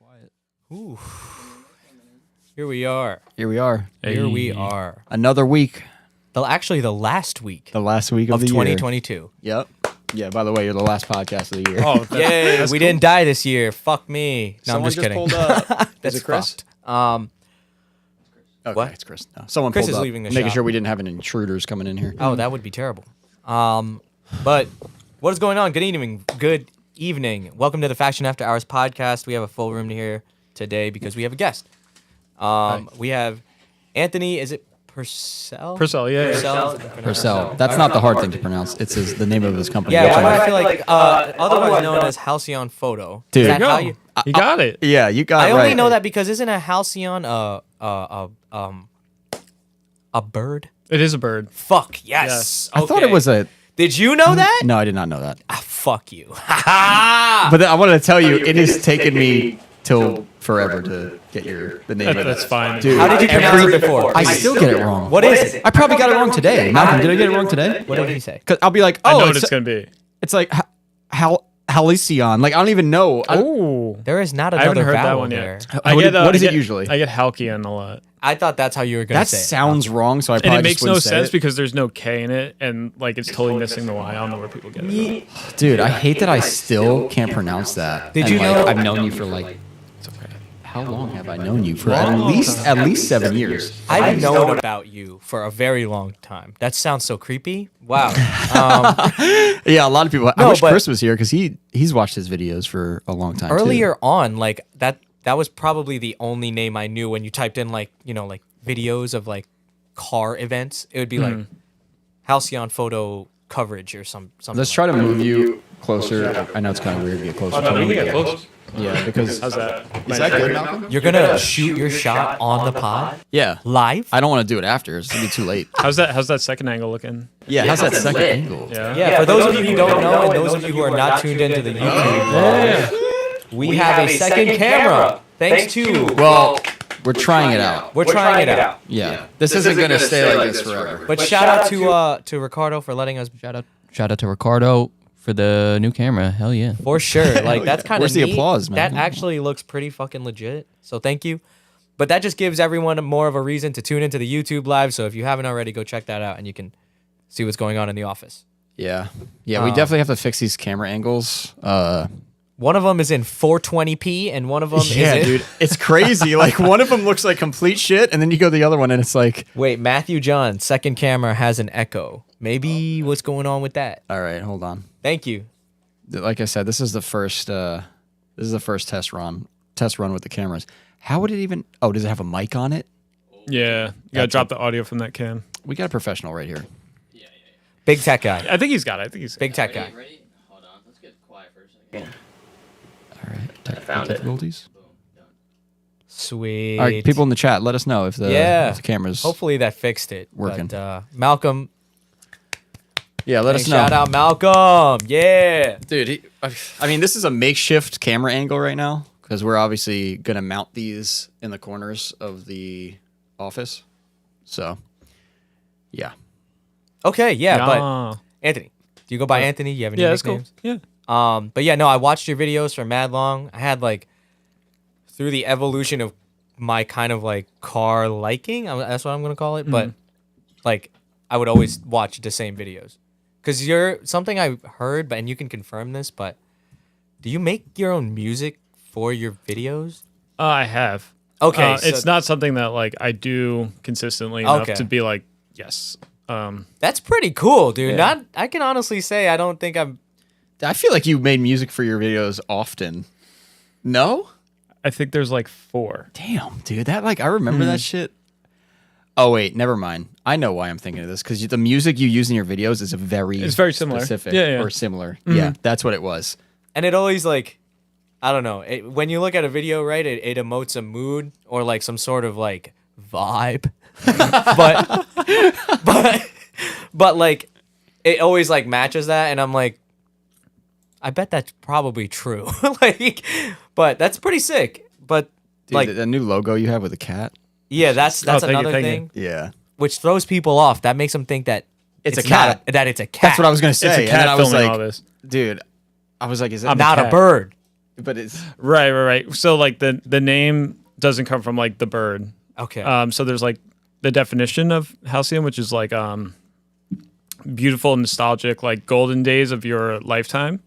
Quiet. Ooh. Here we are. Here we are. Here we are. Another week. Actually, the last week. The last week of the 2022. Year. Yep. Yeah, by the way, you're the last podcast of the year. Oh, Yay, we cool. didn't die this year. Fuck me. No, Someone I'm just kidding. pulled up. That's Is it Chris? fucked. Okay, What? it's Chris. No, someone Chris pulled is up, leaving the making shop. sure we didn't have any intruders coming in here. Oh, that would be terrible. But what is going on? Good evening. Good evening. Welcome to the Faction After Hours podcast. We have a full room here today because we have a guest. We have Anthony. Is it Purcell? Purcell, yeah. Purcell. That's not the hard thing to pronounce. It's the name of his company. Yeah, which why do I- I feel like otherwise known as HALCYON Photo? Dude. Is that There how you you? You got it. Yeah, you got I it only right. know that because isn't a halcyon a bird? It is a bird. Fuck yes. I thought it was a... Did you know that? No, I did not know that. Ah, fuck you. Ha But then I wanted to tell you, it has taken me till forever to get the name of it. That's fine. Dude, How did you pronounce it before? I still get it wrong. What is it? I probably got it wrong today. Malcolm, did I get it wrong today? What did he say? Because I'll be like, I oh, know what it's, it's going to be. it's like HALCYON. Like, I don't even know. Oh. There is not I another haven't heard that vowel one there. yet. What is it usually? I get HALCYON a lot. I thought that's how you were going That to say it. sounds wrong, so I And probably it just makes no wouldn't say sense it. because there's no K in it, and like it's totally missing the Y. I don't know where people get it. Dude, I hate that I still can't pronounce that. Did And, you like, know- I've known you for like... How long have I known you? For at least 7 years. I've known about you for a very long time. That sounds so creepy. Wow. Yeah, a lot of people... I No, wish but- Chris was here because he's watched his videos for a long time, too. Earlier on, like that was probably the only name I knew when you typed in like videos of like car events. It would be like Halcyon Photo coverage or something. Let's try to move you closer. I know it's kind of weird to get closer to me. close. Yeah, because... How's that? Is that good, Malcolm? You're gonna shoot your shot on the pod Yeah. live. I don't want to do it after. It's going to be too late. How's that second angle looking? Yeah, how's that second angle? Yeah, for those of you who don't know, and those of you who are not tuned into the YouTube, we have a second camera. Thanks to Well, we're trying it out. we're trying it out. Yeah. This isn't going to stay like this forever. But shout out to Ricardo for letting us Shout out to Ricardo for the new camera. Hell yeah. for sure. Like that's kind of Where's the applause, man? That actually looks pretty fucking legit. So thank you. But that just gives everyone more of a reason to tune into the YouTube live. So if you haven't already, go check that out and you can see what's going on in the office. Yeah. Yeah, we definitely have to fix these camera angles. One of them is in 420p and one of them Yeah, is in... dude. It's crazy. Like, one of them looks like complete shit, and then you go to the other one, and it's like... Wait, Matthew John, second camera has an echo. Maybe what's going on with that? All right, hold on. Thank you. Like I said, this is the first test run with the cameras. How would it even... Oh, does it have a mic on it? Yeah. You got to drop the audio from that cam. We got a professional right here. Big tech guy. I think he's got it. Big tech guy. Ready? Hold on. Let's get quiet for a second. All right. found it. Difficulties. Sweet. All right, people in the chat, let us know if the camera's... Hopefully that fixed it. Working. But, Malcolm. Yeah, let us know. Shout out Malcolm. Yeah. Dude, I mean, this is a makeshift camera angle right now because we're obviously going to mount these in the corners of the office. So, yeah. Okay, yeah, Yeah. but Anthony. Do you go by Anthony? You have any Yeah, that's cool. nicknames? Yeah. But yeah, no, I watched your videos for mad long. I had like through the evolution of my kind of like car liking, that's what I'm gonna call it. But like, I would always watch the same videos because you're something I heard, and you can confirm this. But do you make your own music for your videos? I have. Okay, it's not something that like I do consistently enough Okay. to be like, yes. That's pretty cool, dude. Yeah. I can honestly say I don't think I'm. I feel like you made music for your videos often. No? I think there's like 4. Damn, dude. That, like, I remember that shit. Oh, wait, never mind. I know why I'm thinking of this because the music you use in your videos is It's very similar. specific Yeah. or similar. Yeah, that's what it was. And it always like, I don't know. When you look at a video, right, it emotes a mood or like some sort of like vibe, but like it always like matches that, and I'm like, I bet that's probably true. Like, but that's pretty sick. But Dude, like, the new logo you have with the cat. yeah, that's thank you, another thank you. thing, Yeah. which throws people off. That makes them think that It's a not cat. that it's a cat. That's what I was going to say. It's a and then cat I was filming like, all this. dude, I was like, is it I'm not a cat. bird. but it's Right. So like the name doesn't come from like the bird. Okay. So there's like the definition of halcyon, which is like beautiful, nostalgic, like golden days of your lifetime.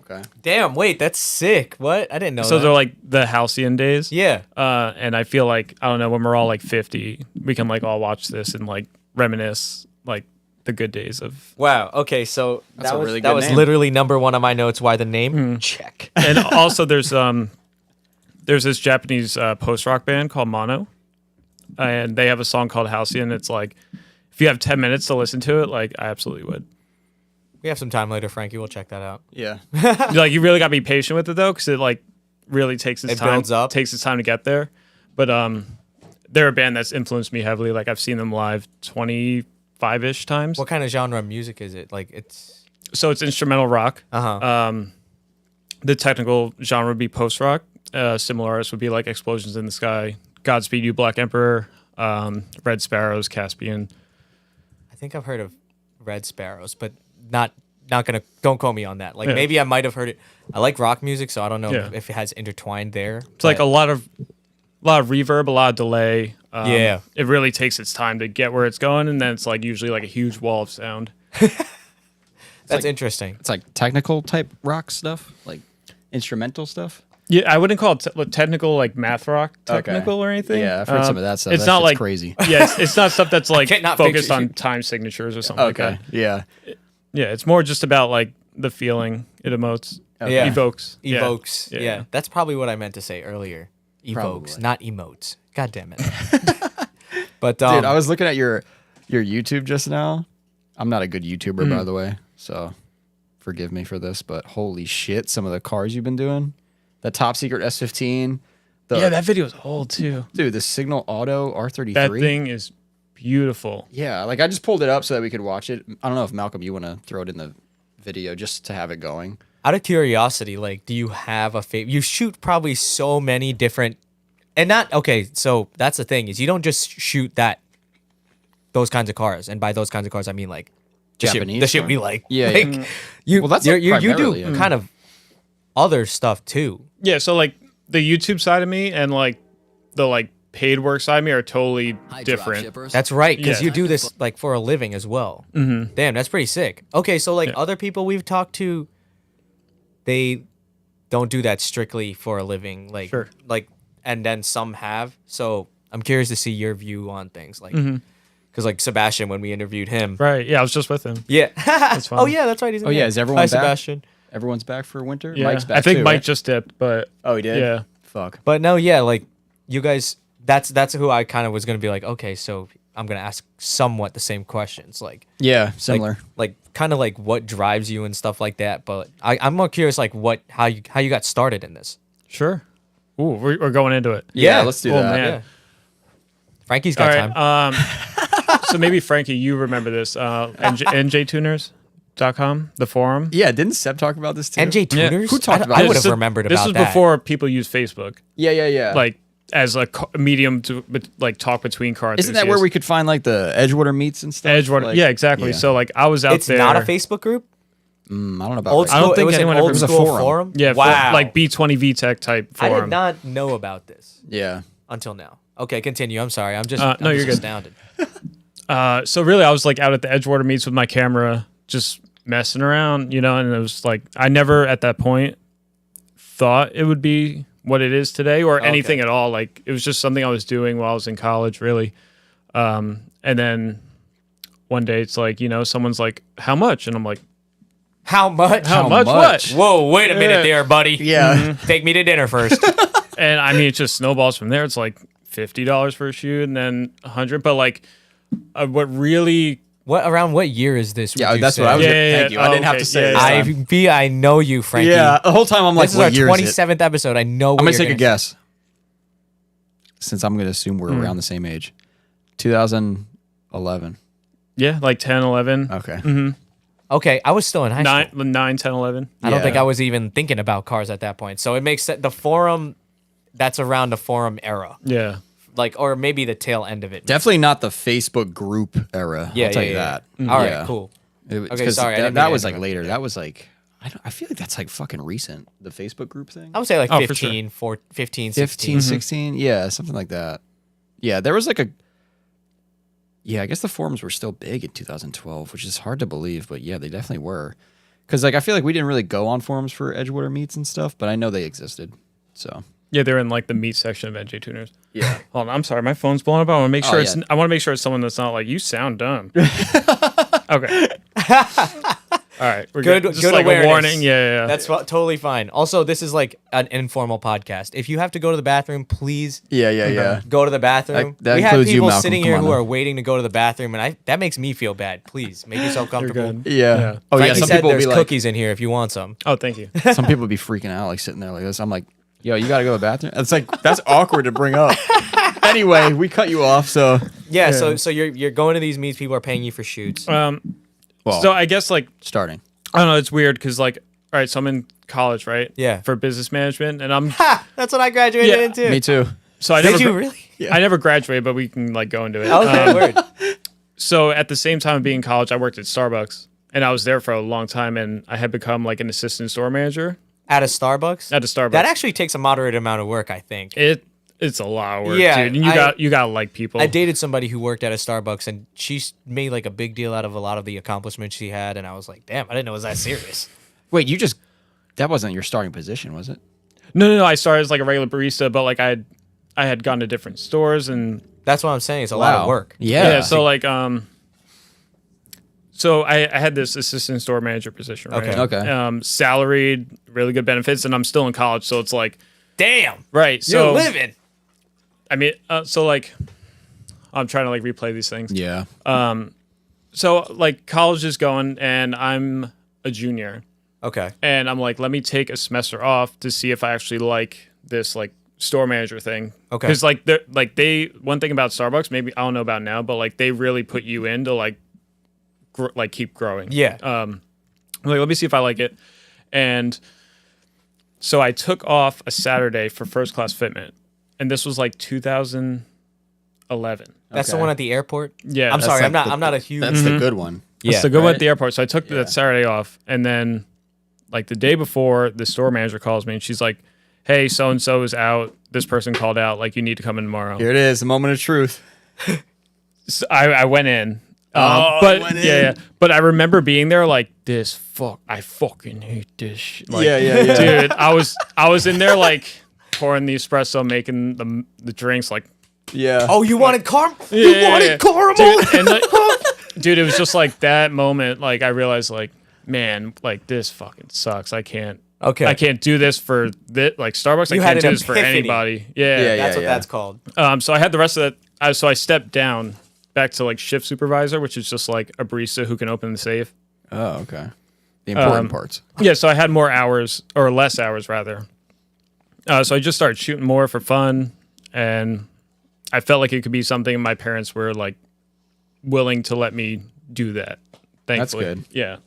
okay. Damn. Wait, that's sick. What? I didn't know. So that. they're like the halcyon days. Yeah. And I feel like, I don't know, when we're all like 50, we can like all watch this and like reminisce like the good days of. Wow. Okay. So That's that a was really that good was name. literally number one on my notes. Why the name? Check. And also there's this Japanese post rock band called Mono, and they have a song called Halcyon. It's like, if you have 10 minutes to listen to it, like I absolutely would. We have some time later, Frankie. We'll check that out. Yeah. Like you really got to be patient with it though, because it like really takes its It time. builds up. Takes its time to get there. But they're a band that's influenced me heavily. Like I've seen them live 25-ish times. What kind of genre of music is it? Like it's. So it's instrumental rock. Uh-huh. The technical genre would be post rock. Similar artists would be like Explosions in the Sky, Godspeed You Black Emperor, Red Sparrows, Caspian. I think I've heard of Red Sparrows, but not gonna. Don't quote me on that. Like Yeah. maybe I might have heard it. I like rock music, so I don't know Yeah. if it has intertwined there. It's like a lot of reverb, a lot of delay. Yeah. It really takes its time to get where it's going, and then it's like usually like a huge wall of sound. That's interesting. It's like technical type rock stuff, like instrumental stuff. Yeah, I wouldn't call it technical, like math rock technical Okay. or anything. Yeah, I've heard some of that stuff. It's That not shit's like crazy. Yeah, it's not stuff that's like cannot focused picture on you. time signatures or something like Okay. that. Yeah. Yeah, it's more just about like the feeling it emotes, Yeah. evokes. Yeah. Evokes. Yeah. Yeah. That's probably what I meant to say earlier. Evokes, Probably. not emotes. God damn it. But Dude, I was looking at your YouTube just now. I'm not a good YouTuber, Mm. by the way, so forgive me for this, but holy shit, some of the cars you've been doing. The top secret S15. Yeah, that video is old too. Dude, the Signal Auto R33. That thing is beautiful. Yeah, like I just pulled it up so that we could watch it. I don't know if Malcolm, you want to throw it in the video just to have it going. out of curiosity, like, do you have a favorite? You shoot probably so many different, and not okay. So that's the thing is you don't just shoot those kinds of cars, and by those kinds of cars I mean like the Japanese shit car? we like. Yeah, like, yeah. You Well, that's, you like, you do primarily, I mean. kind of other stuff too. Yeah, so like the YouTube side of me and like the like paid work side of me are totally different. That's right, because Yeah. you do this like for a living as well. Mm-hmm. Damn, that's pretty sick. Okay, so like Yeah. other people we've talked to, they don't do that strictly for a living. Like, Sure. like, and then some have. So I'm curious to see your view on things, like, Mm-hmm. because like Sebastian, when we interviewed him, Right. Yeah, I was just with him. yeah, fine. oh yeah, that's right. He's in Oh, yeah, here. is everyone Hi, back? Sebastian. Everyone's back for winter? Yeah. Mike's back I think too, Mike right? just dipped, but Oh, he did? yeah. Fuck. But no, yeah, like you guys, that's who I kind of was gonna be like. Okay, so I'm gonna ask somewhat the same questions, like. Yeah, similar. Like kind of like what drives you and stuff like that. But I'm more curious, like how you got started in this. Sure. Ooh, we're going into it. Yeah, yeah. let's do Oh, that. man. Yeah. Frankie's All got right. time. So maybe Frankie, you remember this? NJtuners.com, the forum. Yeah, didn't Seb talk about this too? NJ Yeah. Tuners. Who talked about I this? would have So remembered this about was that. before people used Facebook, Yeah. like as a medium to like talk between car Isn't that where we could find like the Edgewater meets and stuff? Edgewater? Like, Yeah, exactly. yeah. So like I was out It's there. not a Facebook group. I don't know about Old that. I don't school. think it was anyone an ever- old It was a school forum. Yeah, Wow. like B20 VTech type I forum. did not know about this Yeah. until now. Okay, continue. I'm sorry. I'm just No, I'm you're just good. astounded. So really, I was like out at the Edgewater meets with my camera, just messing around, you know. And it was like I never at that point thought it would be what it is today or anything at all. Like it was just something I was doing while I was in college, really. And then one day it's like, you know, someone's like, "How much?" And I'm like, How much? "How much? much? What?" Whoa! Wait a minute, Yeah. there, buddy. Yeah. Take me to dinner first. And I mean, it just snowballs from there. It's like $50 for a shoot, and then $100. But like, what really? Around what year is this? Yeah, would you that's say? what I was Yeah, gonna yeah, thank yeah. you. I didn't have Okay, to say yeah, it. yeah. this time. I know you, Frankie. Yeah, the whole time I'm like, This is what our year is it? 27th episode. I know. I'm what gonna you're take a gonna guess. Since I'm gonna assume we're around the same age. 2011. Yeah, like 10, 11. Okay. Okay, I was still in high school. 9, 10, 11. I don't Yeah. think I was even thinking about cars at that point. So it makes sense. The forum, that's around the forum era, Yeah. like, or maybe the tail end of it. Definitely not the Facebook group era. Yeah, I'll tell yeah, you yeah. that. All right, Yeah. cool. It was- Okay, 'cause sorry, I didn't mean That to was like interrupt later. you. That was like, I feel like that's like fucking recent. The Facebook group thing. I would say like Oh, for sure. 15, 16. 15, 16. Yeah, something like that. Yeah, there was like a. Yeah, I guess the forums were still big in 2012, which is hard to believe, but yeah, they definitely were. Because like I feel like we didn't really go on forums for Edgewater meets and stuff, but I know they existed. So Yeah, they're in like the meat section of NJ Tuners. yeah. Hold on, I'm sorry, my phone's blowing up. I want to make sure yeah. I want to make sure it's someone that's not like, you sound dumb. Okay. All right, we're Good- good. Just good like awareness. a warning. Yeah. That's totally fine. Also, this is like an informal podcast. If you have to go to the bathroom, please Yeah. go to the bathroom. That We have includes you, people Malcolm. sitting Come here on who now. are waiting to go to the bathroom, and that makes me feel bad. Please make yourself You're comfortable. good. Yeah. Oh yeah. Frankie Some said people will there's be like, cookies in here if you want some. Oh, thank you. some people would be freaking out, like sitting there like this. I'm like, yo, you gotta go to the bathroom. It's like that's awkward to bring up. Anyway, we cut you off, so Yeah, so you're going to these meets. People are paying you for shoots. well, So I guess like starting. I don't know. It's weird because like, all right, so I'm in college, right? Yeah. For business management, and I'm Ha! That's what I graduated Yeah, into. Me too. so I Did never you really? I never graduated, but we can like go into it. Okay, word. So at the same time of being in college, I worked at Starbucks, and I was there for a long time, and I had become like an assistant store manager At a Starbucks? at a Starbucks. That actually takes a moderate amount of work, I think. It's a lot of work, Yeah, dude. And you got to like people. I dated somebody who worked at a Starbucks, and she made like a big deal out of a lot of the accomplishments she had, and I was like, damn, I didn't know it was that serious. Wait, that wasn't your starting position, was it? No. I started as like a regular barista, but like I had gone to different stores and That's what I'm saying. It's a lot of work. Yeah. So like so I had this assistant store manager position, right? Okay. Salaried, really good benefits, and I'm still in college, so it's like Damn. right. So You're living. I mean, so like I'm trying to like replay these things. Yeah. So like college is going, and I'm a junior. Okay. And I'm like, let me take a semester off to see if I actually like this like store manager thing. Okay. Because they one thing about Starbucks, maybe I don't know about now, but like they really put you in to like keep growing. Yeah. I'm like, let me see if I like it. And so I took off a Saturday for first class fitment, and this was like 2011. That's the Okay. one at the airport? Yeah, I'm that's sorry. like I'm not a huge. That's the good one. yeah. So go right? at the airport. So I took Yeah. that Saturday off, and then like the day before, the store manager calls me, and she's like, "Hey, so and so is out. This person called out. Like, you need to come in tomorrow." Here it is, the moment of truth. So I went in. Oh, but you went in. yeah. But I remember being there like I fucking hate this shit. Like, Yeah. dude, I was in there like pouring the espresso, making the drinks like Yeah. Oh, you wanted caramel? Yeah, You yeah, wanted yeah. caramel? dude, and dude, it was just like that moment. Like I realized, like, man, like this fucking sucks. I can't Okay. do this for this. Like Starbucks, You I had can't do an this for epiphany. anybody. Yeah. Yeah, That's what that's called. So I had the rest of that. So I stepped down back to like shift supervisor, which is just like a barista who can open the safe. Oh, okay. The important parts. Yeah, so I had more hours, or less hours rather. So I just started shooting more for fun, and I felt like it could be something my parents were like willing to let me do that. That's Thankfully. good. Yeah.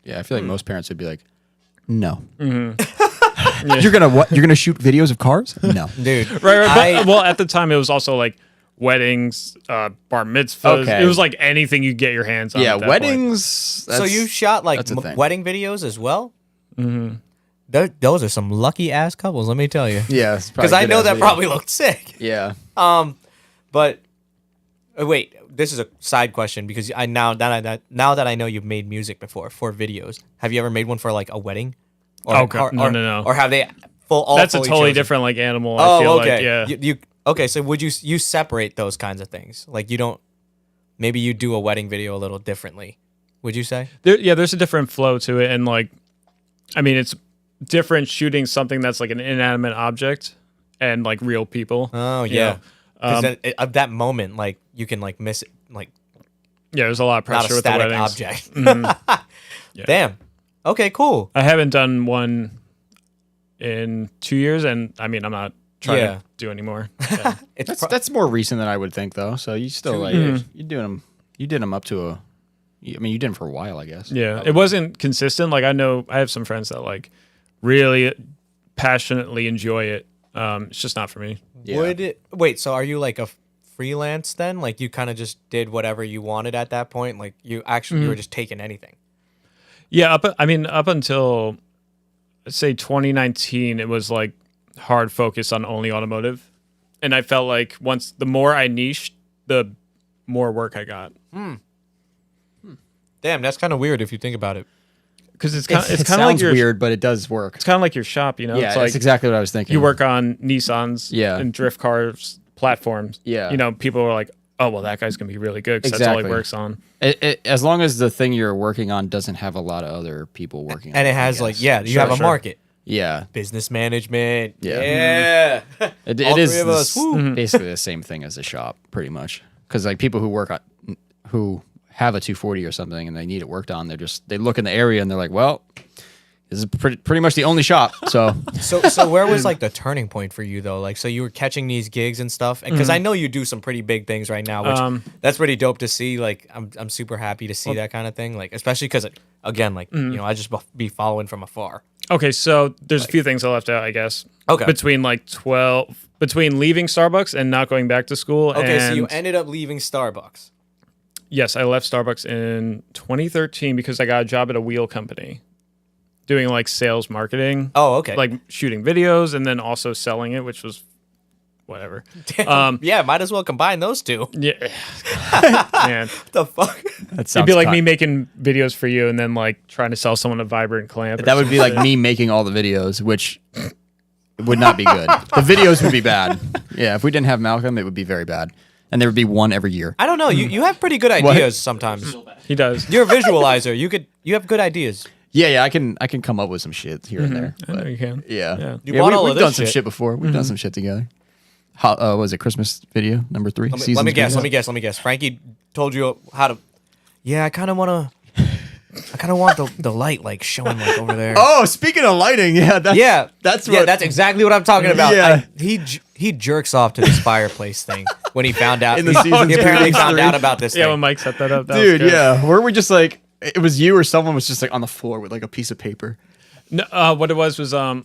Yeah, I feel like most parents would be like, "No, you're gonna what? You're gonna shoot videos of cars? No." Dude. Right. I- But, well, at the time, it was also like weddings, bar mitzvahs. Okay. It was like anything you get your hands on. Yeah, at that point. weddings. So you shot like that's a thing. wedding videos as well? Mm-hmm. Those are some lucky ass couples, let me tell you. Yeah, Because I know that probably looked sick. Yeah. But wait, this is a side question because now that I know you've made music before for videos, have you ever made one for like a wedding? Or Oh, God. No. Or have they That's a fully totally chosen? different like animal. Oh, I feel okay. like, yeah. You okay? So would you separate those kinds of things? Like you don't. Maybe you do a wedding video a little differently. Would you say? There's a different flow to it, and like, I mean, it's different shooting something that's like an inanimate object and like real people. Oh you yeah. know? Because of that moment, like you can like miss it, like Yeah, there's a lot of not pressure a with the static weddings. object. Yeah. Damn. Okay, cool. I haven't done one in 2 years, and I mean, I'm not trying Yeah. to do anymore. Yeah. It's That's more recent than I would think, though. So you still like you're doing them. You did them up to a. I mean, you did them for a while, I guess. Yeah, it wasn't consistent. Like I know I have some friends that like really passionately enjoy it. It's just not for me. Yeah. Would it wait? So are you like a freelance then? Like you kind of just did whatever you wanted at that point? Like you actually you were just taking anything? Yeah, up until say 2019, it was like hard focus on only automotive, and I felt like the more I niched, the more work I got. Damn, that's kind of weird if you think about it. Because it's It kind of like sounds your weird, but it does work. it's kind of like your shop, you know. Yeah, It's that's like exactly what I was thinking. you work on Nissans, Yeah. and drift cars platforms. Yeah. You know, people are like, oh well, that guy's gonna be really good because that's all he Exactly. works on. As long as the thing you're working on doesn't have a lot of other people working on And it, it has I like, guess. yeah, you Sure, have a sure. market. Yeah. Business management. Yeah. Yeah. It All is three of us. Woo. basically the same thing as a shop, pretty much. Because like people who have a 240 or something and they need it worked on, they look in the area and they're like, well, this is pretty much the only shop. So So where was like the turning point for you though? Like, so you were catching these gigs and stuff, because I know you do some pretty big things right now, which that's pretty dope to see. Like, I'm super happy to see that kind of thing. Like, especially because again, like you know, I just be following from afar. Okay, so there's a few things I left out, I guess. Okay. Between leaving Starbucks and not going back to school. Okay, so and you ended up leaving Starbucks. yes, I left Starbucks in 2013 because I got a job at a wheel company doing like sales marketing. Oh, okay. Like shooting videos and then also selling it, which was whatever. Yeah, might as well combine those two. Yeah. Man. What the fuck? that sounds It'd be like cut. me making videos for you and then like trying to sell someone a vibrant clamp. or That would be like something. me making all the videos, which would not be good. The videos would be bad. Yeah, if we didn't have Malcolm, it would be very bad. And there would be one every year. I don't know. You have pretty good ideas sometimes. He does. You're a visualizer. You have good ideas. Yeah, I can come up with some shit here and there. I know But you can. yeah. You bought all of we've this done some shit. shit before. We've done some shit together. Was it Christmas video number 3? Let me Seasons guess. video? Let me guess. Frankie told you how to. Yeah, I kind of want the light like showing like over there. Oh, speaking of lighting, that's what. that's exactly what I'm talking about. Yeah. He jerks off to this fireplace thing when he found out. In the he seasons apparently 2 and found 3. out about this Yeah, thing. when Mike set that up, that was Dude, good. yeah. Were we just like it was you or someone was just like on the floor with like a piece of paper? No, what it was so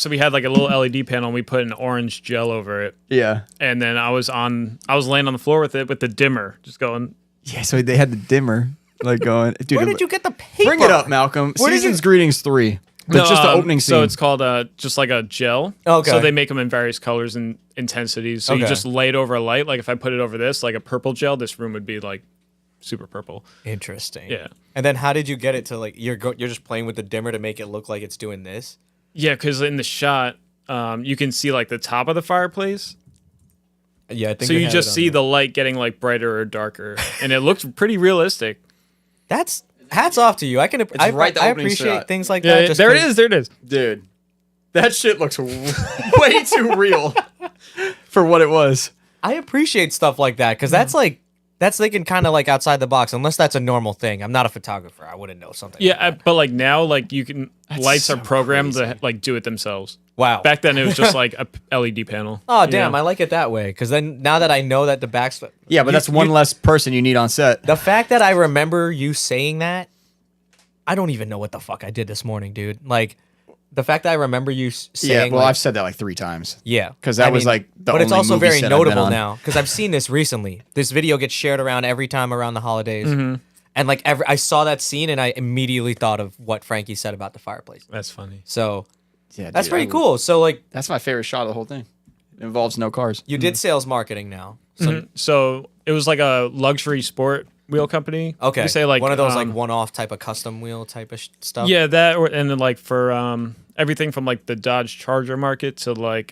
we had like a little LED panel and we put an orange gel over it, Yeah. and then I was laying on the floor with it with the dimmer just going. Yeah, so they had the dimmer like going. Dude, Where did you get the paper? bring it up, Malcolm? Where did you- Seasons Greetings 3. That's just the opening scene. So it's called just like a gel. Okay. So they make them in various colors and intensities. So you Okay. just lay it over a light. Like if I put it over this, like a purple gel, this room would be like super purple. Interesting. Yeah. And then how did you get it to like you're just playing with the dimmer to make it look like it's doing this? Yeah, because in the shot, you can see like the top of the fireplace. Yeah, I think So we you had just it on see there. the light getting like brighter or darker, and it looks pretty realistic. That's hats off to you. I can I right the opening appreciate shot. things like Yeah, that. just there it 'cause- is. There it is. Dude, that shit looks way too real for what it was. I appreciate stuff like that because that's thinking kind of like outside the box. Unless that's a normal thing. I'm not a photographer. I wouldn't know something. Yeah, like that. but like now, like you can lights so are programmed crazy. to like do it themselves. Wow. Back then, it was just like a LED panel. Oh you damn! know? I like it that way because then now that I know that the back's Yeah, but that's one less person you need on set. The fact that I remember you saying that, I don't even know what the fuck I did this morning, dude. Like the fact that I remember you Yeah, saying, well, like, I've said that like 3 times. yeah, 'Cause that I was, like, the but it's only also movie very set I've been notable on. now because I've seen this recently. This video gets shared around every time around the holidays, and like I saw that scene and I immediately thought of what Frankie said about the fireplace. That's funny. So Yeah, that's dude, pretty cool. So like That's my favorite shot of the whole thing. It involves no cars. you did sales marketing now. So So it was like a luxury sport wheel company. okay, You say like one of those like one-off type of custom wheel type of stuff. Yeah, that and then like for everything from like the Dodge Charger market to like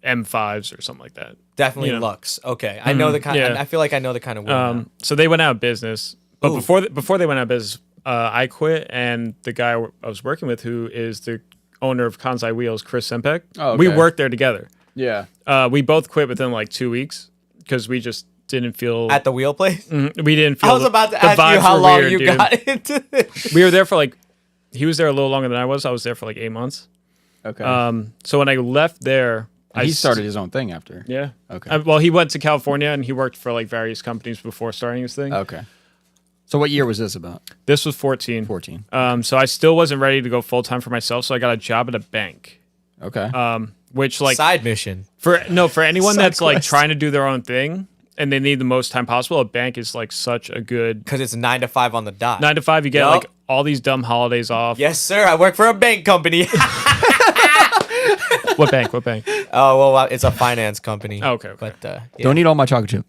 M5s or something like that. Definitely You know. Lux. Okay, I know the kind. yeah. I feel like I know the kind of wheel. now. So they went out of business, but Ooh. before they went out of business, I quit, and the guy I was working with, who is the owner of Kansai Wheels, Chris Sempek, Oh, we okay. worked there together. Yeah. We both quit within like 2 weeks because we just didn't feel At the wheel place. we didn't feel. I was about to the ask you vibes how were long weird, you dude. got into this. We were there for like. He was there a little longer than I was. I was there for like 8 months. Okay. So when I left there, he started his own thing after. Yeah. Okay. Well, he went to California and he worked for like various companies before starting his thing. Okay. So what year was this about? This was 14. 14. So I still wasn't ready to go full time for myself, so I got a job at a bank. Okay. Which like Side mission. for anyone Side that's like quest. trying to do their own thing and they need the most time possible, a bank is like such a good Because it's 9 to 5 on the dot. 9 to 5. You get Yup. like all these dumb holidays off. Yes, sir. I work for a bank company. What bank? What bank? Oh, well, it's a finance company. Okay. But yeah. Don't eat all my chocolate chip.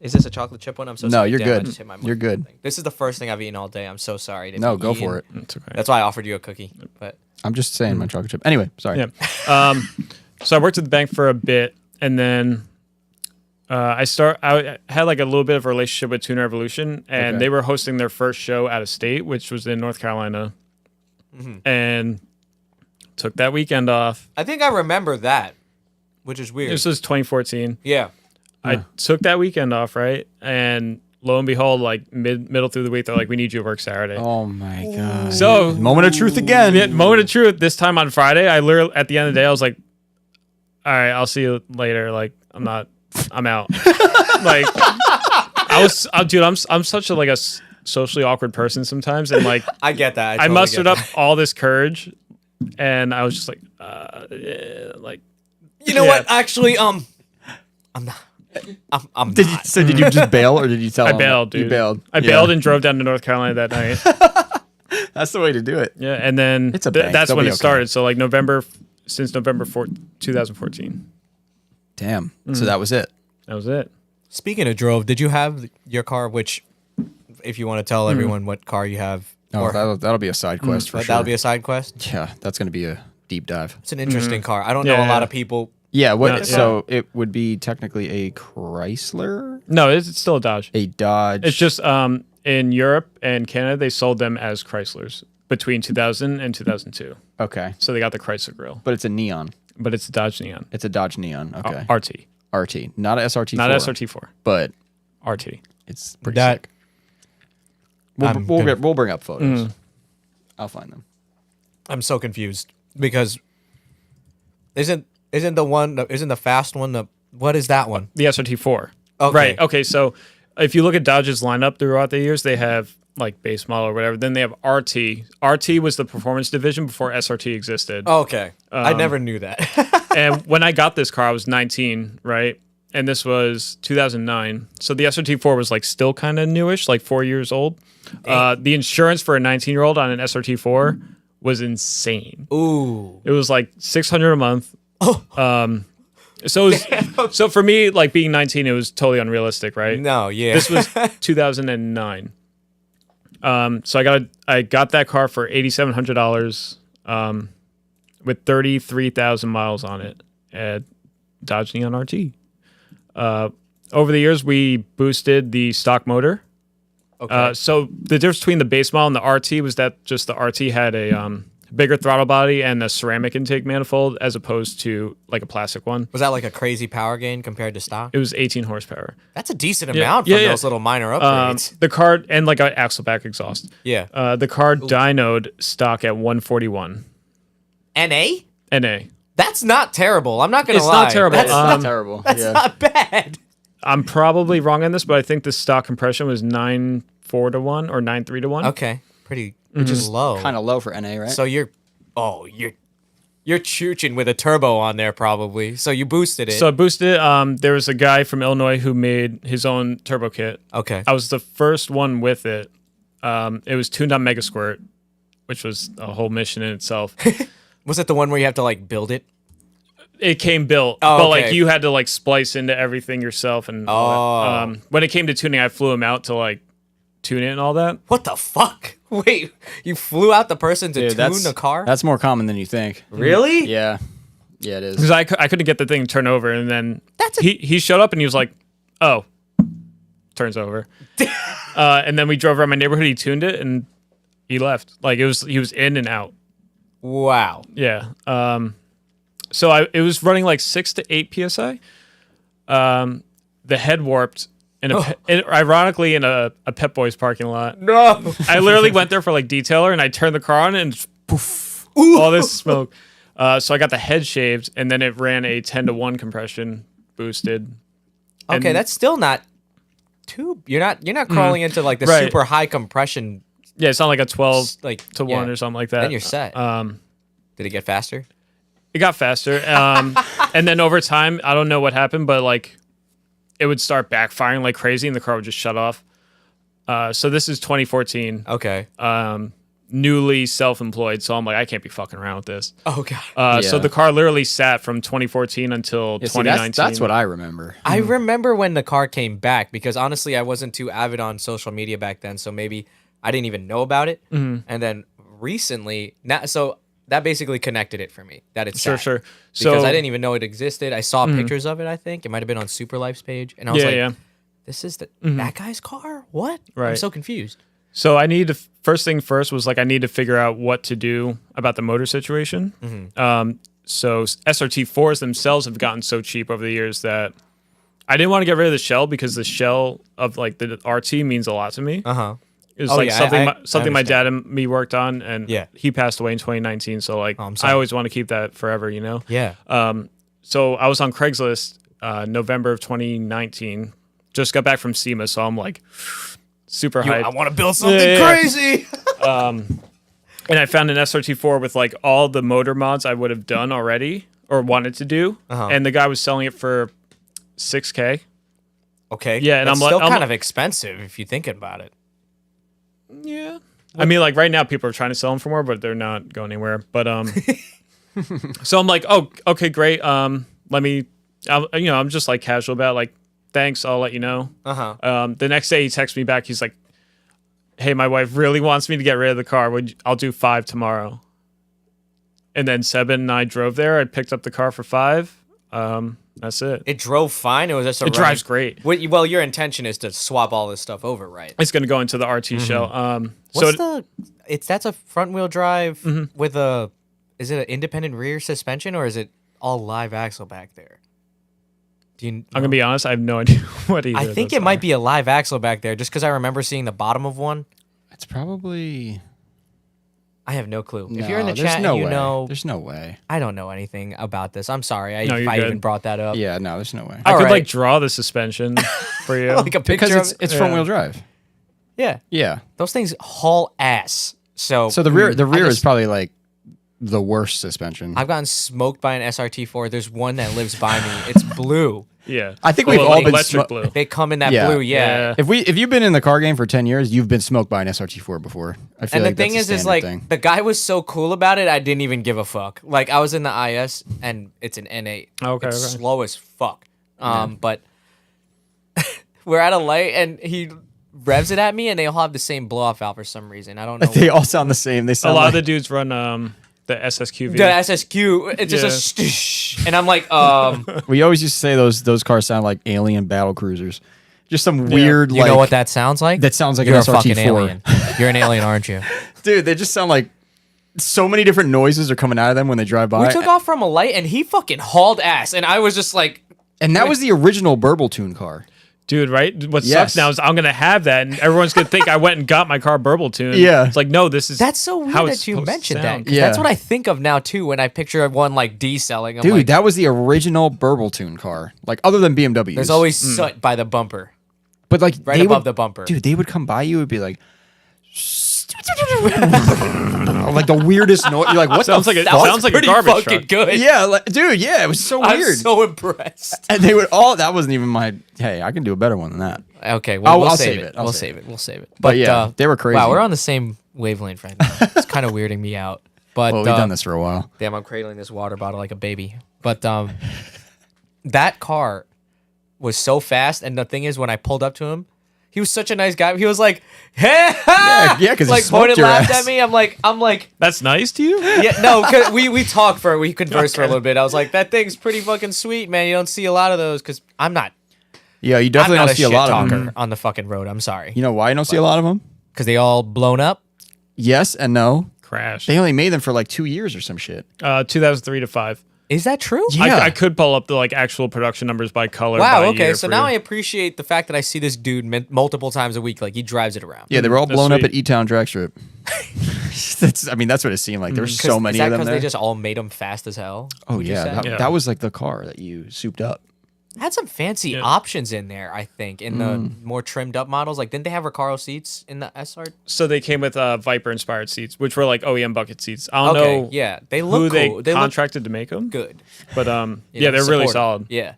Is this a chocolate chip one? I'm so No, sorry. you're Damn, I good. just hit my You're good. thing. This is the first thing I've eaten all day. I'm so sorry. No, go for it. It's okay. That's why I offered you a cookie. But I'm just saying my chocolate chip. Anyway, sorry. Yeah. So I worked at the bank for a bit, and then I had like a little bit of a relationship with Tuner Evolution, and Okay. they were hosting their first show out of state, which was in North Carolina, and took that weekend off. I think I remember that, which is weird. This was 2014. Yeah. I took that weekend off, right? And lo and behold, like middle through the week, they're like, "We need you to work Saturday." Oh my god. So Moment of truth again. moment of truth. This time on Friday, I literally at the end of the day, I was like, "All right, I'll see you later." Like, I'm out. Like, dude, I'm such a like a socially awkward person sometimes, and like I get that. I totally mustered get up all this courage, and I was just like, like, You know Yeah. what? Actually, I'm not. I'm Did you, not. so did you just bail or did you tell I him? bailed, dude. You bailed. I bailed and drove down to North Carolina that night. That's the way to do it. Yeah, and then It's a bank. that's They'll when be it okay. started. So like November 2014. Damn. So that was it. That was it. Speaking of drove, did you have your car? Which, if you want to tell everyone what car you have, Oh, or that'll be a side quest for sure. that'll be a side quest. Yeah, that's going to be a deep dive. It's an interesting car. I don't know Yeah, a lot yeah. of people. Yeah, what Yeah. so it would be technically a Chrysler, No, it's still a Dodge. a Dodge. It's just in Europe and Canada they sold them as Chryslers between 2000 and 2002. okay, So they got the Chrysler grill, but it's a Neon. but it's a Dodge Neon. It's a Dodge Neon. Okay, RT, RT, not a SRT. not SRT4. but RT. it's pretty That- sick. We'll, I'm we'll, gonna- we'll bring up photos. I'll find them. I'm so confused because isn't the fast one what is that one? The SRT4. Okay. Right. Okay. So if you look at Dodge's lineup throughout the years, they have like base model or whatever. Then they have RT. RT was the performance division before SRT existed. Okay, I never knew that. And when I got this car, I was 19, right? And this was 2009. So the SRT4 was like still kind of newish, like 4 years old. The insurance for a 19-year-old on an SRT4 was insane. Ooh, It was like $600 a month. So so for me, like being 19, it was totally unrealistic, right? no, yeah. This was 2009. So I got that car for $8,700 with 33,000 miles on it at Dodge Neon RT. Over the years, we boosted the stock motor. Okay. So the difference between the base model and the RT was that just the RT had a bigger throttle body and a ceramic intake manifold as opposed to like a plastic one. Was that like a crazy power gain compared to stock? It was 18 horsepower. That's a decent Yeah, amount yeah, from yeah. those little minor upgrades. The car and like an axle back exhaust. Yeah. The car dynoed stock at 141 NA? NA. That's not terrible. I'm not gonna It's lie. not terrible. That's, Not terrible. that's yeah. not bad. I'm probably wrong on this, but I think the stock compression was 9.4 to 1 or 9.3 to 1. Okay, pretty, which is low. Kind of low for NA, right? So you're chooching with a turbo on there probably. So you boosted it. So I boosted it. There was a guy from Illinois who made his own turbo kit. okay. I was the first one with it. It was tuned on Mega Squirt, which was a whole mission in itself. Was it the one where you have to like build it? It came built, Oh, but like okay. you had to like splice into everything yourself and all that. When it came to tuning, I flew him out to like tune it and all that. What the fuck? Wait, you flew out the person to Dude, tune the car? That's more common than you think. Really? Yeah. Yeah, it is. Because I couldn't get the thing to turn over, and then That's a- he showed up and he was like, "Oh, turns over." And then we drove around my neighborhood. He tuned it and he left. Like he was in and out. Wow. Yeah. So it was running like 6 to 8 psi. The head warped. Ironically, in a Pep Boys parking lot. No. I literally went there for like detailer, and I turned the car on, and poof, all this smoke. So I got the head shaved, and then it ran a 10 to 1 compression boosted. Okay, And- that's still not too. You're not crawling into like the Right. super high compression. Yeah, it's not like a 12 Like to 1 yeah. or something like that. Then you're set. Did it get faster? It got faster. And then over time, I don't know what happened, but like it would start backfiring like crazy, and the car would just shut off. So this is 2014. Okay. newly self-employed, so I'm like, I can't be fucking around with this. Oh god. So Yeah. the car literally sat from 2014 until Yeah, see, 2019. that's what I remember. I remember when the car came back because honestly, I wasn't too avid on social media back then, so maybe I didn't even know about it. And then recently, now, so that basically connected it for me that it's Sure, sad. sure. Because So I didn't even know it existed. I saw pictures of it. I think it might have been on Super Life's page, and I was like, "This is that guy's car? What? I'm Right. so confused." So I need to first thing first was like I need to figure out what to do about the motor situation. So SRT4s themselves have gotten so cheap over the years that I didn't want to get rid of the shell because the shell of like the RT means a lot to me. It was Oh, like yeah, something I something my dad understand. and me worked on, and Yeah. he passed away in 2019. So like I'm I sorry. always want to keep that forever, you know. Yeah. So I was on Craigslist November of 2019. Just got back from SEMA, so I'm like super hyped. I want to build something Yeah. crazy. And I found an SRT4 with like all the motor mods I would have done already or wanted to do, and the guy was selling it for $6K. Okay. Yeah, and That's I'm like- still I'm kind like- of expensive if you think about it. Yeah. I mean, like right now, people are trying to sell them for more, but they're not going anywhere. But so I'm like, oh, okay, great. Let me, I'm just like casual about it, like, thanks, I'll let you know. The next day, he texts me back. He's like, hey, my wife really wants me to get rid of the car. I'll do 5 tomorrow. And then Seben and I drove there. I picked up the car for 5. That's it. It drove fine. It was just a It drives great. Well, your intention is to swap all this stuff over, right? It's going to go into the RT shell. What's that's a front wheel drive with a, is it an independent rear suspension or is it all live axle back there? Do you? I'm going to be honest. I have no idea what either I of think those it might are. be a live axle back there, just because I remember seeing the bottom of one. It's probably. I have no clue. No, If you're in the there's chat, no and you way. know, There's no way. I don't know anything about this. I'm sorry. No, If you're I good. even brought that up. Yeah, no, there's no way. I All could right. like draw the suspension for you. Like a picture Because of it's it. front wheel drive. Yeah, Yeah. those things haul ass. So So the rear I is just- probably like the worst suspension. I've gotten smoked by an SRT4. There's one that lives by me. It's blue. Yeah. I think Oh, we've all like been electric blue. They come in that Yeah. blue. Yeah. If you've been in the car game for 10 years, you've been smoked by an SRT4 before. I feel And like the thing that's a is standard like thing. the guy was so cool about it, I didn't even give a fuck. Like I was in the IS and it's an N8. Okay, It's okay. slow as fuck. But we're at a light and he revs it at me and they all have the same blow off valve for some reason. I don't know. They all sound the same. They A sound lot like, of the dudes run the SSQV. the SSQ, it's just Yeah. a stoosh. And I'm like, we always used to say those cars sound like alien battle cruisers. Just some weird you like know what that sounds like? that sounds like You're an a fucking SRT4. alien. You're an alien, aren't you? Dude, they just sound like so many different noises are coming out of them when they drive by. We took off from a light and he fucking hauled ass. And I was just like, And that was the original Burble Tune car. Dude, right? What Yes. sucks now is I'm gonna have that, and everyone's gonna think I went and got my car burble tuned. Yeah. it's like no, this is that's so weird how it's that you supposed to mentioned that. sound. 'Cause Yeah. That's what I think of now too when I picture one like decelling. I'm Dude, like, that was the original Burble Tune car. Like other than BMWs. there's always soot by the bumper. but like right they above would, the bumper. Dude, they would come by you and be like like the weirdest noise. You're like, what Sounds the like fuck? it sounds like a pretty garbage fucking truck. good. Yeah, like, dude, yeah, it was so I'm weird. so impressed. And they would all that wasn't even my hey, I can do a better one than that. Okay, well, we'll I'll save save it. it. I'll We'll save save it. We'll save it. But yeah, they were crazy. Wow, we're on the same wavelength right now. It's kind of weirding me out. But Well, we've done this for a while. damn, I'm cradling this water bottle like a baby. But that car was so fast, and the thing is, when I pulled up to him, he was such a nice guy. He was like, "Hey, yeah, 'cause he like smoked pointed, your laughed ass. at me. I'm like, That's nice to you. yeah, no, 'cause we talked we conversed for a little bit. I was like, that thing's pretty fucking sweet, man. You don't see a lot of those because I'm not Yeah, you definitely don't see a shit lot of talker them. on the fucking road. I'm sorry, You know why you don't see a lot of them? because they all blown up. Yes and no. Crash. They only made them for like 2 years or some shit. 2003 to 5. Is that true? Yeah. I could pull up the like actual production numbers by color. Wow. by Okay. year So for now I you. appreciate the fact that I see this dude multiple times a week. Like he drives it around. Yeah, they were all That's blown up sweet. at E-Town Drag Strip. that's what it seemed like. There were so many Is that of them because there. they just all made them fast as hell? oh would you yeah, say? that, Yeah. that was like the car that you souped up. Had some fancy Yeah. options in there. I think in the more trimmed up models. Like didn't they have Recaro seats in the SR? So they came with Viper inspired seats, which were like OEM bucket seats. I don't Okay. know Yeah. They who look they cool. They look contracted to make them, good. but You yeah, know, they're really supportive. solid. Yeah.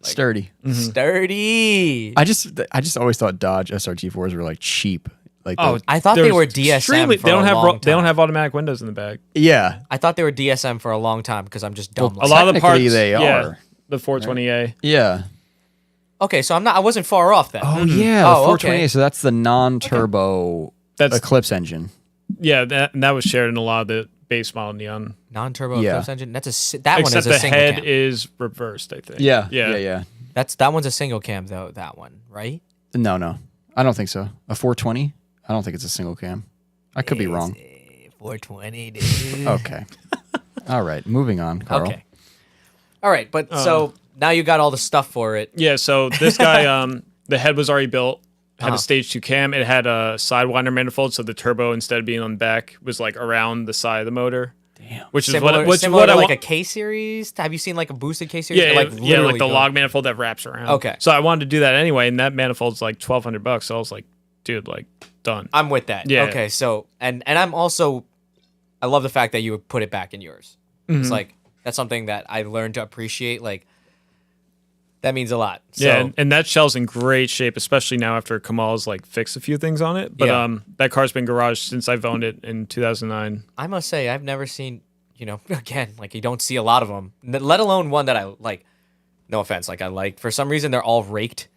Sturdy. Sturdy. I just always thought Dodge SRT4s were like cheap. Like Oh, I thought they there's were DSM for They don't a have long they don't time. have automatic windows in the back. yeah, I thought they were DSM for a long time because I'm just dumb. A like lot of the parts Technically, they yeah, are. the 420A. yeah. Okay, so I wasn't far off then. Oh yeah, Oh, the 428. okay. So that's the non-turbo That's Eclipse engine. yeah, that was shared in a lot of the base model Neon. Non-turbo Yeah. Eclipse engine. That one Except is a the single head cam. is reversed, I think. Yeah, Yeah. yeah. That one's a single cam though. That one, right? No, I don't think so. A 420? I don't think it's a single cam. I could be wrong. 420, dude. Okay. All right, moving on, Carl. Okay. All right, but so now you got all the stuff for it. Yeah, so this guy, the head was already built, had Uh-huh. a stage 2 cam. It had a sidewinder manifold, so the turbo, instead of being on the back, was like around the side of the motor. Damn. Which is Similar what to I like want. a K series. Have you seen like a boosted K series? Yeah, Like like literally the go- log manifold that wraps around. Okay. So I wanted to do that anyway, and that manifold's like $1,200. So I was like, dude, like done. I'm with that. Yeah. Okay, so and I'm also, I love the fact that you would put it back in yours. Mm-hmm. It's like that's something that I learned to appreciate. Like that means a lot. So, Yeah, and that shell's in great shape, especially now after Kamal's like fixed a few things on it. But Yeah. that car's been garaged since I've owned it in 2009. I must say I've never seen, again, like you don't see a lot of them, let alone one that I like. No offense, like I like. For some reason, they're all raked.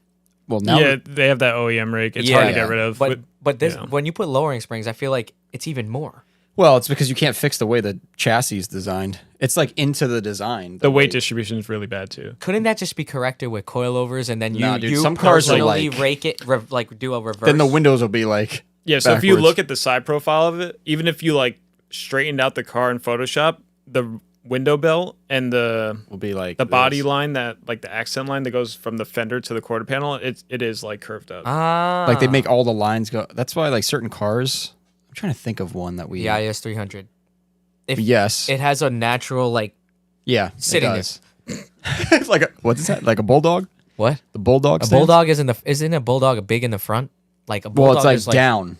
Well, now Yeah, they have that OEM rake. It's hard to get rid of. But this, yeah. when you put lowering springs, I feel like it's even more. well, it's because you can't fix the way the chassis is designed. It's like into the design. The weight distribution is really bad too. Couldn't that just be corrected with coilovers and then Nah, dude, you some cars are personally like- rake it, like do a reverse? Then the windows will be like Yeah, so if you backwards. look at the side profile of it, even if you like straightened out the car in Photoshop, the window belt and the will be like body this. line, that like the accent line that goes from the fender to the quarter panel, it is like curved up. Ah, Like they make all the lines go. That's why like certain cars. I'm trying to think of one that we. the IS 300. Yes. It has a natural like yeah. sitting it does. It's like what's that? Like a bulldog? what? The bulldog. A stance? bulldog isn't a bulldog big in the front? Like a bulldog Well, it's like is like down.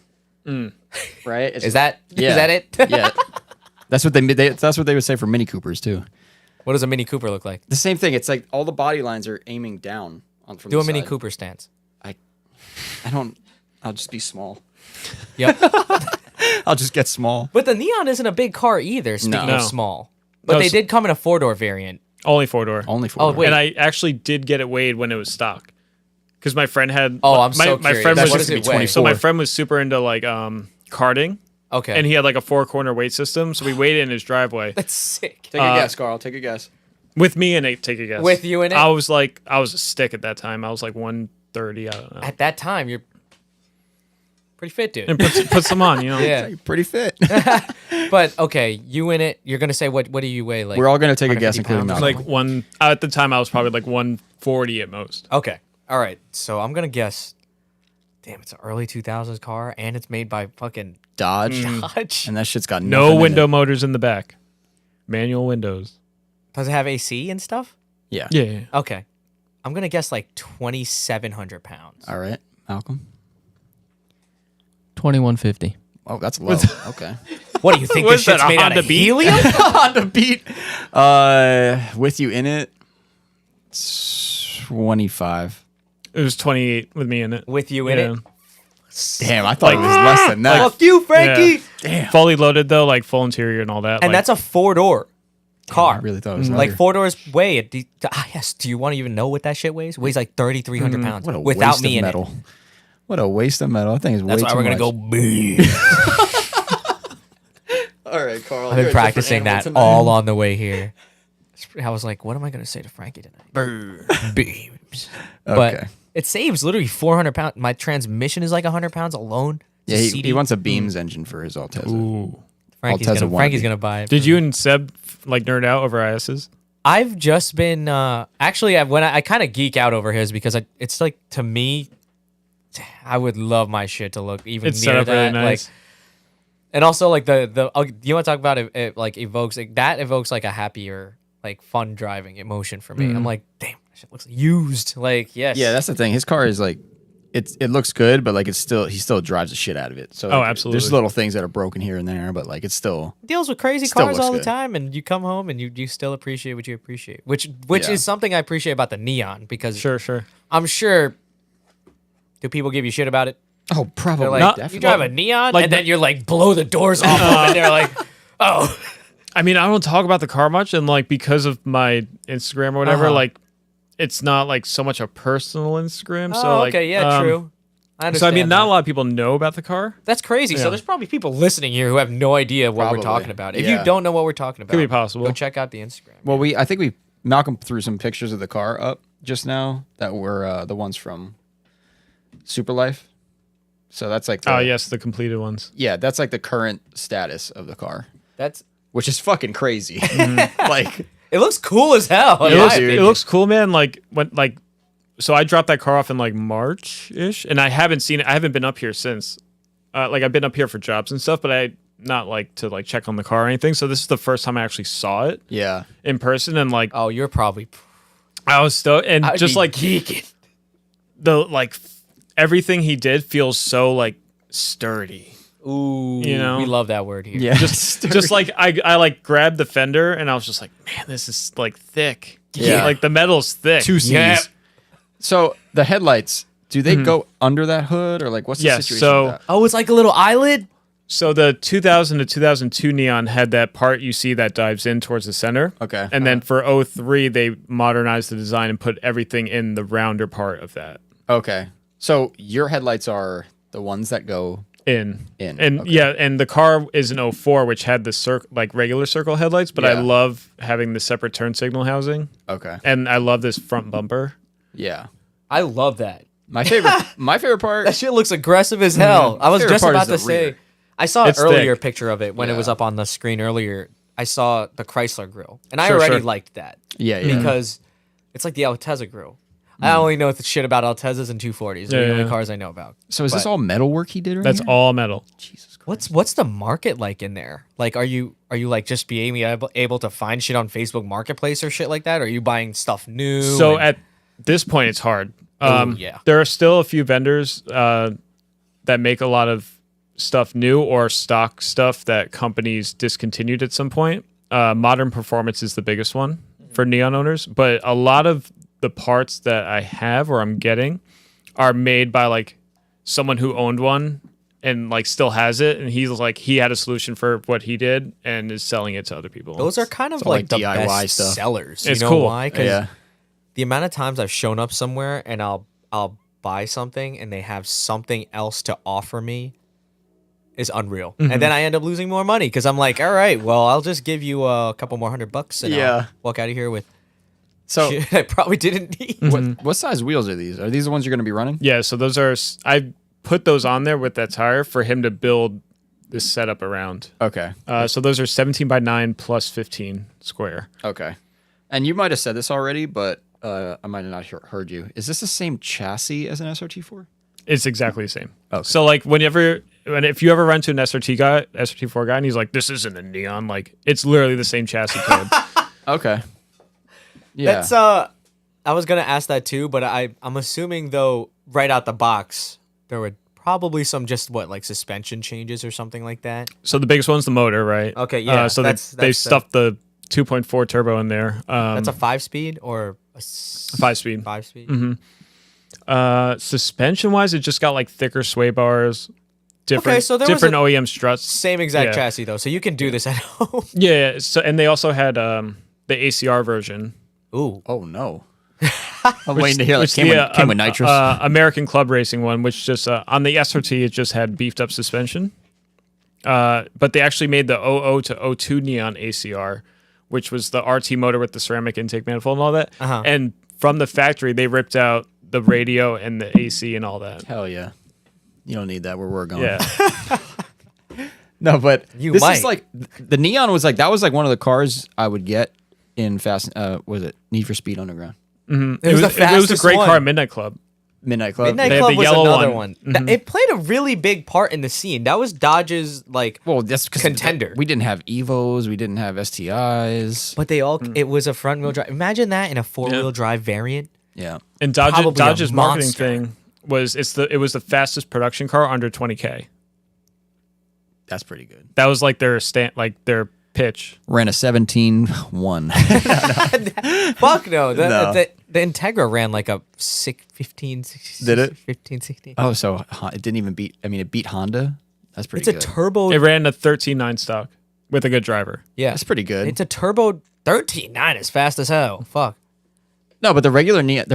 Right? It's- Is that Yeah. is that it? yeah. That's what that's what they would say for Mini Coopers too. What does a Mini Cooper look like? The same thing. It's like all the body lines are aiming down from Do the a Mini side. Cooper stance. I don't. I'll just be small. Yep. I'll just get small. But the Neon isn't a big car either. Speaking No. of No. small, but No, they s- did come in a 4-door variant. Only 4-door. Only for. Oh, wait. And I actually did get it weighed when it was stock. Because my friend had Oh, I'm my, so my curious. friend That was What just does to be it weigh? 24. so my friend was super into like karting, Okay. and he had like a 4-corner weight system, so we weighed it in his driveway. That's sick. Take a guess, Carl. Take a guess. With me in it, take a guess. With you in it? I was a stick at that time. I was like 130, I don't know. At that time, you're pretty fit, dude. And put some on, you know. Yeah. You're pretty fit. But okay, you in it. You're gonna say what do you weigh? Like We're all gonna take a guess, 150 including pounds? Malcolm. Like one at the time I was probably like 140 at most. Okay. All right. So I'm gonna guess. Damn, it's an early 2000s car, and it's made by fucking Dodge, Dodge. and that shit's got No nothing in window it. motors in the back. Manual windows. Does it have AC and stuff? Yeah. Yeah. Okay. I'm gonna guess like 2,700 pounds. All right, Malcolm. 2150. Oh, that's low. Okay. What do you think? What's This shit's that, a made out Honda of Beat? helium? Honda Beat. With you in it, 25. It was 28 with me in it. With you in Yeah. it? Damn, I thought it was less than that. Fuck you, Frankie. Yeah. Fully loaded though, like full interior and all that. And like, that's a 4-door car. I really thought it was Like lighter. 4 doors weigh it. Yes. Do you want to even know what that shit weighs? It weighs like 3,300 pounds What a without waste me of in metal. it. What a waste of metal. I think it's That's way why too we're gonna much. go big. All right, Carl. I've been practicing that all on the way here. I was like, what am I gonna say to Frankie tonight? Beams. But Okay. it saves literally 400 pounds. My transmission is like 100 pounds alone. Yeah, It's a he CD. wants a Beams engine for his Altezza. Ooh. Frankie's Altezza gonna, wannabe. Frankie's gonna buy it. Did you and Seb like nerd out over ISs? I've just been actually when I kind of geek out over his because it's like to me, I would love my shit to look even It's set near up that. really nice. Like, and also like the you want to talk about it like evokes like that evokes like a happier like fun driving emotion for me. I'm like, damn, that shit looks used. Like yes, Yeah, that's the thing. His car is like, it looks good, but like he still drives the shit out of it. So like, absolutely. there's little things that are broken here and there, but like it's still. deals with crazy Still cars looks all the good. time, and you come home and you still appreciate what you appreciate, which Yeah. is something I appreciate about the Neon because Sure. I'm sure. Do people give you shit about it? Oh, probably. They're like, Not- you drive a neon, like and then you're like blow the doors off them, and they're like, oh. I mean, I don't talk about the car much, and like because of my Instagram or whatever, like it's not like so much a personal Instagram. So like, okay, yeah, true. I So understand. I mean, not that. a lot of people know about the car. That's crazy. Yeah. So there's probably people listening here who have no idea what we're Probably. talking about. If Yeah. you don't know what we're talking about, Could be possible. Go check out the Instagram. Well, I think Malcolm threw some pictures of the car up just now that were the ones from Super Life. So that's like Oh yes, the completed ones. yeah, that's like the current status of the car, That's which is fucking crazy. Like it looks cool as hell. in It my looks, opinion. it looks cool, man. Like so I dropped that car off in like March ish, and I haven't seen it. I haven't been up here since. Like I've been up here for jobs and stuff, but I not like to like check on the car or anything. So this is the first time I actually saw it yeah, in person, and like Oh, you're probably I was stoked, and I'd just be like geeking. the like everything he did feels so like sturdy. Ooh, You know? we love that word here. yeah, Just like I like grabbed the fender, and I was just like, man, this is like thick. Yeah. Like the metal's thick. two C's. Yeah. So the headlights, do they go under that hood or like what's the Yeah, situation? so- with that? Oh, it's like a little eyelid. So the 2000 to 2002 Neon had that part you see that dives in towards the center. Okay. And then for 03, they modernized the design and put everything in the rounder part of that. Okay, so your headlights are the ones that go In. in. And Okay. yeah, and the car is an 04, which had the like regular circle headlights, but I Yeah. love having the separate turn signal housing. Okay, And I love this front bumper. yeah. I love that. My favorite part. That shit looks aggressive as hell. I was Favorite just part about is to the say. rear. I saw an It's earlier thick. picture of it when it was Yeah. up on the screen earlier. I saw the Chrysler grill, and I Sure, already sure. liked that Yeah, yeah. because it's like the Altezza grill. I only know the shit about Altezzas and 240s. They're Yeah, the only yeah. cars I know about. So is this But- all metal work he did right That's here? all metal. Jesus Christ. What's the market like in there? Like, are you like just being able to find shit on Facebook Marketplace or shit like that? Or are you buying stuff new? So and- at this point, it's hard. yeah. There are still a few vendors that make a lot of stuff new or stock stuff that companies discontinued at some point. Modern Performance is the biggest one for Neon owners, but a lot of the parts that I have or I'm getting are made by like someone who owned one and like still has it, and he's like he had a solution for what he did and is selling it to other people. those are kind of all like like the DIY best stuff. sellers. It's you know cool. why? 'Cause Yeah. the amount of times I've shown up somewhere and I'll buy something and they have something else to offer me is unreal. Mm-hmm. And then I end up losing more money because I'm like, all right, well, I'll just give you a couple more $100 and Yeah. I'll walk out of here with So shit I probably didn't need. what size wheels are these? Are these the ones you're going to be running? Yeah, so those are I put those on there with that tire for him to build this setup around. Okay. So those are 17 by 9 plus 15 square. Okay. And you might have said this already, but I might have not heard you. Is this the same chassis as an SRT4? It's exactly the same. Okay. So like if you ever run to an SRT4 guy and he's like, this isn't a Neon, like it's literally the same chassis code. Okay. Yeah. That's I was gonna ask that too, but I'm assuming though right out the box there would probably some just like suspension changes or something like that. So the biggest one's the motor, right? Okay, yeah, So that's they stuffed the 2.4 turbo in there. That's a 5-speed or a 5-speed. 5-speed. Suspension wise, it just got like thicker sway bars, different so there was different a- OEM struts. Same exact Yeah. chassis though, so you can do this at home. Yeah. So and they also had the ACR version. Ooh, oh no. I'm waiting to hear like Which came with nitrous. American Club Racing one, which just on the SRT it just had beefed up suspension. But they actually made the 00 to 02 Neon ACR, which was the RT motor with the ceramic intake manifold and all that. Uh-huh. And from the factory, they ripped out the radio and the AC and all that. Hell yeah. You don't need that where we're going. Yeah. No, but You this might. is like the Neon was like that was like one of the cars I would get in Fast was it Need for Speed Underground. it was the it was a fastest great one. car at Midnight Club. Midnight Club. Midnight They had Club the was yellow another one. one. It played a really big part in the scene. That was Dodge's like, Well, that's because Contender. We didn't have Evos, we didn't have STIs. but they all it was a front wheel drive. Imagine that in a 4-wheel drive variant. Yeah. And Probably a Dodge's marketing monster. thing was it was the fastest production car under 20K. That's pretty good. That was like their pitch. Ran a 17.1. Fuck no. No. The Integra ran like a 15, 16. Did it? 15, 16. Oh, so it didn't even beat. I mean, it beat Honda. That's pretty It's good. a turbo. It ran a 13.9 stock with a good driver. Yeah. That's pretty good. It's a turbo 13.9 is fast as hell. Fuck. No, but the regular neon.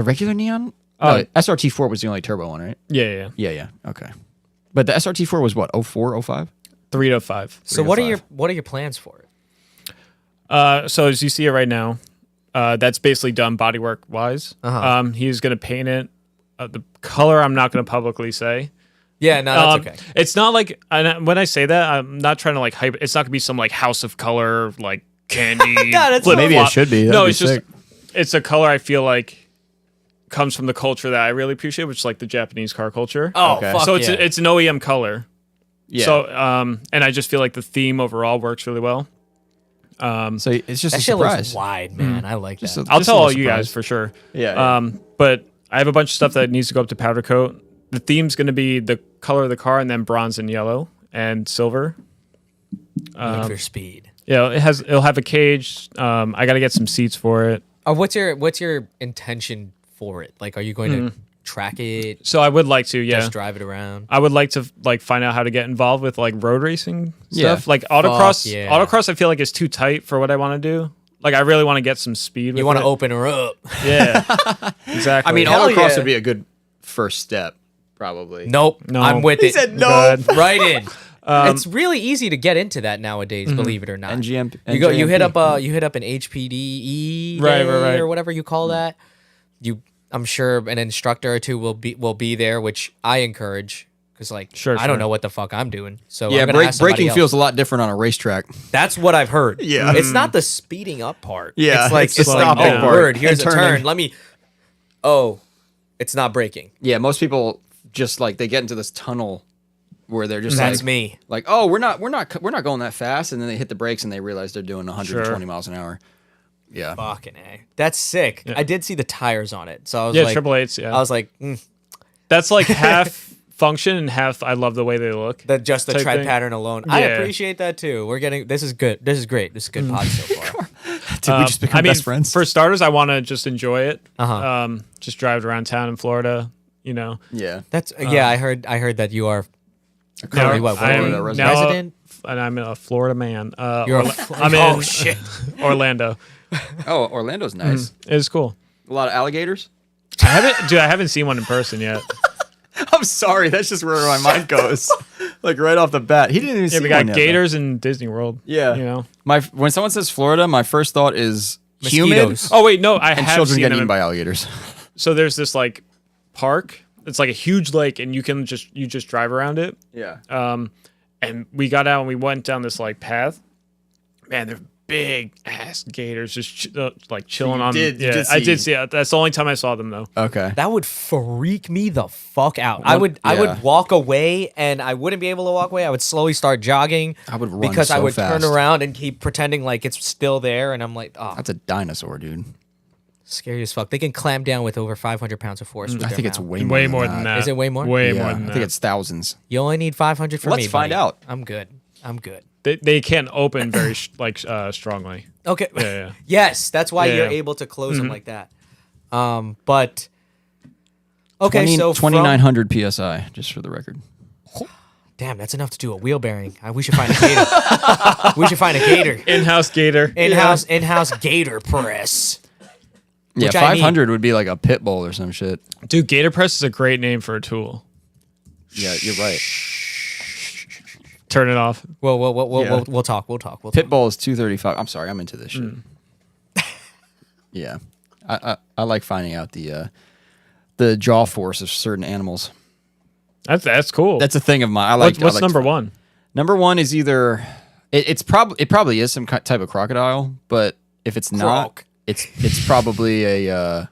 Oh. No, SRT4 was the only turbo one, right? Yeah. Yeah. Okay. But the SRT4 was what? 04, 05? 3 to 5. So what are your plans for it? So as you see it right now, that's basically done bodywork wise. Uh-huh. He's gonna paint it. The color I'm not gonna publicly say. Yeah, no, that's okay. It's not like when I say that, I'm not trying to like hype. It's not gonna be some like House of Color like candy. God, it's flip Maybe flop. it should be. No, That'd it's be just sick. it's a color I feel like comes from the culture that I really appreciate, which is like the Japanese car culture. Oh, Okay. fuck so yeah. it's an OEM color. Yeah. So and I just feel like the theme overall works really well. So it's just that a shit surprise. looks wide, man. I like Just that. a- I'll just a tell all little you guys surprise. for sure. Yeah. But I have a bunch of stuff that needs to go up to powder coat. The theme's going to be the color of the car, and then bronze and yellow and silver. Need for speed. Yeah, it'll have a cage. I got to get some seats for it. What's your intention for it? Like, are you going to track it? So I would like to, yeah. Just drive it around? I would like to like find out how to get involved with like road racing Yeah. stuff. Like autocross. yeah. Autocross, I feel like is too tight for what I want to do. Like I really want to get some speed. With You want to it. open her up? Yeah, exactly. I mean, Hell autocross yeah. would be a good first step, probably. Nope. No. I'm with He it. said no. Good. Right in. It's really easy to get into that nowadays, believe it or not. NGM. You hit up an HPDE Right, day right. or whatever you call that. I'm sure an instructor or two will be there, which I encourage because Sure, I don't sure. know what the fuck I'm doing. So Yeah, I'm gonna ask somebody braking else. feels a lot different on a racetrack. That's what I've heard. Yeah. It's not the speeding up part. Yeah, it's like it's the it's like stopping oh part word, here's a and turning. turn. Let me. Oh, it's not braking. Yeah, most people just like they get into this tunnel where they're just That's like, me. like, oh, we're not going that fast, and then they hit the brakes and they realize they're doing 120 miles an hour. Yeah. Fucking A. That's sick. I did see the tires on it, so I was Yeah, like, triple eights. Yeah, I was like, that's like half function and half. I love the way they look. just the type tread thing. pattern alone. I Yeah. appreciate that too. We're getting this is good. This is great. This is good pod so far. Did we just become I mean, best friends? for starters, I want to just enjoy it. Uh-huh. Just drive around town in Florida. You know, yeah. That's yeah. I heard that you are currently what? I am Florida now resident? and I'm a Florida man. You're I'm in oh shit. Orlando. Oh, Orlando's nice. It's cool. A lot of alligators. I haven't seen one in person yet. I'm sorry, that's just where my mind goes. Like right off the bat, he didn't even see Yeah, we one got yet, gators in Disney World. Yeah. you know. When someone says Florida, my first thought is humid Mosquitoes. Oh wait, no, I and have children seen getting them. eaten by alligators. So there's this like park. It's like a huge lake, and you just drive around it. Yeah. And we got out and we went down this like path. Man, they're big ass gators just like chilling on. you Yeah, did I see- did see it. That's the only time I saw them though. Okay. That would freak me the fuck out. I would yeah. walk away and I wouldn't be able to walk away. I would slowly start jogging. I would run because I so would fast. turn around and keep pretending like it's still there, and I'm like, oh, That's a dinosaur, dude. scary as fuck. They can clamp down with over 500 pounds of force. With I their think it's mouth. way more than that. Is it way more? Way Yeah, more than I that. think it's thousands. You only need 500 for me. Let's find buddy. out. I'm good. I'm good. They can't open very strongly. Okay. Yeah. Yes, that's why you're Yeah. able to close them like that. But okay, 20 so 2,900 psi, just for the record. damn, that's enough to do a wheel bearing. We should find a gator. We should find a gator. In-house gator. In-house gator press. Yeah, Which I 500 would be like a pit bull or some shit. Dude, gator press is a great name for a tool. Yeah, you're right. Turn it off. We'll Yeah. we'll talk. We'll talk. Pit bull is 235. I'm sorry, I'm into this shit. Yeah, I like finding out the jaw force of certain animals. That's cool. That's a thing of mine. I like. What's I like number to- one? Number one is either it probably is some type of crocodile, but if it's not, Croc. it's probably a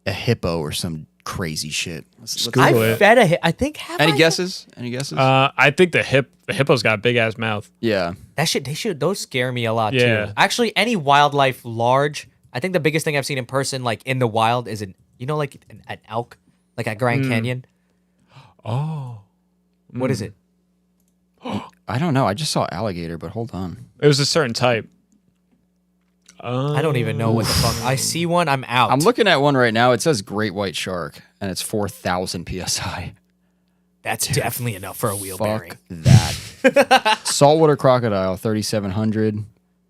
hippo or some crazy shit. Let's Google I it. fed a hit. I think. Have any I- guesses? Any guesses? I think the hippo's got a big ass mouth. Yeah. That shit. They should. Those scare me a lot Yeah. too. Actually, any wildlife large. I think the biggest thing I've seen in person, like in the wild, is like an elk, like at Grand Canyon. Oh. What is it? I I don't know. I just saw alligator, but hold on. It was a certain type. I don't even know what the fuck. I see one, I'm out. I'm looking at one right now. It says great white shark, and it's 4,000 psi. That's definitely enough for a wheel bearing. Fuck that. Saltwater crocodile, 3,700.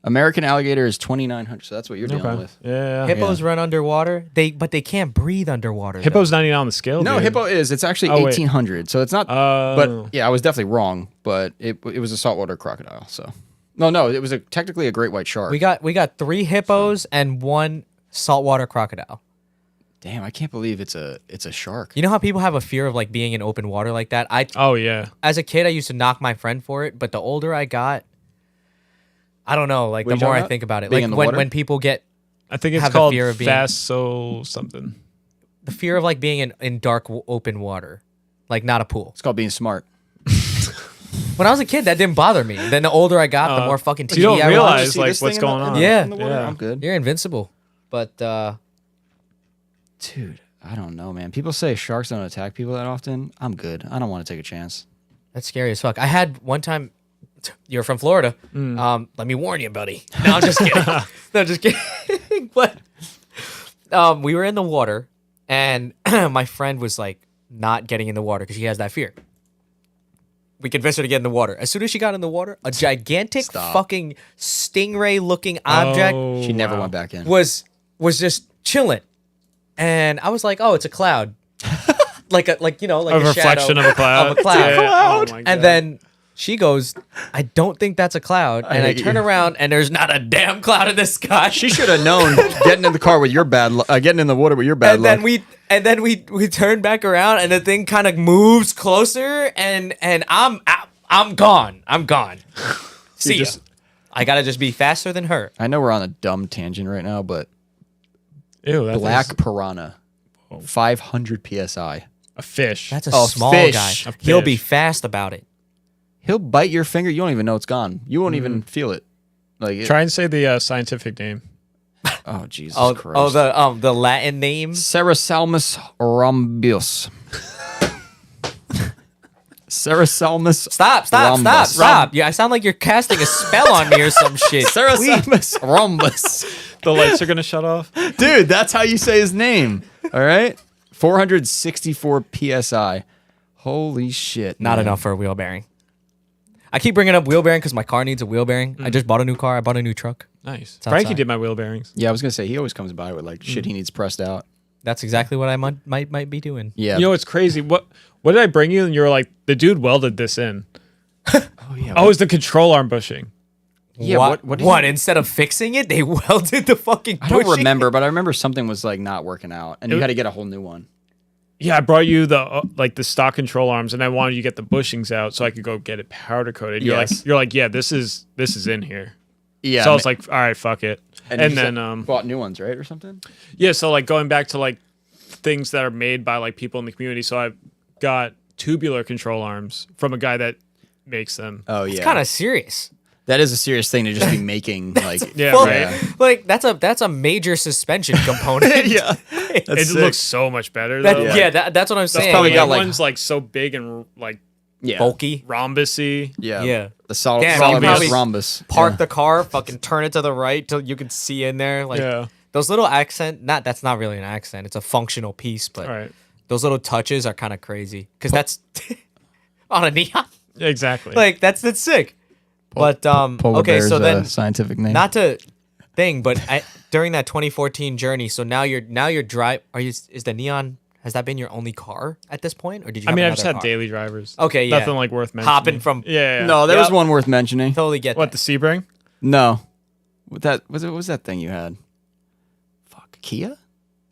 American alligator is 2,900. So that's what you're dealing with. Yeah. Hippos run underwater. But they can't breathe underwater. though. Hippo's 99 on the scale. No, dude. hippo is. It's actually Oh, wait. 1,800. So it's not. But yeah, I was definitely wrong. But it was a saltwater crocodile. So no, it was technically a great white shark. We got 3 hippos and 1 saltwater crocodile. Damn, I can't believe it's a shark. You know how people have a fear of like being in open water like that? Oh yeah. As a kid, I used to knock my friend for it, but the older I got, I don't know. Like What are the you more talking I about? think about it, Being like in the when water? people get I think it's have the called fear of being- Faso something. the fear of like being in dark open water, like not a pool. It's called being smart. When I was a kid, that didn't bother me. Then the older I got, the more fucking TV you don't I realize watched. See like this what's thing in going the- on. Yeah. in the water? Yeah. I'm good. You're invincible. But Dude, I don't know, man. People say sharks don't attack people that often. I'm good. I don't want to take a chance. that's scary as fuck. I had one time. You're from Florida. Let me warn you, buddy. No, I'm just kidding. No, just kidding. But we were in the water, and my friend was like not getting in the water because she has that fear. We convinced her to get in the water. As soon as she got in the water, a gigantic Stop. fucking stingray-looking object Oh, She never wow. went back in. was just chilling, and I was like, "Oh, it's a cloud." like a reflection shadow of a cloud. Of a cloud. Yeah. Oh, my God. And then she goes, I don't think that's a cloud. And I hate turn you. around and there's not a damn cloud in the sky. She should have known getting in the car with your bad luck, getting in the water with your bad and luck. then we turn back around and the thing kind of moves closer and I'm gone. I'm gone. See ya. I gotta just be faster than her. I know we're on a dumb tangent right now, but Ew, that black thing's piranha, 500 psi. a fish. That's a Oh, small fish. guy. A He'll fish. be fast about it. He'll bite your finger. You don't even know it's gone. You won't even feel it. Like Try and say the scientific name. Oh Jesus Oh, Christ! the Latin name. Cerasalmus rhombus. Cerasalmus. Stop. Yeah, I sound like you're casting a spell on me or some shit. Cerasalmus rhombus. The lights are gonna shut off. Dude, that's how you say his name. All right, 464 psi. Holy shit! Not man. enough for a wheel bearing. I keep bringing up wheel bearing because my car needs a wheel bearing. I just bought a new car. I bought a new truck. Nice. It's Frankie outside. did my wheel bearings. Yeah, I was gonna say he always comes by with like shit he needs pressed out. That's exactly what I might be doing. Yeah. You know what's crazy? What did I bring you? And you were like, the dude welded this in. oh yeah. Oh, it's the control arm bushing. yeah. What? did you- Instead of fixing it, they welded the fucking. I don't bushing? remember, but I remember something was like not working out, and you had to get a whole new one. Yeah, I brought you the the stock control arms, and I wanted you to get the bushings out so I could go get it powder coated. Yes. You're like, yeah, this is in here. Yeah. So I was like, all right, fuck it. you And said then bought new ones, right, or something? yeah, so like going back to like things that are made by like people in the community. So I got tubular control arms from a guy that makes them. Oh yeah. It's kind of serious. That is a serious thing to just be making. Like Yeah, Well, right. like that's a major suspension component. yeah. It That's looks so much better That, though. yeah, Like, that's what I'm saying. probably the got, other like- one's like so big and like Yeah. bulky. rhombusy. Yeah. Yeah. The solid, Damn, solid you probably rhombus. Park Yeah. the car, fucking turn it to the right till you can see in there. Like Yeah. those little accent. That's not really an accent. It's a functional piece, but All right. those little touches are kind of crazy because that's on a neon. Exactly. Like that's sick. But Polar okay, bear's so then scientific name. not to thing, but during that 2014 journey, so now you're drive. Is the neon? Has that been your only car at this point, or did you? I Have mean, I've another just had car? daily drivers. Okay, yeah. Nothing like worth mentioning. Hopping from Yeah. No, there was Yep. one worth mentioning. totally get What, that. the Sebring? No. What was that thing you had? Fuck. Kia?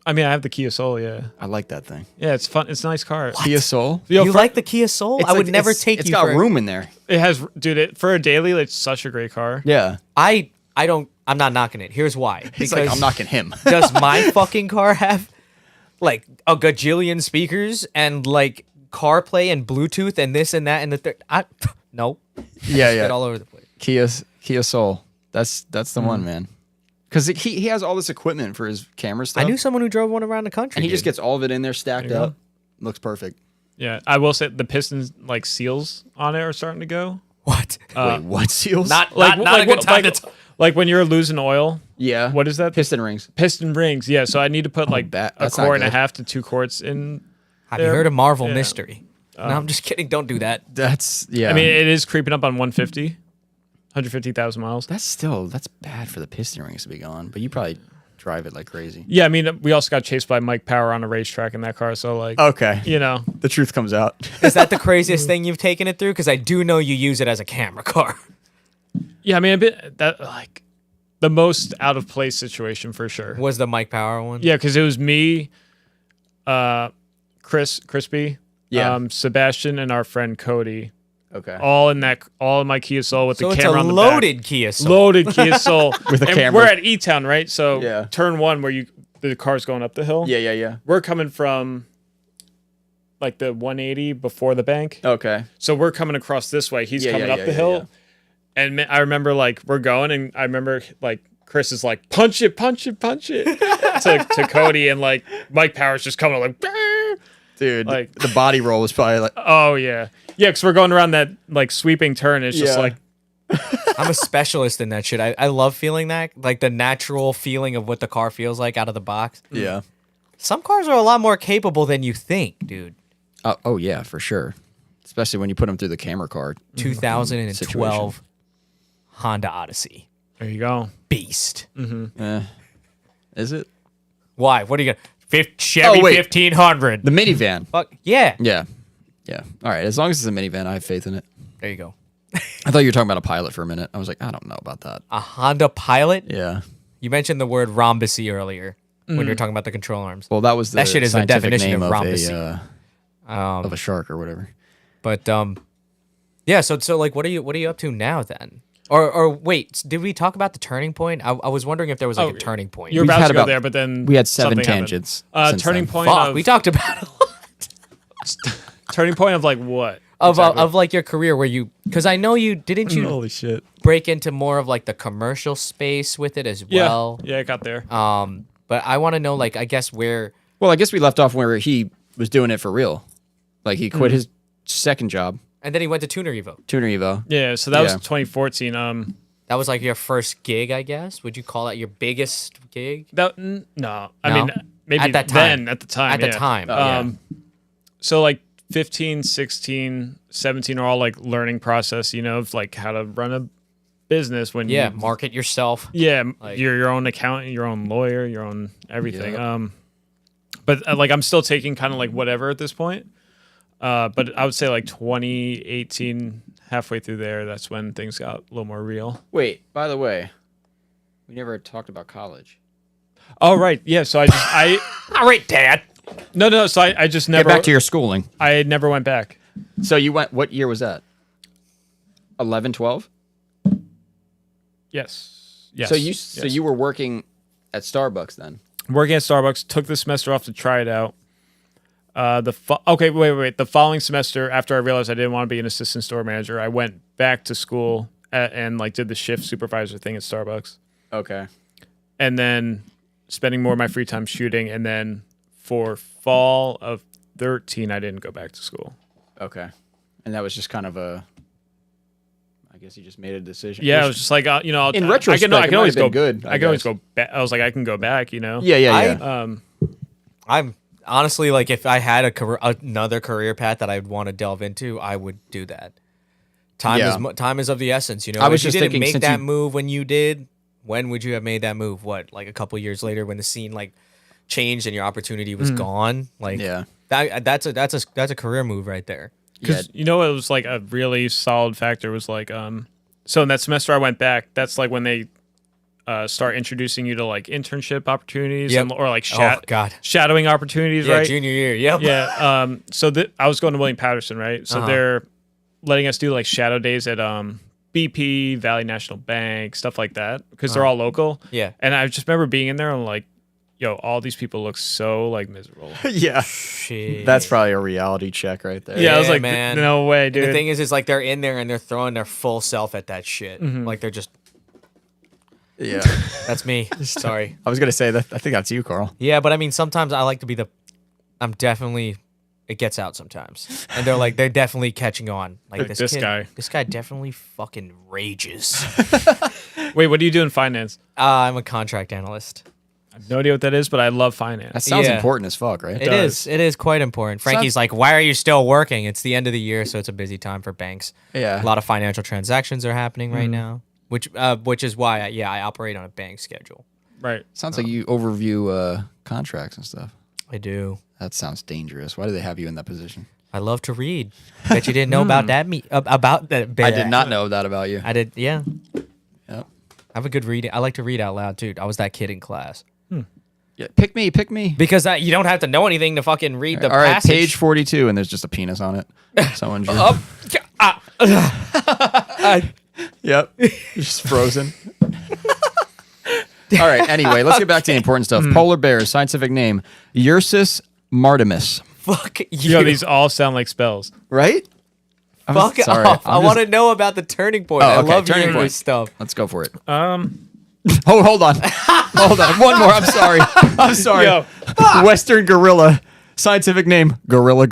I mean, I have the Kia Soul, yeah. I like that thing. Yeah, it's fun. It's a nice car. Kia Soul? Yo, You for- like the Kia Soul? I would never take It's you got for room in there. It has, dude, for a daily, it's such a great car. Yeah. I don't. I'm not knocking it. Here's why. He's like, I'm knocking him. Does my fucking car have like a gajillion speakers and like CarPlay and Bluetooth and this and that and the third? No. yeah, Spit yeah. all over the place. Kia Soul. That's the one, man. Because he has all this equipment for his camera stuff. I knew someone who drove one around the country. and he just dude. gets all of it in there stacked There you up. Looks perfect. Yeah, I will say the pistons, like seals on it are starting to go. What? Wait, what seals? Not a good time to talk. Like when you're losing oil. yeah. What is that? Piston rings. Piston rings. Yeah, so I need to put like that's a not quart and a good. half to 2 quarts in. Have you heard of Marvel Yeah. Mystery? No, I'm just kidding. Don't do that. That's yeah. I mean, it is creeping up on 150,000 miles. that's bad for the piston rings to be gone. But you probably drive it like crazy. Yeah, I mean, we also got chased by Mike Power on a racetrack in that car. So like, Okay. you know, The truth comes out. Is that the craziest thing you've taken it through? Because I do know you use it as a camera car. yeah, I mean, a bit that like the most out of place situation for sure. Was the Mike Power one? Yeah, because it was me, Crispy, Yeah. Sebastian, and our friend Cody, Okay. all in my Kia Soul with So the it's camera a on the loaded back. Kia Soul. Loaded Kia Soul With a And camera. We're at E Town, right? So Yeah. turn 1 where the car's going up the hill. Yeah. We're coming from like the 180 before the bank. Okay. So we're coming across this way. He's Yeah, coming yeah, up yeah, the yeah, hill. yeah. And I remember like we're going, and I remember like Chris is like, punch it to Cody, and like Mike Power's just coming like, "Brr." Dude, Like- the body roll was probably like, Oh yeah, because we're going around that like sweeping turn. It's just Yeah. like, I'm a specialist in that shit. I love feeling that, like the natural feeling of what the car feels like out of the box. yeah. Some cars are a lot more capable than you think, dude. Oh yeah, for sure. Especially when you put them through the camera card. 2012 Honda Odyssey. there you go. Beast. Is it Why? What are you gonna? Chevy Oh, wait. 1500. the minivan? Fuck yeah. Yeah. All right. As long as it's a minivan, I have faith in it. There you go. I thought you were talking about a Pilot for a minute. I was like, I don't know about that. A Honda Pilot. Yeah. You mentioned the word rhombusy earlier when you were talking about the control arms. Well, that was the That shit is the scientific definition name of of rhombus. of a shark or whatever. But yeah. So like, what are you up to now then? Or wait, did we talk about the turning point? I was wondering if there was like a turning point. You're We've about had to go about- there, but then We had 7 something happened. tangents. since Turning then. point Fuck, of we talked about it a lot. turning point of like what? Of like your career where you, because I know you didn't you Holy shit. break into more of like the commercial space with it as well. Yeah, it got there. But I want to know, like, I guess where. Well, I guess we left off where he was doing it for real. Like he quit his second job, And then he went to Tuner Evo. Tuner Evo. Yeah, so that was Yeah. 2014. That was like your first gig, I guess. Would you call that your biggest gig? No, I No? mean maybe At that time. At the time. At the yeah. time, yeah. So like 15, 16, 17 are all like learning process, of like how to run a business when Yeah, you market yourself. you're your own accountant, your own lawyer, your own everything. Yeah. But like I'm still taking kind of like whatever at this point. But I would say like 2018, halfway through there, that's when things got a little more real. Wait, by the way, we never talked about college. Oh right, yeah. So I All right, Dad. no. So I just Get never back to your schooling. I never went back. So you went, what year was that? 11, 12? Yes. Yes. So yes. you were working at Starbucks then? Working at Starbucks, took the semester off to try it out. Wait. The following semester, after I realized I didn't want to be an assistant store manager, I went back to school and like did the shift supervisor thing at Starbucks. Okay. And then spending more of my free time shooting. And then for fall of 13, I didn't go back to school. Okay. And that was just kind of I guess you just made a decision. Yeah, Which- I was just like, In retrospect, I it can might always have go been good, I I can always guess. go back. I was like, I can go back. Yeah. I'm honestly like, if I had another career path that I'd want to delve into, I would do that. Time is of the essence, I was If you just didn't thinking, make since that you- move when you did, when would you have made that move? What, like a couple years later when the scene like changed and your opportunity was gone? Like, Yeah. that's a career move right there. Because it was like a really solid factor was like, so in that semester I went back, that's like when they start introducing you to like internship opportunities Yep. or like Oh, God. shadowing opportunities, Yeah, right? junior year. Yep. Yeah. So I was going to William Patterson, right? So Uh-huh. they're letting us do like shadow days at BP, Valley National Bank, stuff like that, because they're all local. Yeah. And I just remember being in there and like, yo, all these people look so like miserable. Yeah. Shit. That's probably a reality check right there. Yeah, I was Yeah, like, man. no way, And dude. the thing is like they're in there and they're throwing their full self at that shit. Like they're just, Yeah. that's me. Sorry. I was going to say that. I think that's you, Carl. Yeah, but I mean, sometimes I like to be I'm definitely it gets out sometimes, and they're definitely catching on. Like This guy. This guy definitely fucking rages. Wait, what do you do in finance? I'm a contract analyst. I have no idea what that is, but I love That finance. sounds Yeah. important as fuck, right? It is. It is quite important. Frankie's like, why are you still working? It's the end of the year, so it's a busy time for banks. Yeah. A lot of financial transactions are happening right now, which is why I operate on a bank schedule. Right. Sounds like you overview contracts and stuff. I do. That sounds dangerous. Why do they have you in that position? I love to read. Bet you didn't know about that. About that. I did not know that about you. I did. Yeah. Yep. I have a good reading. I like to read out loud too. I was that kid in class. Yeah, pick me. Because you don't have to know anything to fucking read the All right, passage. page 42, and there's just a penis on it. Someone drew. Yep. Just frozen. All right, anyway, let's get back to the important stuff. Polar bears, scientific name, Ursus martimus. Fuck you. Yo, these all sound like spells. Right? Fuck sorry, off. I'm I just- want to know about the turning point. I Oh, okay, love turning hearing point. this stuff. Let's go for it. Um, Hold on. Hold on. One more. I'm sorry. I'm sorry. Yo. Western gorilla, scientific name, gorilla.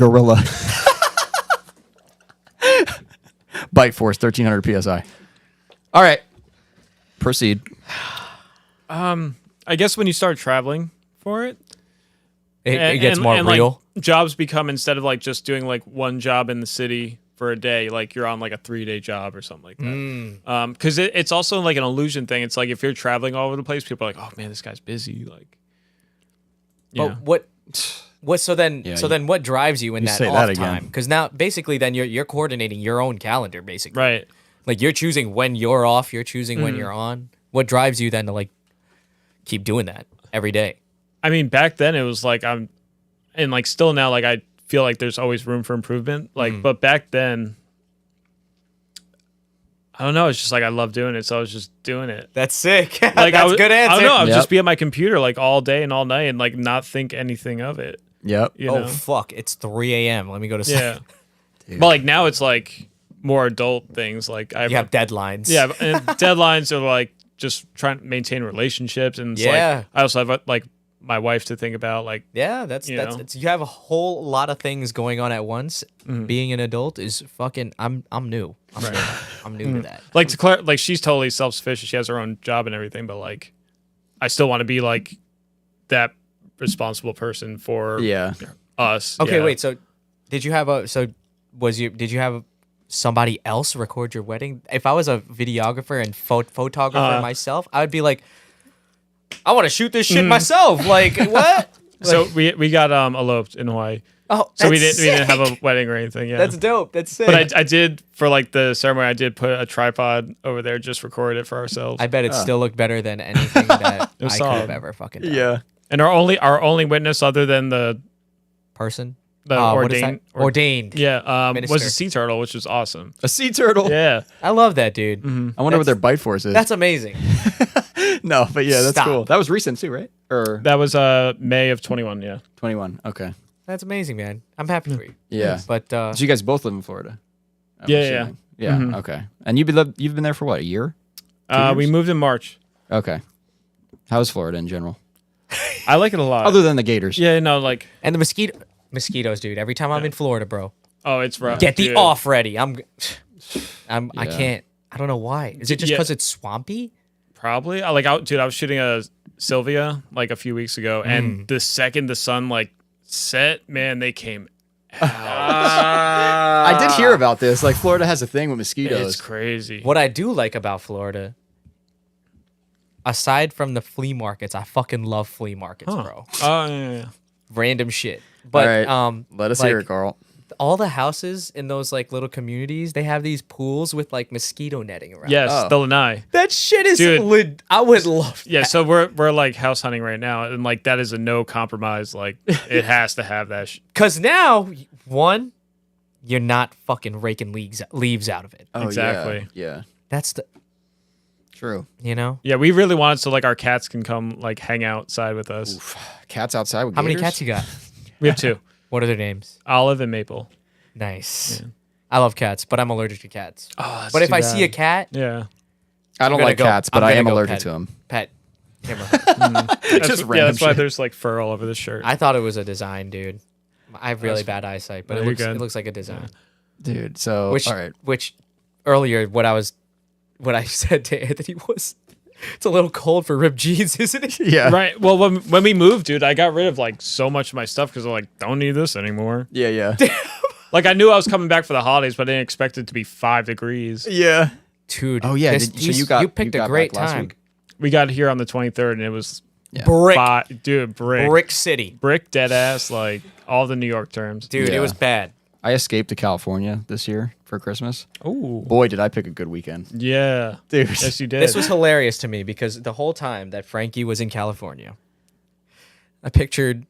Bite force, 1300 psi. All right. Proceed. I guess when you start traveling for it, It gets more like, real. jobs become, instead of like just doing like one job in the city for a day, like you're on like a 3-day job or something like that. Because it's also like an illusion thing. It's like if you're traveling all over the place, people are like, oh man, this guy's busy. Like, yeah. But what? So then, Yeah, then, what drives you in you that say off that again. time? Because now, basically, then you're coordinating your own calendar, basically. Right. Like you're choosing when you're off. You're choosing when you're on. What drives you then to like keep doing that every day? I mean, back then it was like and like still now, like I feel like there's always room for improvement. Like, but back then, I don't know. It's just like I love doing it, so I was just doing it. That's sick. Like That's I was, a good answer. I don't know. I would Yep. just be at my computer like all day and all night and like not think anything of it. Yep. You Oh know? fuck! It's 3 a.m. Let me go to sleep. Yeah. But like now it's like more adult things. Like I You have deadlines. yeah, and deadlines are like just trying to maintain relationships, and it's Yeah. like I also have like my wife to think about. Like Yeah, that's You know? you have a whole lot of things going on at once. Mm-hmm. Being an adult is fucking. I'm new. I'm new to that. like to like she's totally self sufficient. She has her own job and everything, but like I still want to be like that responsible person for Yeah. us. Okay, yeah. wait. So, did you have did you have somebody else record your wedding? If I was a videographer and photographer myself, I would be like, I want to shoot this shit myself. Like what? So we got eloped in Hawaii. Oh, So we that's didn't have sick. a wedding or anything. Yeah, That's dope. That's sick. but I did for like the ceremony. I did put a tripod over there, just record it for ourselves. I bet it still looked better than anything that I was could have solid. ever fucking done. Yeah. And our only witness other than the Person. ordained What is that? Ordained. was Minister. a sea turtle, which was awesome. A sea turtle. Yeah, I love that, dude. I wonder what their bite force is. That's amazing. No, but yeah, that's Stop. cool. That was recent too, right? Or that was May of 21. Yeah, 21. Okay. That's amazing, man. I'm happy for you. Yeah. But So you guys both live in Florida? I'm Yeah, assuming. Yeah. Okay. And you've been there for what, a year? we years? moved in March. Okay. How's Florida in general? I like it a lot. Other than the Gators. yeah, no, like and the mosquitoes, dude. Every time I'm in Florida, bro, oh, it's rough. get the dude. off ready. I Yeah. can't. I don't know why. Is it just Yeah. because it's swampy? Probably. I was shooting a Sylvia like a few weeks ago, and the second the sun like set, man, they came out. I did hear about this. Like Florida has a thing with mosquitoes. It's crazy. What I do like about Florida, aside from the flea markets, I fucking love flea markets, bro. Oh yeah. Random shit. But All right. Let us hear it, Carl. all the houses in those like little communities, they have these pools with like mosquito netting around. Yes, Oh. the lanai. That shit is Dude. I would love Yeah, so we're like house hunting right now, and like that is a no compromise. Like it has to have that. Cause now, one, you're not fucking raking leaves out of it. Oh, Exactly. Yeah. That's the True. you know. Yeah, we really wanted so like our cats can come like hang outside with us. Cats outside with How many gators? cats you got? We have two, What are their names? Olive and Maple. Nice. I love cats, but I'm allergic to cats. Oh, But if I see a cat, yeah, I don't gonna like go- cats, but I'm I gonna am go allergic pet to them. pet, camera. that's, Just yeah, random that's why shit. there's like fur all over the shirt. I thought it was a design, dude. I have really bad eyesight, but No, it you're looks good. it looks like a design. Dude. So Which all right. which earlier what I said to Anthony was, it's a little cold for ripped jeans, isn't it? Yeah. Right. Well, when we moved, dude, I got rid of like so much of my stuff because I'm like, don't need this anymore. Yeah. Yeah. Like I knew I was coming back for the holidays, but I didn't expect it to be 5 degrees. yeah. Dude. Oh yeah. this- So you picked a got great back last time. week? We got here on the 23rd, and it was Yeah. Brick dude, Brick City. brick, dead ass, like all the New York terms. Dude, Yeah. it was bad. I escaped to California this year for Christmas. Ooh, Boy, did I pick a good weekend, yeah, dude. yes, you did. This was hilarious to me because the whole time that Frankie was in California, I pictured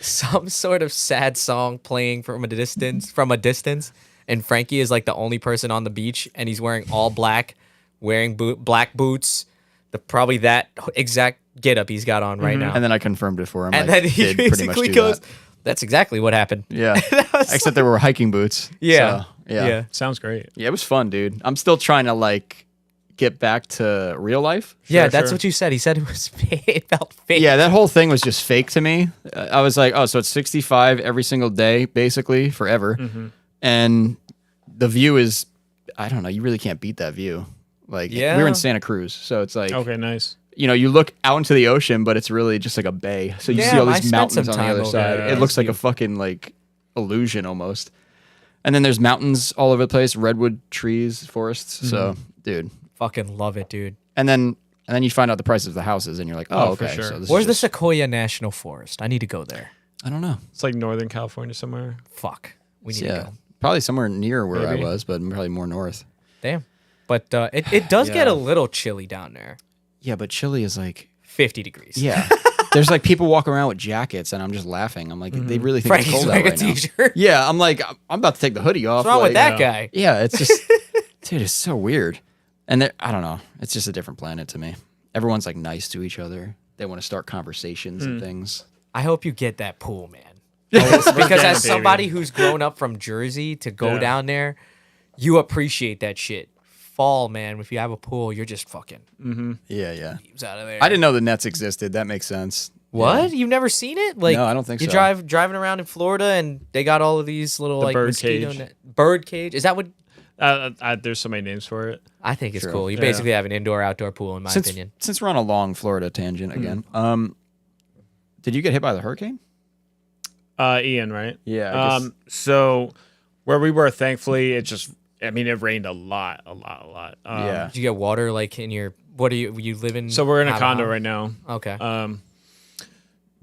some sort of sad song playing from a distance, and Frankie is like the only person on the beach, and he's wearing all black, wearing black boots, probably that exact getup he's got on right now. And then I confirmed it for him. And I then he did pretty much basically do goes, that. "That's exactly what happened." Yeah. Except there were hiking boots. Yeah. So, yeah. Sounds great. Yeah, it was fun, dude. I'm still trying to like get back to real life. Yeah, Sure, that's sure. what you said. He said it was fake. It felt fake. Yeah, that whole thing was just fake to me. I was like, oh, so it's 65 every single day, basically forever, and the view is, I don't know, you really can't beat that view. Like, we were Yeah. in Santa Cruz, so it's like, Okay, nice. you know, you look out into the ocean, but it's really just like a bay. So you see all Damn, I these spent mountains some on the time other over side. there. It looks like a Cute. fucking like illusion almost. And then there's mountains all over the place, redwood trees, forests. So, dude. Fucking love it, dude. And then you find out the prices of the houses, and you're like, oh, Oh, for okay. sure. So this Where's is the just, Sequoia National Forest? I need to go there. I don't know. It's like Northern California somewhere. Fuck. We need to Yeah, go. probably somewhere near where Maybe. I was, but probably more north. Damn. But it does get Yeah. a little chilly down there. Yeah, but Chile is like, 50 degrees. yeah. There's like people walking around with jackets, and I'm just laughing. I'm like, they really think Frankie's it's cold out wearing a right now. t-shirt. Yeah, I'm like, I'm about to take the hoodie off. What's wrong with like, that guy? Yeah, it's just, dude, it's so weird. And I don't know. It's just a different planet to me. Everyone's like nice to each other. They want to start conversations and things. I hope you get that pool, man. Because getting as it, baby. somebody who's grown up from Jersey to go Yeah. down you appreciate that shit. Fall, man. If you have a pool, you're just fucking Yeah, yeah. leaves out of there. I didn't know the Nets existed. That makes sense. What? You've never seen it? Like, No, I don't think you so. driving around in Florida and they got all of these little like bird mosquito cage. bird cage. Is that what? There's so many names for it. I think it's True. cool. You Yeah. basically have an indoor-outdoor pool, in my Since opinion. since we're on a long Florida tangent again, did you get hit by the hurricane? Ian, right? Yeah, I guess- So where we were, thankfully, it rained a lot. Yeah. Did you get water like in your? What are you live in? So we're in a out of condo house? right now. Okay.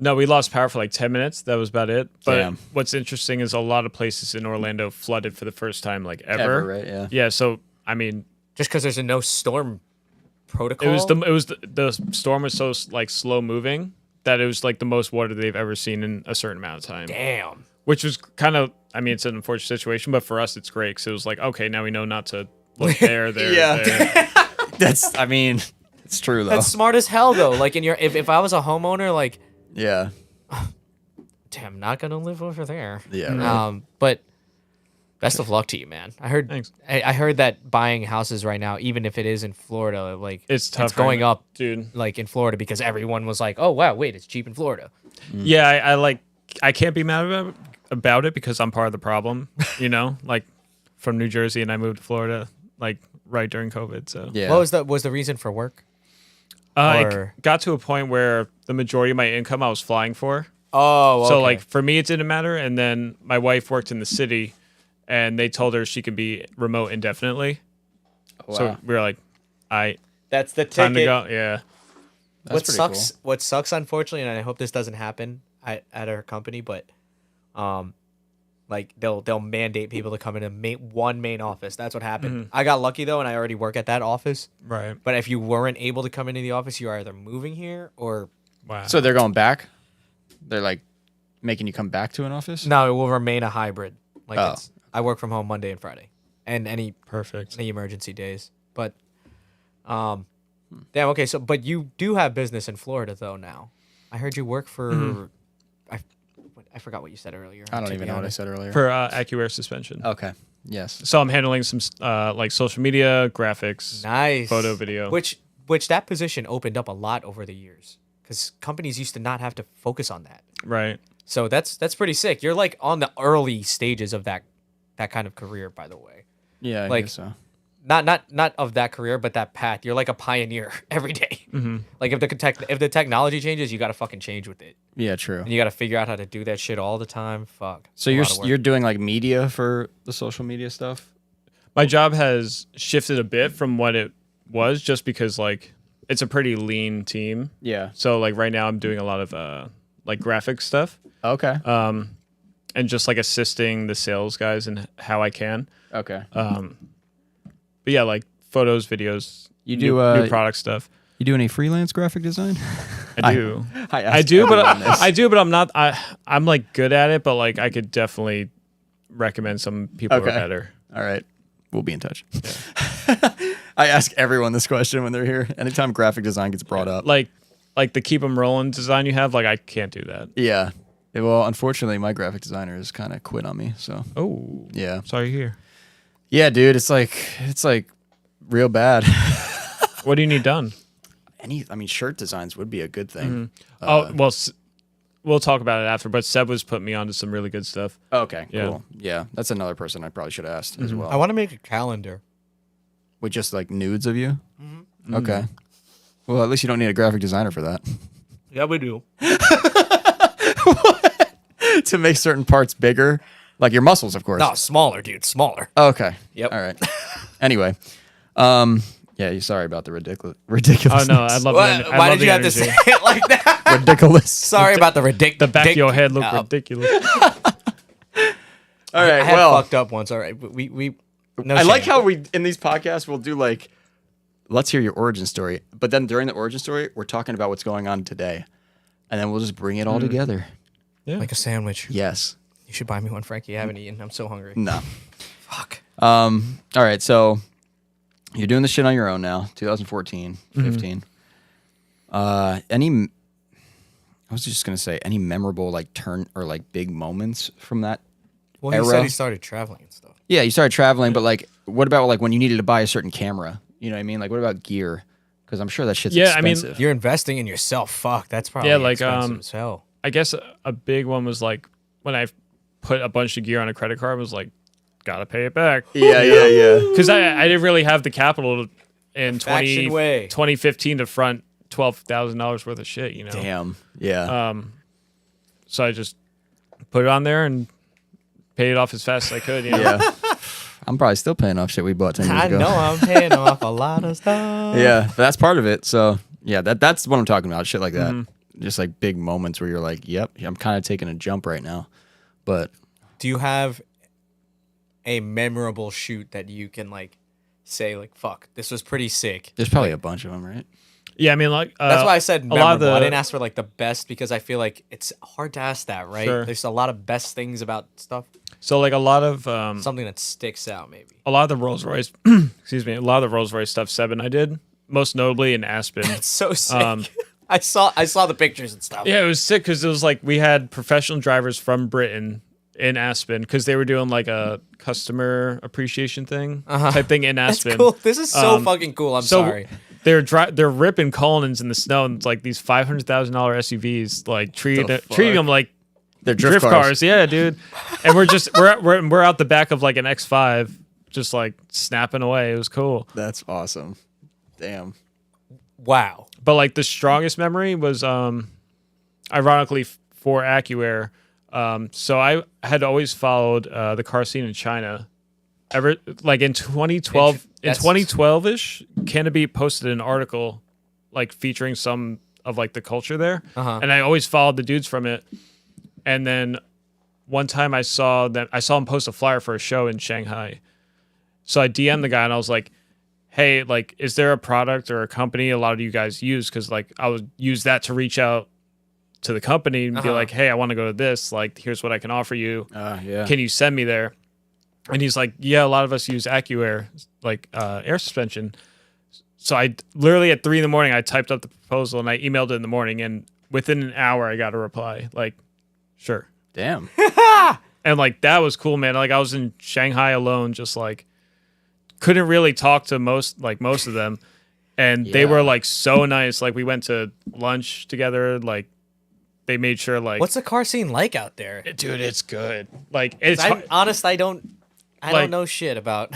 No, we lost power for like 10 minutes. That was about it. But Damn. what's interesting is a lot of places in Orlando flooded for the first time like ever. Ever, right? Yeah. Yeah. So I mean, Just because there's a no storm protocol. the storm was so like slow moving that it was like the most water they've ever seen in a certain amount of time. Damn. Which was kind of, I mean, it's an unfortunate situation, but for us, it's great because it was like, okay, now we know not to look there. Yeah. there. That's. I mean, it's true though. That's smart as hell though. Like in your, if I was a homeowner, like, Yeah. damn, I'm not gonna live over there. Yeah. Right. But best of luck to you, man. I heard. Thanks. I heard that buying houses right now, even if it is in Florida, like It's tough. It's going up, dude. like in Florida because everyone was like, "Oh wow, wait, it's cheap in Florida." Yeah, I can't be mad about it because I'm part of the problem, you know, like from New Jersey and I moved to Florida like right during COVID. So Yeah. What was the reason for work? it Or- got to a point where the majority of my income I was flying for. Oh, So like for me, it didn't matter. And then my wife worked in the city and they told her she could be remote indefinitely. Wow. So we were like, that's the time to go. Yeah. That's what pretty sucks? cool. What sucks, unfortunately, and I hope this doesn't happen at our company, but like they'll mandate people to come in a one main office. That's what happened. I got lucky though, and I already work at that office. Right. But if you weren't able to come into the office, you're either moving here or Wow. So they're going back. They're like making you come back to an office. no, it will remain a hybrid. Like Oh. I work from home Monday and Friday, and any Perfect. emergency days. But damn. Okay, so but you do have business in Florida though now. I heard you work for. I forgot what you said earlier. I don't to even be know what I honest. said earlier. For AccuAir suspension. Okay. Yes. So I'm handling some like social media, graphics, Nice photo, video. Which that position opened up a lot over the years because companies used to not have to focus on that. Right. So that's pretty sick. You're like on the early stages of that kind of career, by the way. Yeah, I Like- guess so. Not of that career, but that path. You're like a pioneer every day. Like if the technology changes, you got to fucking change with it, Yeah, true. and you got to figure out how to do that shit all the time. Fuck. So A you're lot of work. you're doing like media for the social media stuff? My job has shifted a bit from what it was, just because like it's a pretty lean team. Yeah. So like right now I'm doing a lot of like graphic stuff, Okay. and just like assisting the sales guys in how I can. Okay. But yeah, like photos, videos, You new, do, new product stuff. You do any freelance graphic design? I do. I I do, but everyone I'm not. I'm like good at it, but like I could definitely recommend some people who are Okay. better. All right. We'll be in touch. I ask everyone this question when they're here. Anytime graphic design gets brought up. Like the keep 'em rolling design you have. Like I can't do that. Yeah. Well, unfortunately, my graphic designer has kind of quit on me. So, Oh, yeah. sorry to hear. Yeah, dude. It's like real bad. What do you need done? Shirt designs would be a good thing. Oh well, we'll talk about it after. But Seb was putting me onto some really good stuff. Okay, Yeah. cool. Yeah, that's another person I probably should have asked as well. I want to make a calendar. With just like nudes of you? Okay. Well, at least you don't need a graphic designer for that. Yeah, we do. To make certain parts bigger. Like your muscles, of course. No, smaller, dude. Smaller. Okay. Yep. All right. Anyway. Yeah, sorry about the ridiculous. Oh no, I love Why, the, I why love did you the have to energy. say it like that? ridiculous. Sorry about the ridiculous. The back of your head looked ridiculous. All right. I had well, fucked up once. All right, we. No I like shame. how we in these podcasts we'll do like, let's hear your origin story, but then during the origin story we're talking about what's going on today, and then we'll just bring it all together. like a sandwich. Yes. You should buy me one, Frankie. I haven't eaten. I'm so hungry. No. Fuck. All right. So you're doing this shit on your own now. 2014, 15. I was just gonna say any memorable like turn or like big moments from that. Well, he Era. said he started traveling and stuff. Yeah, you started traveling, but like, what about like when you needed to buy a certain camera? You know what I mean? Like, what about gear? Because I'm sure that shit's Yeah, I mean, expensive. You're investing in yourself. Fuck, that's probably Yeah, like, expensive as hell. I guess a big one was like when I put a bunch of gear on a credit card. I was like, gotta pay it back. yeah. Because I didn't really have the capital in Faction way. 2015 to front $12,000 worth of shit. You know. Damn. Yeah. So I just put it on there and paid it off as fast as I could. You know? Yeah. I'm probably still paying off shit we bought 10 years I ago. know I'm paying off a lot of stuff. Yeah, but that's part of it. So yeah, that's what I'm talking about. Shit like that. Mm-hmm. Just like big moments where you're like, yep, I'm kind of taking a jump right now. But Do you have a memorable shoot that you can like say like, fuck, this was pretty sick? there's probably a bunch of them, right? Yeah, I mean, like That's why I said a memorable. lot of the I didn't ask for like the best because I feel like it's hard to ask that, right? Sure. There's a lot of best things about stuff. so like a lot of Something that sticks out, maybe. a lot of the Rolls Royce, excuse me, a lot of the Rolls Royce stuff Seb and I did, most notably in Aspen. It's so sick. I saw the pictures and stuff. Yeah, it was sick because it was like we had professional drivers from Britain in Aspen because they were doing like a customer appreciation thing type thing in That's Aspen. cool. This is so fucking cool. I'm So sorry. they're ripping Cullinans in the snow and it's like these $500,000 SUVs, like treating them like They're drift cars. Yeah, dude. And we're out the back of like an X5, just like snapping away. It was cool. That's awesome. Damn. Wow. But like the strongest memory was ironically for AccuAir. So I had always followed the car scene in China. Ever like in 2012, in That's- 2012ish, Canopy posted an article like featuring some of like the culture there, and I always followed the dudes from it. And then one time I saw him post a flyer for a show in Shanghai. So I DM'd the guy and I was like, hey, like, is there a product or a company a lot of you guys use? Because like I would use that to reach out to the company and be like, hey, I want to go to this. Like, here's what I can offer you. Yeah. Can you send me there? And he's like, yeah, a lot of us use AccuAir, like air suspension. So I literally at 3 a.m, I typed up the proposal and I emailed it in the morning. And within an hour, I got a reply like, sure. Damn. And like, that was cool, man. Like I was in Shanghai alone, just like couldn't really talk to most of them. And they Yeah. were like so nice. Like we went to lunch together. Like they made sure like What's the car scene like out there? dude, it's good. Like it's I'm honest, I don't Like- know shit about.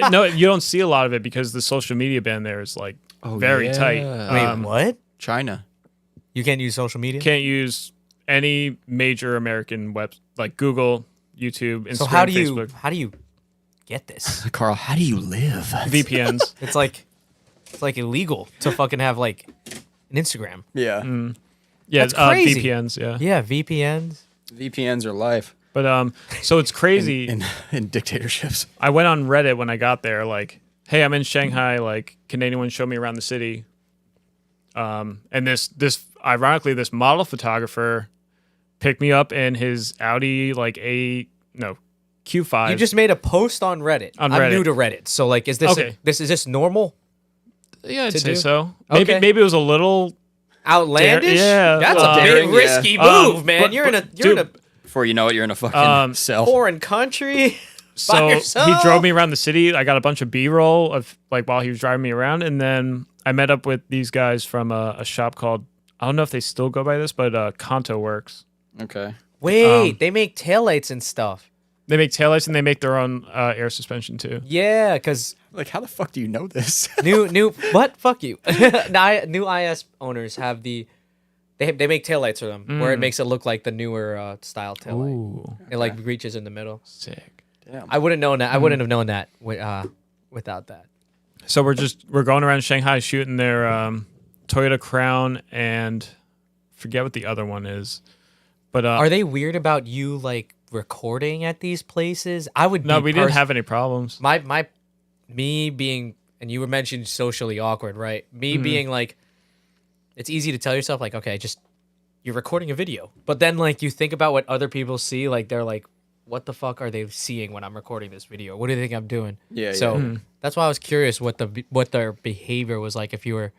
no, you don't see a lot of it because the social media ban there is like very yeah. tight. Wait, what? China. You can't use social media? Can't use any major American web like Google, YouTube, Instagram, So how do you Facebook, get this? Carl, how do you live? VPNs. It's like illegal to fucking have like an Instagram. Yeah. Yeah, That's crazy. VPNs. Yeah, Yeah, VPNs. VPNs are life but so it's crazy. in dictatorships. I went on Reddit when I got there, like, hey, I'm in Shanghai. Like, can anyone show me around the city? And this ironically, this model photographer picked me up in his Audi Q5. You just made a post on Reddit. On I'm Reddit. new to Reddit, so like, is this Okay. is this normal? yeah, I'd to say do? so. Okay. Maybe it was a little. Outlandish? Yeah, That's a big daring, yeah. risky move, man. but- you're in dude, a Before you know it, you're in a fucking cell. foreign country. So By yourself? he drove me around the city. I got a bunch of B-roll of like while he was driving me around, and then I met up with these guys from a shop called, I don't know if they still go by this, but Kanto Works. Okay. Wait, they make taillights and stuff. They make taillights and they make their own air suspension too. Yeah, because Like, how the fuck do you know this? new what? Fuck you. New IS owners have they make taillights for them where it makes it look like the newer style taillight. Ooh, It like reaches in the middle. sick. Damn. I wouldn't known that. I wouldn't have known that without that. So we're going around Shanghai shooting their Toyota Crown and forget what the other one is, but Are they weird about you like recording at these places? I would. no, be we didn't have any problems. Me being, and you were mentioned socially awkward, right? Me Mm-hmm. being like, it's easy to tell yourself like, okay, just you're recording a video, but then like you think about what other people see, like they're like, what the fuck are they seeing when I'm recording this video? What do they think I'm doing? Yeah, So Mm-hmm. that's why I was curious what their behavior was like. If you were,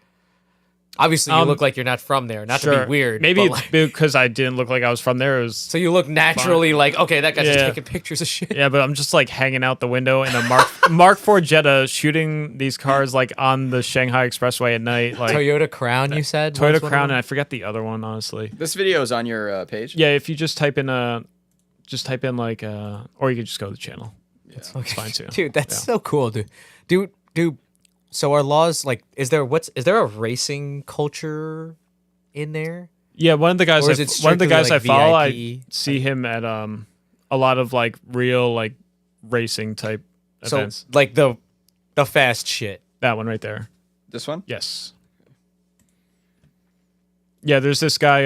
obviously you look like you're not from there, not to Sure. be weird. Maybe but, it's like, because I didn't look like I was from there. It was so you look naturally like, okay, that guy's just Yeah. taking pictures of shit. yeah, but I'm just like hanging out the window in a Mark IV Jetta, shooting these cars like on the Shanghai Expressway at night, like Toyota Crown, you said? Toyota What's one of Crown, them? and I forget the other one honestly. This video is on your page. Yeah, if you just type in like or you could just go to the channel. It's fine too. Dude, that's so cool, dude. So our laws like, is there a racing culture in there? Yeah, one of the guys Or is it one of the strictly, guys like, I follow, VIP? I see him at a lot of like real like racing type So events. like the fast shit. That one right there. This one? Yes. Yeah, there's this guy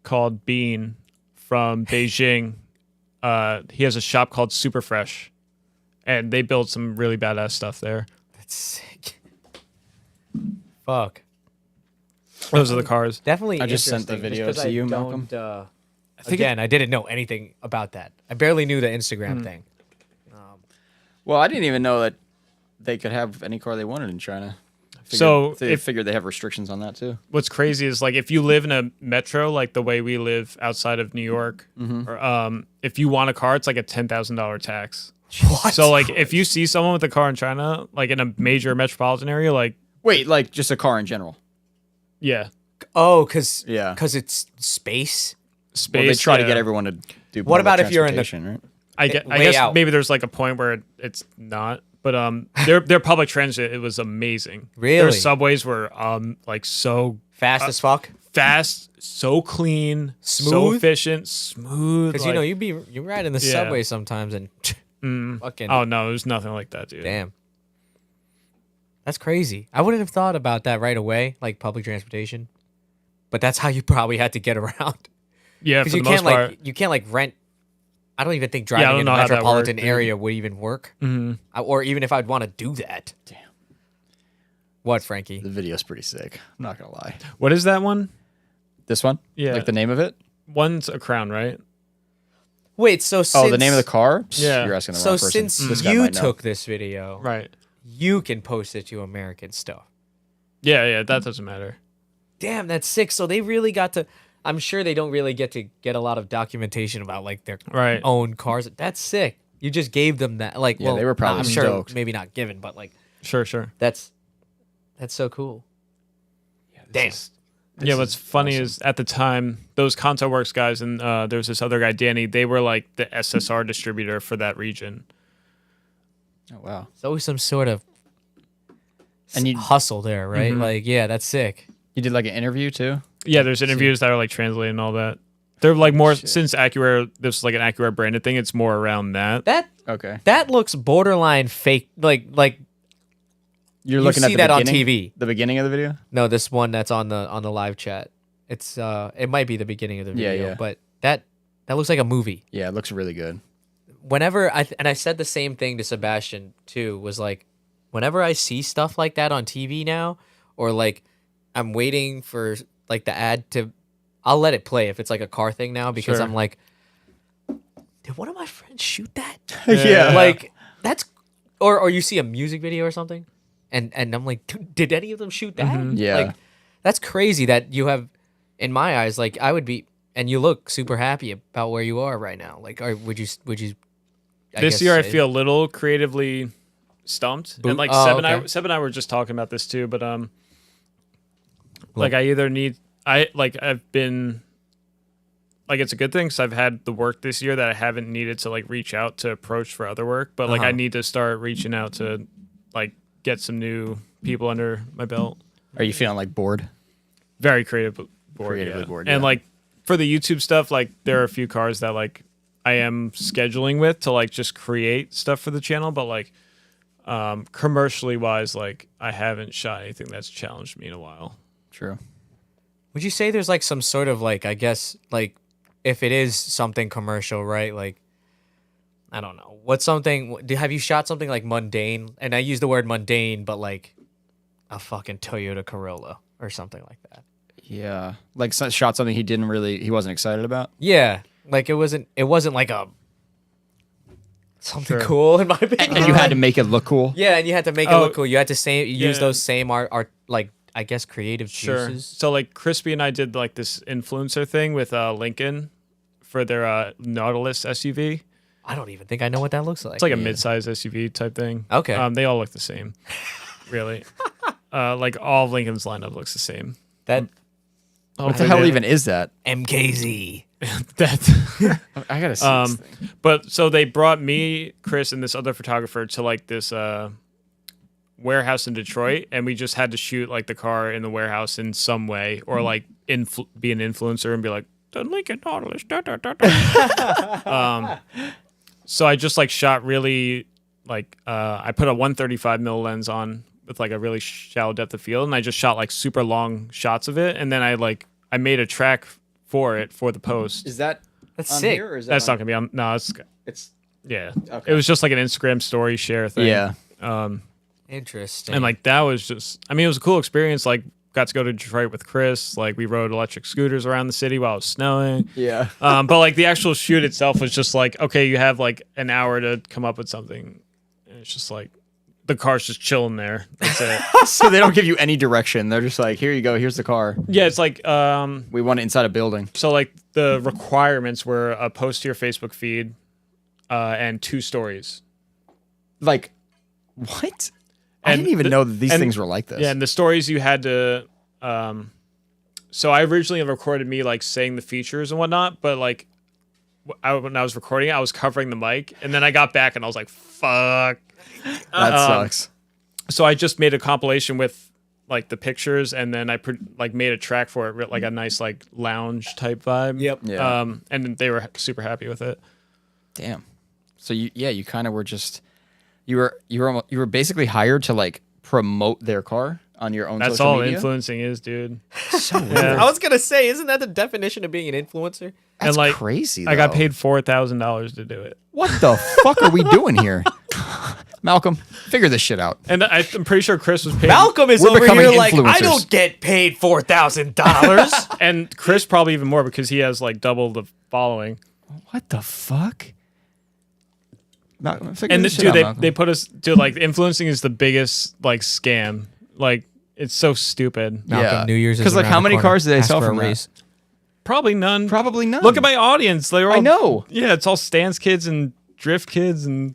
called Bean from Beijing. He has a shop called Super Fresh, and they build some really badass stuff there. That's sick. Fuck. Those are the cars. Definitely. I just sent the interesting, video just 'cause to I you, don't, Malcolm. Again, I didn't know anything about that. I barely knew the Instagram thing. Well, I didn't even know that they could have any car they wanted in China. So They if figured they have restrictions on that too. what's crazy is like if you live in a metro like the way we live outside of New York, or if you want a car, it's like a $10,000 tax. What? So like if you see someone with a car in China, like in a major metropolitan area, like Wait, like just a car in general? yeah, Oh, because Yeah. it's space. space. Well, they try to yeah. get everyone to do. What public about if you're in the- transportation, right? I way guess out. maybe there's like a point where it's not, but their public transit, it was amazing. Really? Their subways were like so Fast as fuck. fast, so clean, so Smooth? efficient, smooth. Because you ride in the Yeah. subway sometimes and fucking oh no, it was nothing like that, dude. damn. That's crazy. I wouldn't have thought about that right away, like public transportation. But that's how you probably had to get around. Yeah, for Because the you most can't part. like you can't like rent. I don't even think I driving don't in know a how that metropolitan worked, dude. area would even work. Or even if I'd want to do that. Damn. What, Frankie? The video's pretty sick. I'm not gonna lie. What is that one? This one? Yeah. Like the name of it? One's a Crown, right? Wait, so since Oh, the name of the car? Psst, Yeah. You're asking the so wrong person. since This guy you might know. took this video, Right. you can post it to American stuff. Yeah, that doesn't matter. Damn, that's sick. So they really got to. I'm sure they don't really get a lot of documentation about like their Right. own cars. That's sick. You just gave them that. Like, Yeah, well, they were probably I'm sure stoked. maybe not given, but like Sure. that's so cool. Yeah, this Damn. is- Yeah, what's funny is at the time, those Kanto Works guys and there was this other guy, Danny, they were like the SSR distributor for that region. Oh wow. It's always some sort of And hustle there, right? Like, yeah, that's sick. you did like an interview too? Yeah, there's interviews that are like translating and all that. They're like more, since Acura, this is like an Acura branded thing, it's more around that. Okay. That looks borderline fake. Like You're you looking see at that on beginning, TV. The beginning of the video? No, this one that's on the live chat. It's it might be the beginning of the video, Yeah. but that looks like a movie. Yeah, it looks really good. Whenever I said the same thing to Sebastian too, was like, whenever I see stuff like that on TV now, or like I'm waiting for like the ad to, I'll let it play if it's like a car thing now, because Sure. I'm like, did one of my friends shoot that? Yeah. Like that's, or you see a music video or something, and I'm like, did any of them shoot that? Yeah. Like that's crazy that you have, in my eyes, like I would be, and you look super happy about where you are right now. Like, would you? This guess year, I say- feel a little creatively stumped. And like Oh, Seb okay. Seb and I were just talking about this too, but like I either need, I've been, like it's a good thing because I've had the work this year that I haven't needed to like reach out to approach for other work, but like I need to start reaching out to like get some new people under my belt. Are you feeling like bored? Very creatively Creatively bored, And yeah. like for the YouTube stuff, like there are a few cars that like I am scheduling with to like just create stuff for the channel, but like commercially wise, like I haven't shot anything that's challenged me in a while. True. Would you say there's like some sort of like, I guess, like if it is something commercial, right? Like, I don't know. What's something, have you shot something like mundane? And I use the word mundane, but like a fucking Toyota Corolla or something like that. Yeah. Like shot something he wasn't excited about? Yeah. Like it wasn't like a, something Sure. cool in my opinion. And you had to make it look cool? Yeah, and you had to make it look cool. You had to use yeah. those same art, like, I guess, creative Sure. juices. So like Crispy and I did like this influencer thing with Lincoln for their Nautilus SUV. I don't even think I know what that looks like. It's like a mid-size SUV type thing. Okay. They all look the same, really. Like all of Lincoln's lineup looks the same. That What the hell even is that? MKZ. That. I gotta see this thing. But so they brought me, Chris, and this other photographer to like this warehouse in Detroit, and we just had to shoot like the car in the warehouse in some way, or like be an influencer and be like the Lincoln Nautilus. Da, da, da, da. So I just like shot really like I put a 135 mil lens on with like a really shallow depth of field, and I just shot like super long shots of it, and then I made a track for it for the post. Is that That's on sick. here, or is that That's on- not gonna be on. No, It's yeah. Okay. It was just like an Instagram story share thing. yeah. Interesting. And like that was just, I mean, it was a cool experience. Like got to go to Detroit with Chris. Like we rode electric scooters around the city while it was snowing. Yeah. But like the actual shoot itself was just like, okay, you have like an hour to come up with something. And it's just like the car's just chilling there. That's it. So they don't give you any direction. They're just like, here you go. Here's the car. Yeah, it's like We want it inside a building. so like the requirements were a post to your Facebook feed and 2 stories. Like, what? I And didn't even the- know that these and- things were like this. Yeah, and the stories you had to. So I originally recorded me like saying the features and whatnot, but like when I was recording it, I was covering the mic, and then I got back and I was like, "Fuck." That sucks. So I just made a compilation with like the pictures, and then I like made a track for it, like a nice like lounge type vibe. Yep. Yeah. And they were super happy with it. Damn. So you kind of were just you were basically hired to like promote their car on your own That's social all media? influencing is, dude. So weird. Yeah. I was gonna say, isn't that the definition of being an influencer? That's like, crazy. I got though. paid $4,000 to do it. What the fuck are we doing here? Malcolm, figure this shit out. And I'm pretty sure Chris was paid. Malcolm is We're over becoming here like, I influencers. don't get paid $4,000. And Chris probably even more because he has like double the following. What the fuck? Malcolm, figure And this shit dude, out, Malcolm. they put us, dude, like influencing is the biggest like scam. Like it's so stupid. Yeah. New Year's is Because like, around how the many corner. cars do they Ask sell for a from that? raise. Probably none. Probably none. Look at my audience. They're all, I know. Yeah, it's all stance kids and drift kids and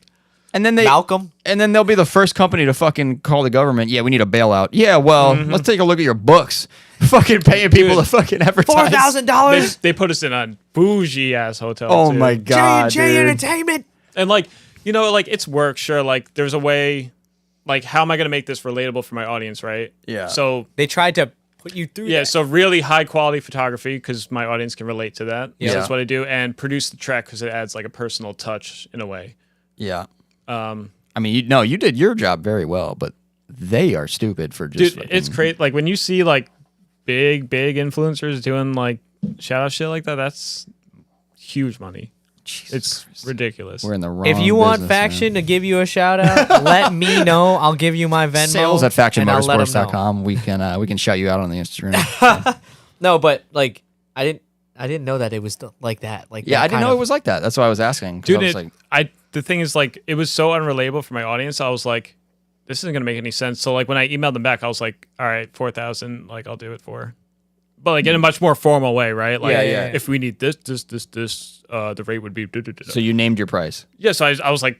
And then Malcolm. And then they'll be the first company to fucking call the government. Yeah, we need a bailout. Yeah, well, let's take a look at your books. Fucking paying people to fucking advertise. $4,000. They put us in a bougie ass hotel. Oh too. my god, J&J dude. Entertainment. And like, you know, like it's work, sure. Like there's a way, like how am I gonna make this relatable for my audience, right? Yeah. So They tried to put you through. yeah, that. so really high quality photography because my audience can relate to that. Yeah. So that's what I do, and produce the track because it adds like a personal touch in a way. Yeah. I mean, you did your job very well, but they are stupid for just. Dude, it's crazy. Like when you see like big influencers doing like shout out shit like that, that's huge money. Jesus It's Christ. ridiculous. We're in the wrong. If you want business, Faction man. to give you a shout out, let me know. I'll give you my Venmo. Sales at and I'll let 'em know. factionmotorsports.com. We can shout you out on the Instagram. No, but like I didn't know that it was like that. Like Yeah, that I didn't kind know of- it was like that. That's why I was asking. 'Cause Dude, I was like, the thing is like it was so unrelatable for my audience. I was like, this isn't gonna make any sense. So like when I emailed them back, I was like, all right, 4,000, like I'll do it for. But like in a much more formal way, right? Like Yeah. if we need this, the rate would be. so you named your price. Yeah, so I was like,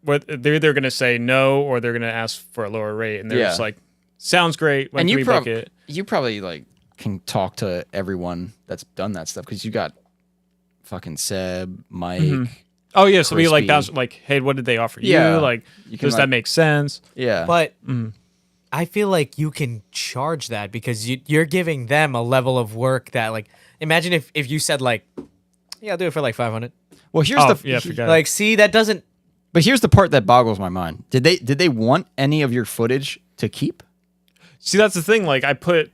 they're either gonna say no or they're gonna ask for a lower rate, and they're Yeah. just like, sounds great. When And can you we book it? you probably like can talk to everyone that's done that stuff because you got fucking Seb, Mike. Oh yeah, so we like Crispy. bounce like, hey, what did they offer you? Yeah. Like, You can, does like- that make sense? Yeah, But I feel like you can charge that because you're giving them a level of work that like imagine if you said like, yeah, I'll do it for like 500. well, here's Oh, the yeah, forgot. Like, see, that doesn't. but here's the part that boggles my mind. Did they want any of your footage to keep? See, that's the thing. Like, I put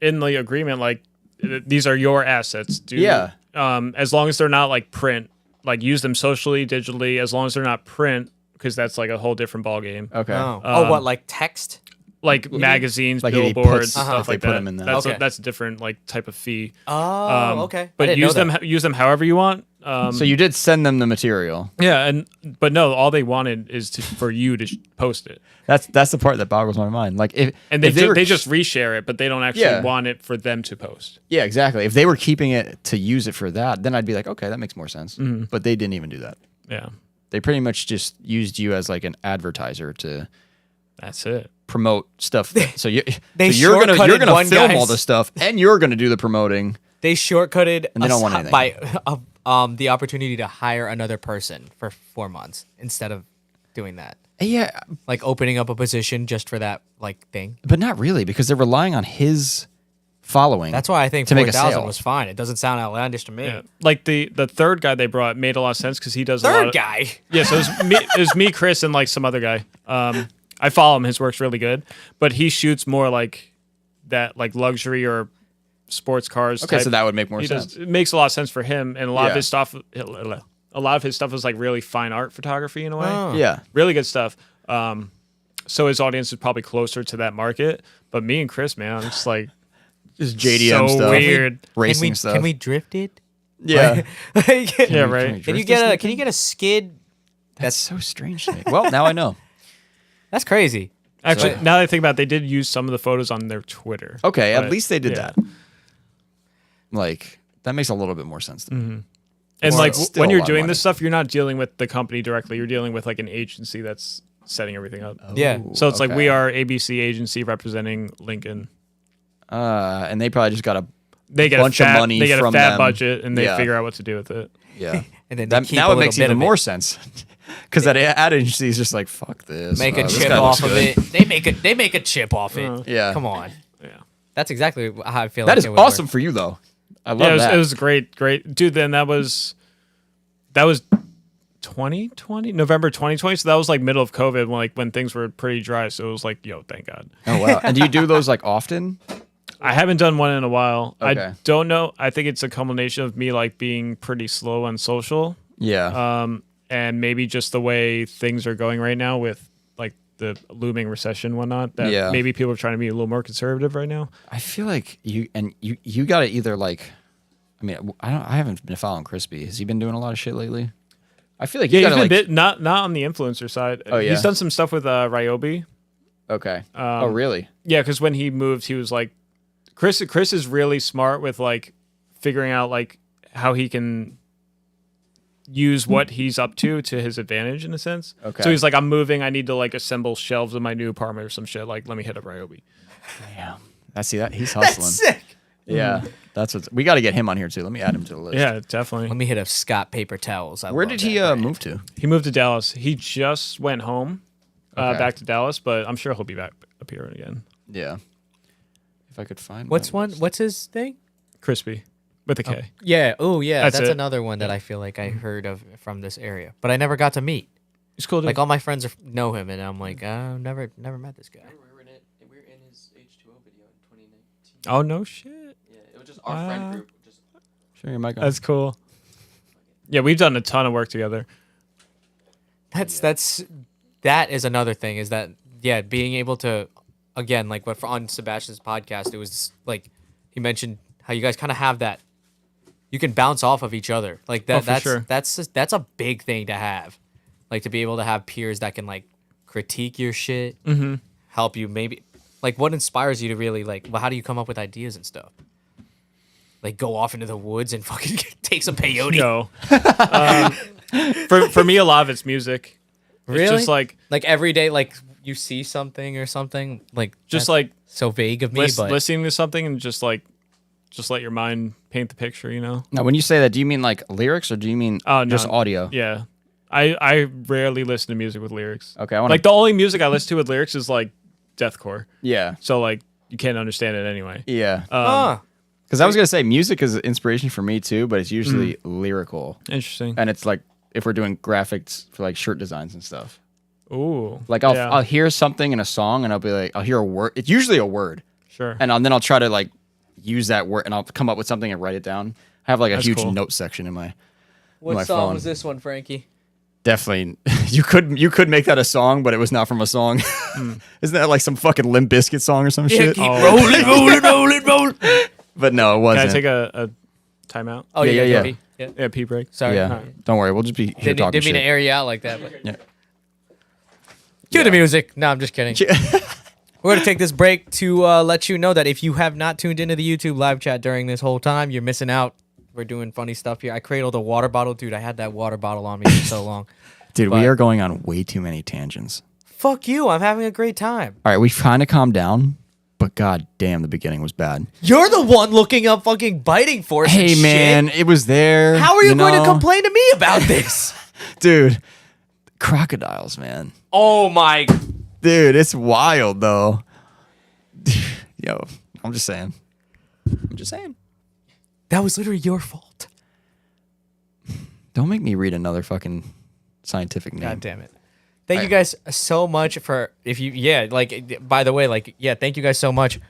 in the agreement, like, these are your assets. Dude. Yeah. As long as they're not like print, like use them socially, digitally. As long as they're not print, because that's like a whole different ballgame. Okay. Oh, what like text? Like magazines, Like he billboards, puts- stuff they like put that. them in there. That's Okay. that's a different like type of fee. Oh, okay. I But didn't use know them use them however you want. So you did send them the material. Yeah, but no, all they wanted is for you to post it, That's the part that boggles my mind. Like if and if they just reshare it, but they don't actually Yeah. want it for them to post. yeah, exactly. If they were keeping it to use it for that, then I'd be like, okay, that makes more sense. But they didn't even do that. Yeah, They pretty much just used you as like an advertiser to that's it. promote stuff. So you're shortcutted you're gonna one film guy's- all this stuff, and you're gonna do the promoting. They shortcutted And they don't want us anything. by the opportunity to hire another person for 4 months instead of doing that. Yeah, Like opening up a position just for that like thing. but not really because they're relying on his following. That's why I think To make a 4,000 sale. was fine. It doesn't sound outlandish to me. Yeah. Like the third guy they brought made a lot of sense because he does a lot Third of, guy. Yeah, so it was me, Chris, and like some other guy. I follow him; his work's really good, but he shoots more like that, like luxury or sports cars. Okay, type. so that would make more He sense. it makes a lot of sense for him, and a lot of Yeah. his stuff. A lot of his stuff is like really fine art photography in a way. Oh. Yeah, Really good stuff. So his audience is probably closer to that market. But me and Chris, man, it's like just JDM so stuff, weird. racing stuff. Can we drift it? yeah, Like, Yeah, right. Can you get a skid? That's so strange to me. Well, now I know. That's crazy. Actually, now that I think about it, they did use some of the photos on their Twitter. Okay, But, at least they did yeah. that. Like that makes a little bit more sense to me. And Well, like it's still when a you're lot of doing money. this stuff, you're not dealing with the company directly. You're dealing with like an agency that's setting everything up. Yeah. So it's like okay. we are ABC agency representing Lincoln. And they probably just got a They get bunch a of fat, money They get a from fat them. budget and they Yeah. figure out what to do with it. yeah. And then they That, keep now a it little makes bit even of it. more sense because that ad agency is just like fuck this. Make a this chip guy off looks of good. it. They make a chip off it. Yeah. Come on. Yeah. That's exactly how I feel. That like is it would awesome work. for you though. I love Yeah, that. it was great, dude. Then that was 2020, November 2020. So that was like middle of COVID, when things were pretty dry. So it was like, yo, thank God. Oh wow! And do you do those like often? I haven't done one in a while. Okay. I don't know. I think it's a combination of me like being pretty slow on social. Yeah. And maybe just the way things are going right now with like the looming recession and whatnot, that Yeah. maybe people are trying to be a little more conservative right now. I feel like you got to either like. I mean, I haven't been following Crispy. Has he been doing a lot of shit lately? I feel like Yeah, you he's got been to like. not on the influencer side. Oh, yeah? He's done some stuff with Ryobi. Okay. Oh really? Yeah, because when he moved, he was like, Chris is really smart with like figuring out like how he can use what he's up to his advantage in a sense. Okay. So he's like, I'm moving. I need to like assemble shelves in my new apartment or some shit. Like, let me hit up Ryobi. Damn. I see that. He's hustling. That's sick. Yeah. That's what we got to get him on here too. Let me add him to the list. Yeah, definitely. Let me hit up Scott Paper Towels. Where did he move to? He moved to Dallas. He just went home, Okay. back to Dallas, but I'm sure he'll be back up here again. Yeah. If I could find What's my one? list. What's his thing? Crispy with a K. Yeah. Oh, yeah. That's That's it. another one that I feel like I heard of from this area, but I never got to meet. He's cool, dude. Like all my friends know him, and I'm like, I've never met this guy. We were in his H2O video in 2019. Oh, no shit. Yeah, it was just our friend group. Just Sure, your mic on. That's cool. Yeah, we've done a ton of work together. That is another thing, is that being able to, again, like what on Sebastian's podcast, it was like he mentioned how you guys kind of have that, you can bounce off of each other, like that. for that's sure. that's a big thing to have, like to be able to have peers that can like critique your shit, help you maybe, like what inspires you to really like, well, how do you come up with ideas and stuff? Like go off into the woods and fucking take some peyote. No. For me, a lot of it's music. Really? It's just like every day, like you see something or something, like just that's like so vague of me, but listening to something and just let your mind paint the picture, you know? Now, when you say that, do you mean like lyrics or do you mean Oh, just no. audio? Yeah. I rarely listen to music with lyrics. Okay, I want Like the only music I listen to with lyrics is like deathcore. Yeah. So like you can't understand it anyway. Yeah. Huh. Because I was gonna say music is inspiration for me too, but it's usually lyrical, Interesting. and it's like if we're doing graphics for like shirt designs and stuff. Ooh. Like yeah, I'll hear something in a song and I'll be like, I'll hear a word. It's usually a word, sure. and then I'll try to like use that word and I'll come up with something and write it down. I have like a That's huge cool. note section in my What my song phone. was this one, Frankie? Definitely, you could make that a song, but it was not from a song. Isn't that like some fucking Limp Bizkit song or some shit? Oh. rolling. But no, it Can wasn't. I take a timeout? Oh, Yeah, yeah. Yeah, pee break. Sorry. yeah, don't worry, we'll just be here talking Didn't mean to shit. air you out like that. But. Yeah. Cue the music. No, I'm just kidding. We're going to take this break to let you know that if you have not tuned into the YouTube live chat during this whole time, you're missing out. We're doing funny stuff here. I cradled a water bottle. Dude, I had that water bottle on me for so long. Dude, But- we are going on way too many tangents. Fuck you. I'm having a great time. All right, we kind of calmed down, but god damn, the beginning was bad. You're the one looking up fucking biting force and Hey shit. man, it was there. How are you going to know? complain to me about this? Dude? Crocodiles, man. Oh my. Dude, it's wild though. Yo, I'm just saying. That was literally your fault. Don't make me read another fucking scientific name. God damn it. Thank you guys so much for thank you guys so much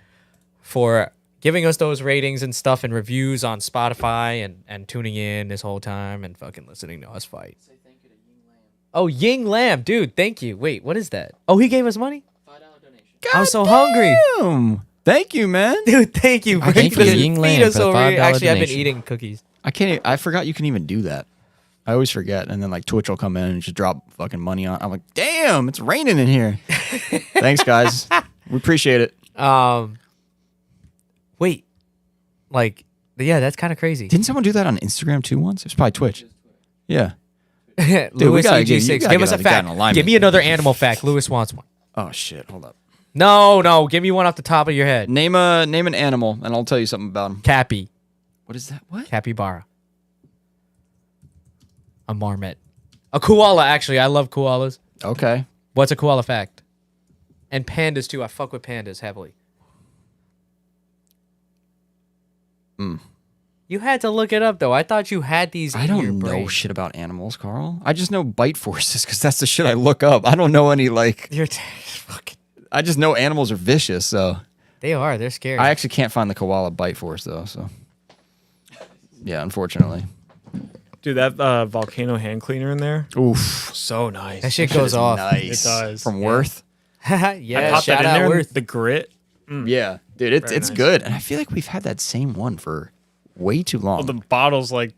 for giving us those ratings and stuff and reviews on Spotify and tuning in this whole time and fucking listening to us fight. say thank you to Ying Lam. Oh, Ying Lam, dude, thank you. Wait, what is that? Oh, he gave us money? $5 donation. I'm so hungry. Damn. Thank you, man. Dude, thank you. Thank you, Ying Lam, Feed us for the over here. $5 Actually, I've been donation. eating cookies. I forgot you can even do that. I always forget, and then like Twitch will come in and just drop fucking money on. I'm like, damn, it's raining in here. Thanks, guys. We appreciate it. Wait, like, yeah, that's kind of crazy. Didn't someone do that on Instagram too once? It was probably Twitch. Yeah. Louis gotta EG6, get give us a the guy in fact. alignment. Give me another animal fact. Louis wants one. Oh shit. Hold up. No, give me one off the top of your head. Name an animal, and I'll tell you something about him. Cappy. What is that? What? Capybara. A marmot. A koala, actually. I love koalas. Okay. What's a koala fact? And pandas, too. I fuck with pandas heavily. You had to look it up, though. I thought you had these I in your don't know brain. shit about animals, Carl. I just know bite forces because that's the shit I look up. I don't know any like. You're fucking... I just know animals are vicious, so They are. They're scary. I actually can't find the koala bite force though. So yeah, unfortunately. Dude, that volcano hand cleaner in there. Oof. So nice. that shit goes off. Nice. It does. From Worth. I Yeah, popped shout that in out there. Worth. The grit. Yeah, dude, it's Very nice. good, and I feel like we've had that same one for way too long. Well, the bottle's like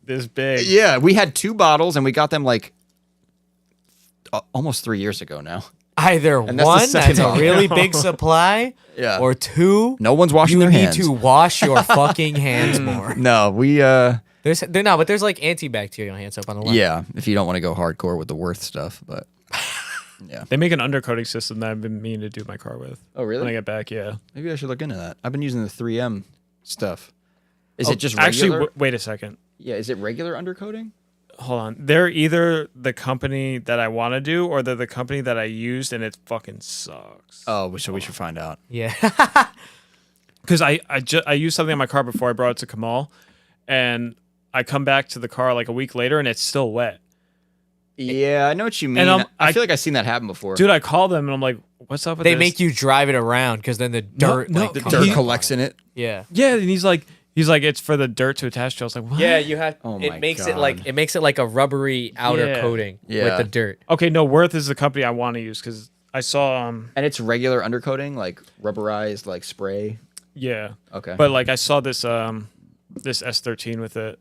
this big. Yeah, we had 2 bottles, and we got them like almost 3 years ago now. Either And that's the one, second that's a bottle. really big supply, Yeah. or 2, No one's washing you their need hands. to wash your fucking hands more. No, we There's like antibacterial hand soap on the left. Yeah, if you don't want to go hardcore with the Worth stuff, but yeah. They make an undercoating system that I've been meaning to do my car with. Oh, really? When I get back, yeah. Maybe I should look into that. I've been using the 3M stuff. Is it just regular? Actually, wait a second. Yeah, is it regular undercoating? Hold on. They're either the company that I want to do or they're the company that I used and it fucking sucks. Oh, so we should find out. Yeah. Because I used something on my car before I brought it to Kamal, and I come back to the car like a week later and it's still wet. Yeah, I know what you mean. And I feel like I've seen that happen before. Dude, I call them and I'm like, "What's up with They this?" make you drive it around because then the dirt. no, like, the comes dirt up collects on in it. Yeah. Yeah, and he's like, it's for the dirt to attach to. I was like, what? Yeah, you have. Oh my it makes God. it like a rubbery outer Yeah. coating Yeah. with the dirt. Okay, no, Worth is the company I want to use because I saw And it's regular undercoating, like rubberized, like spray. yeah, Okay. but like I saw this this S13 with it,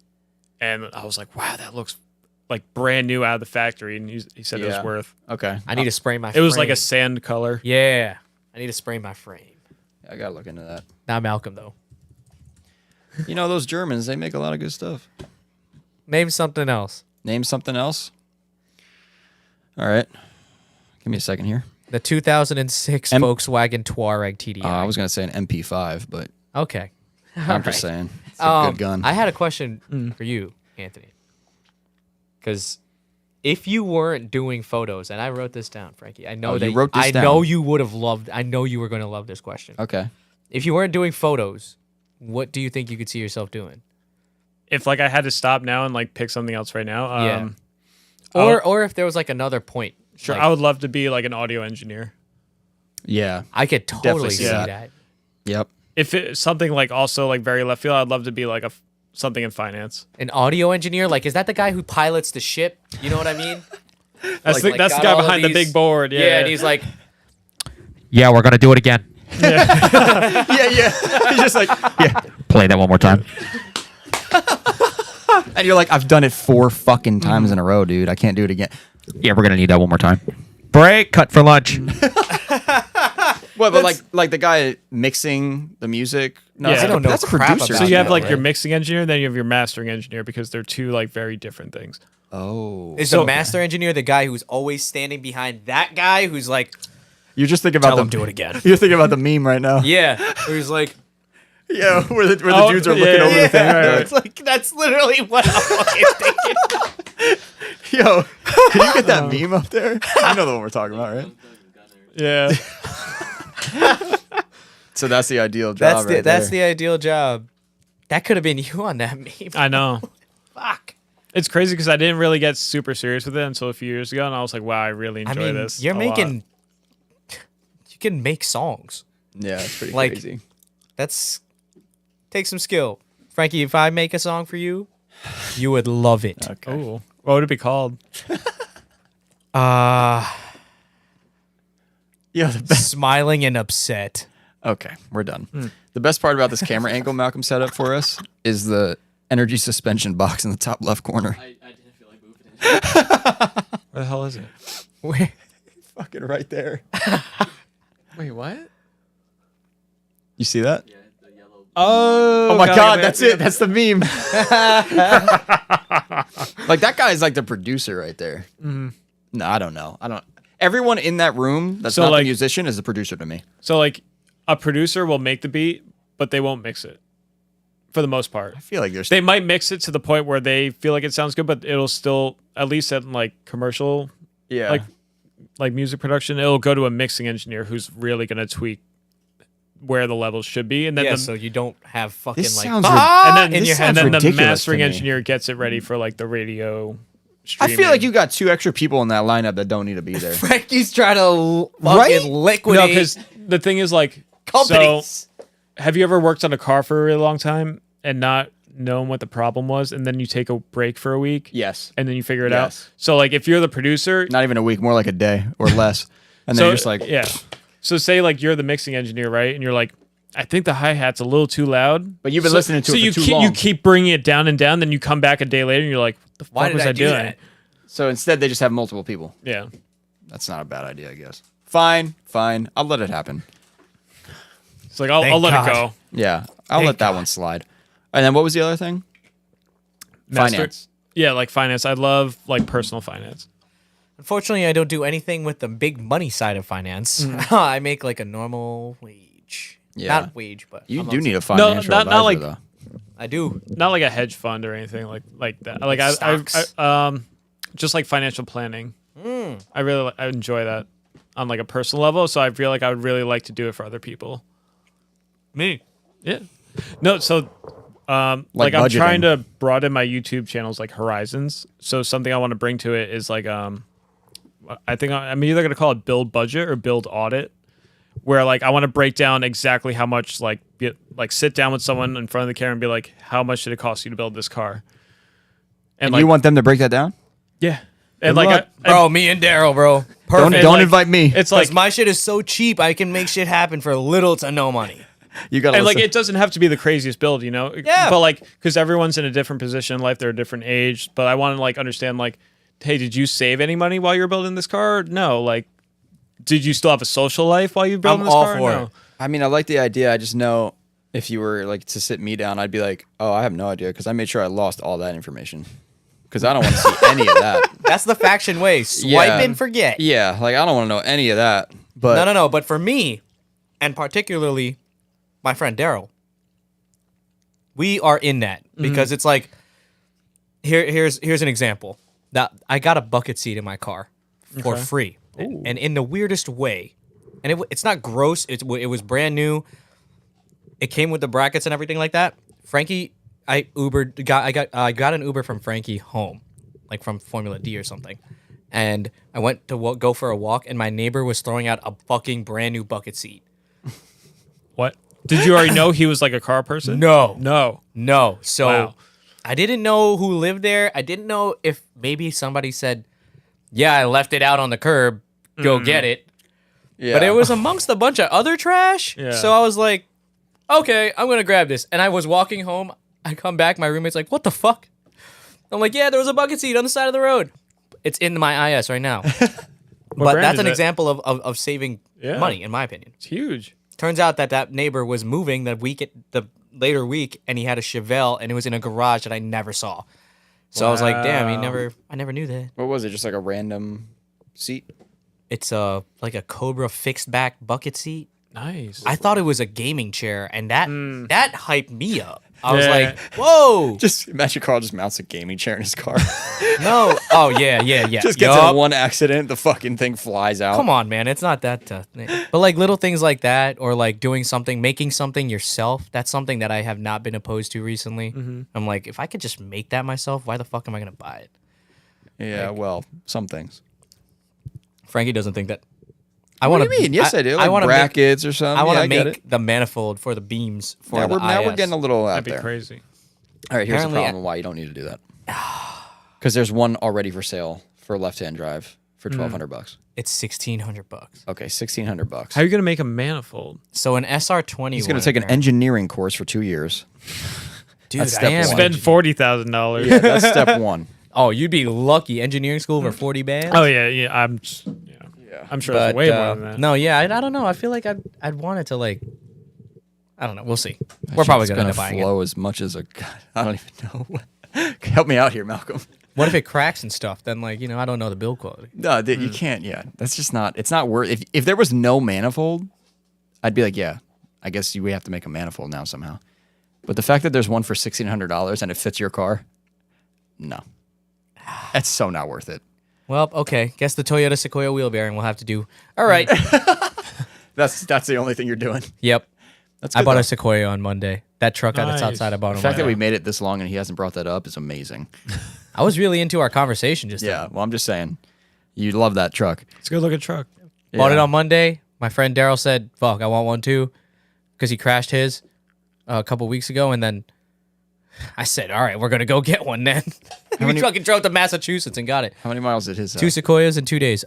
and I was like, wow, that looks like brand new out of the factory, and he said it was Yeah. Worth. Okay. I need to spray my. It was like frame. a sand color. Yeah, I need to spray my frame. I gotta look into that. Not Malcolm though. You know, those Germans, they make a lot of good stuff. Name something else. Name something else. All right. Give me a second here. The 2006 Volkswagen Touareg TDI. I was gonna say an MP5, but Okay. I'm just saying it's a good gun. I had a question for you, Anthony. Because if you weren't doing photos, and I wrote this down, Frankie, I know Oh, that you wrote this I down. know you would have loved. I know you were going to love this question. Okay. If you weren't doing photos, what do you think you could see yourself doing? If like I had to stop now and like pick something else right now, Yeah. I would- Or if there was like another point. sure, like, I would love to be like an audio engineer. Yeah. I could totally see see that. that. Yep. If it's something like also like very left field, I'd love to be like something in finance. An audio engineer, like, is that the guy who pilots the ship? You know what I mean? That's Like, the got guy all of behind the these- big board. Yeah, and he's like, Yeah, we're gonna do it again. Yeah, yeah. He's just like, yeah. Play that one more time. And you're like, I've done it 4 fucking times in a row, dude. I can't do it again. Yeah, we're gonna need that one more time. Break. Cut for lunch. Well, but like the guy mixing the music. No, Yeah. that's I don't know that's a crap producer. so about you have that, like your right? mixing engineer, then you have your mastering engineer because they're two like very different things. Oh. is So- the master engineer the guy who's always standing behind that guy who's like, You're just thinking tell about him do it again? You're thinking about the meme right now. Yeah, where he's like, Yeah, where the Oh, dudes are yeah, looking over yeah, the thing. right, right. it's like that's literally what I'm fucking thinking. Yo, can you get that meme up there? You know the one we're talking about, right? Yeah. So that's the ideal job. That's the ideal job. That could have been you on that meme. I know. Fuck. It's crazy because I didn't really get super serious with it until a few years ago, and I was like, wow, I really enjoy I mean, this. you're a lot. making. You can make songs. Yeah, it's pretty Like- crazy. That's take some skill, Frankie. If I make a song for you, you would love it. Okay. Oh, what would it be called? Yeah, the best. Smiling and upset. Okay, we're done. The best part about this camera angle Malcolm set up for us is the energy suspension box in the top left corner. I didn't feel like moving it. Where the hell is it? Where? Fucking right there. Wait, what? You see that? Yeah, the yellow. Oh my God, god, yeah, that's yeah. it. That's the meme. Like that guy is like the producer right there. No, I don't know. I don't. Everyone in that room that's So, not like- the musician is the producer to me. So like, a producer will make the beat, but they won't mix it. For the most part, I feel like there's they might mix it to the point where they feel like it sounds good, but it'll still, at least at like commercial, yeah. like music production, it'll go to a mixing engineer who's really gonna tweak where the levels should be, and then Yeah, the, so you don't have fucking This like sounds and then, in your this head. sounds and then the ridiculous mastering to me. engineer gets it ready for like the radio. I Streaming. feel like you got 2 extra people in that lineup that don't need to be there. Frankie's trying to Right? fucking no, liquidate because the thing is like, companies. so have you ever worked on a car for a really long time and not known what the problem was, and then you take a break for a week, Yes. and then you figure it Yes. out? So like, if you're the producer, Not even a week, more like a day or less. And then so you're just like, yeah. So say like you're the mixing engineer, right? And you're like, I think the hi-hat's a little too loud. But you've been So- listening to so it for you too keep, long. You keep bringing it down and down, then you come back a day later and you're like, what the Why fuck did was I I do doing? that? So instead, they just have multiple people. Yeah. That's not a bad idea, I guess. Fine. I'll let it happen. It's like, I'll Thank let God. it go. Yeah, I'll Thank let that God. one slide. And then what was the other thing? Finance. Yeah, like finance. I love like personal finance. Unfortunately, I don't do anything with the big money side of finance. I make like a normal wage. Yeah. Not wage, but You I'm do also- need a financial not advisor, like- though. I do. Not like a hedge fund or anything like that. Like Stocks. I just like financial planning. I really I enjoy that on like a personal level. So I feel like I would really like to do it for other people. Me. Yeah. No. So like I'm budgeting. trying to broaden my YouTube channel's like horizons. So something I want to bring to it is like I think I'm either gonna call it build budget or build audit, where like I want to break down exactly how much like sit down with someone in front of the camera and be like, how much did it cost you to build this car? And like, you want them to break that down? yeah, and Good like luck. Bro, me and Daryl, bro. Don't Perfect. like- invite me. it's Like like my shit is so cheap, I can make shit happen for little to no money. You gotta and like listen. it doesn't have to be the craziest build, you know? Yeah. But like, because everyone's in a different position in life, they're a different age. But I want to like understand like, hey, did you save any money while you were building this car? No. Like, did you still have a social life while you were building I'm this all car? for No. it. I mean, I like the idea. I just know if you were like to sit me down, I'd be like, oh, I have no idea because I made sure I lost all that information because I don't want to see any of that. That's the faction way. Swipe Yeah. and forget. Yeah, like I don't want to know any of that. But No. But for me, and particularly my friend Daryl, we are in that because it's like, here's an example. That I got a bucket seat in my car for free, and in the weirdest way, and it's not gross. It was brand new. It came with the brackets and everything like that. Frankie, I got an Uber from Frankie home, like from Formula D or something. And I went to go for a walk, and my neighbor was throwing out a fucking brand new bucket seat. What? Did you already know he was like a car person? No. No. So Wow. I didn't know who lived there. I didn't know if maybe somebody said, yeah, I left it out on the curb. Go get it. yeah. But it was amongst a bunch of other trash. Yeah. So I was like, okay, I'm going to grab this. And I was walking home. I come back. My roommate's like, what the fuck? I'm like, yeah, there was a bucket seat on the side of the road. It's in my IS right now. But brand that's is an it? example of saving Yeah. money, in my opinion. It's huge. Turns out that neighbor was moving the later week, and he had a Chevelle, and it was in a garage that I never saw. So I was like, damn, I never knew that. What was it? Just like a random seat? It's like a Cobra fixed back bucket seat. Nice. I thought it was a gaming chair, and that hyped me up. I was Yeah. like, whoa, Just imagine Carl just mounts a gaming chair in his car. no, oh yeah. Just gets Yup. in one accident, the fucking thing flies out. Come on, man, it's not that tough. But like little things like that, or like doing something, making something yourself. That's something that I have not been opposed to recently. I'm like, if I could just make that myself, why the fuck am I gonna buy it? Yeah, well, some things. Frankie doesn't think that. I What want do you mean? Yes, I do. Like wanna brackets or something. I want Yeah, to get make it. the manifold for the beams for Now the we're IS. getting a little out That'd be there. crazy. All right, here's the Apparently, problem why you don't need to do that. Because there's one already for sale for left-hand drive for $1,200. It's $1,600. Okay, $1,600. How are you gonna make a manifold? So an SR20. He's going to take an engineering course for 2 years. Dude, that's I step am. one. Spend $40,000. Yeah, that's step one. Oh, you'd be lucky. Engineering school for 40 bands. Oh yeah. I'm sure But there's way more than that. no, yeah, I don't know. I feel like I'd want it to like. I don't know. We'll see. We're probably gonna end up buying it. flow as much as a. God, I don't even know. Help me out here, Malcolm. What if it cracks and stuff? Then like I don't know the build quality. No, you can't. Yeah, that's just not. It's not worth. If there was no manifold, I'd be like, yeah, I guess we have to make a manifold now somehow. But the fact that there's one for $1,600 and it fits your car, no, that's so not worth it. Well, okay. Guess the Toyota Sequoia wheel bearing will have to do. All right. That's the only thing you're doing. Yep. That's I good, bought though. a Sequoia on Monday. That truck that's Nice. outside, I bought The on fact that Monday. we made it this long and he hasn't brought that up is amazing. I was really into our conversation just Yeah, then. well, I'm just saying, you love that truck. It's a good looking truck. Bought it Yeah. on Monday. My friend Daryl said, fuck, I want one too. Because he crashed his a couple weeks ago. And then I said, all right, we're going to go get one then. We many- fucking drove to Massachusetts and got it. How many miles did his? 2 Sequoias in 2 days.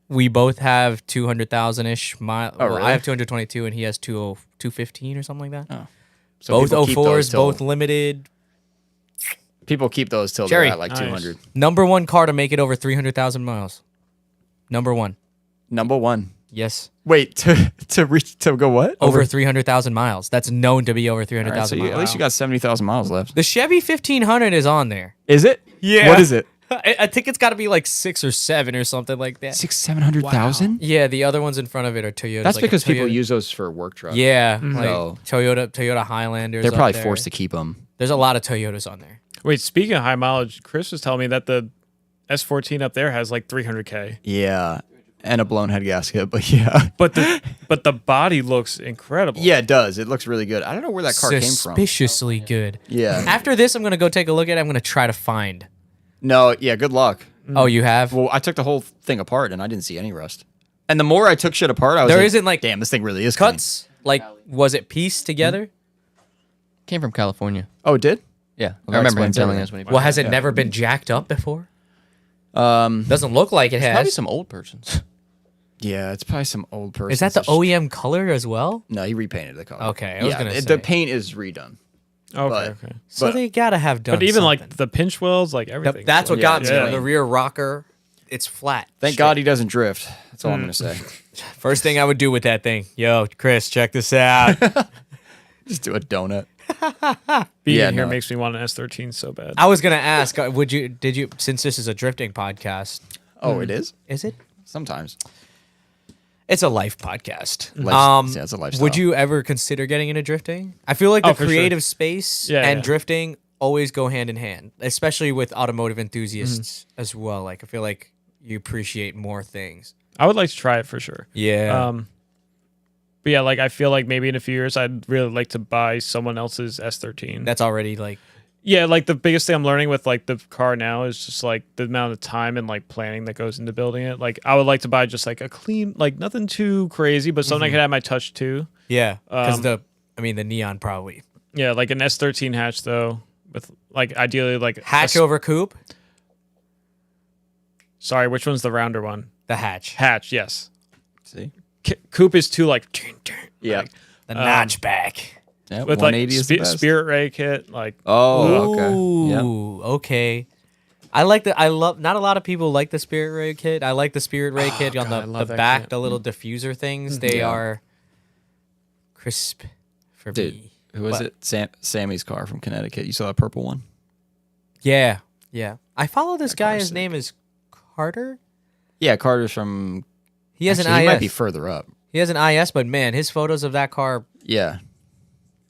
We both have 200,000-ish miles. Oh, Well, really? I have 222 and he has 215 or something like that. So Both people keep those 04s, till- both limited. People keep those till Jerry. they're at like Nice. 200. Number one car to make it over 300,000 miles. Number one. Number one. Yes. Wait, to go what? Over 300,000 miles. That's known to be over All 300,000 right, so miles. at least you got 70,000 miles left. The Chevy 1500 is on there. Is it? Yeah. What is it? I think it's got to be like 6 or 7 or something like that. 700,000? Yeah, the other ones in front of it are Toyota. That's like a because people Toyota- use those for work trucks. Yeah, like So- Toyota Highlanders. They're up probably there. forced to keep them. There's a lot of Toyotas on there. Wait, speaking of high mileage, Chris was telling me that the S14 up there has like 300K. Yeah, and a blown head gasket, but yeah. But the body looks incredible. Yeah, it does. It looks really good. I don't know where that car came from. Suspiciously good. Yeah. After this, I'm gonna go take a look at it. I'm gonna try to find. No, yeah, good luck. Oh, you have? Well, I took the whole thing apart and I didn't see any rust. And the more I took shit apart, I was There like, isn't, like, damn, this thing really is clean. Cuts? Like, was it pieced together? Came from California. Oh, it did? Yeah, that I remember him explains telling everything. us when he. Well, has it never been jacked up before? Um, Doesn't look like it Probably has. some old persons. yeah, it's probably some old person. Is that the OEM color as well? No, he repainted the color. Okay, I was gonna the say. paint is redone. Okay. But- Okay. So But- they gotta have done. But even like something. the pinch wells, like everything. That's what Yeah, got me. yeah. The rear rocker, it's flat. Thank Straight. God he doesn't drift. That's all I'm going to say. First thing I would do with that thing, yo, Chris, check this out. Just do a donut. Being Yeah, here no. makes me want an S13 so bad. I was gonna ask, did you, since this is a drifting podcast, Oh, it is? is it? Sometimes. It's a life podcast. Yeah, it's a lifestyle. Would you ever consider getting into drifting? I feel like the Oh, for sure. creative space Yeah, and yeah. drifting always go hand in hand, especially with automotive enthusiasts as well. Like, I feel like you appreciate more things. I would like to try it for sure. Yeah. But yeah, like I feel like maybe in a few years I'd really like to buy someone else's S13. That's already like, Yeah, like the biggest thing I'm learning with like the car now is just like the amount of time and like planning that goes into building it. Like I would like to buy just like a clean, like nothing too crazy, but something I could add my touch to. yeah. Because the neon probably. Yeah, like an S13 hatch though, with like ideally like Hatch over coupe? Sorry, which one's the rounder one? The hatch. Hatch, yes. See? Coupe is too like Yeah. The notchback. Yeah, with like 180 is the best. Spirit Ray kit, like Oh, okay. Yeah. Ooh, okay. I love, not a lot of people like the Spirit Ray kit. I like the Spirit Ray kit on God, I the love that back, kit. the little diffuser things. They Yeah. are crisp for Dude, me. who was But- it? Sammy's car from Connecticut. You saw that purple one? Yeah, yeah. I follow this guy. car's His sick. name is Carter. Yeah, Carter's from... He has Actually, an he IS. might be further up. He has an IS, but man, his photos of that car, Yeah.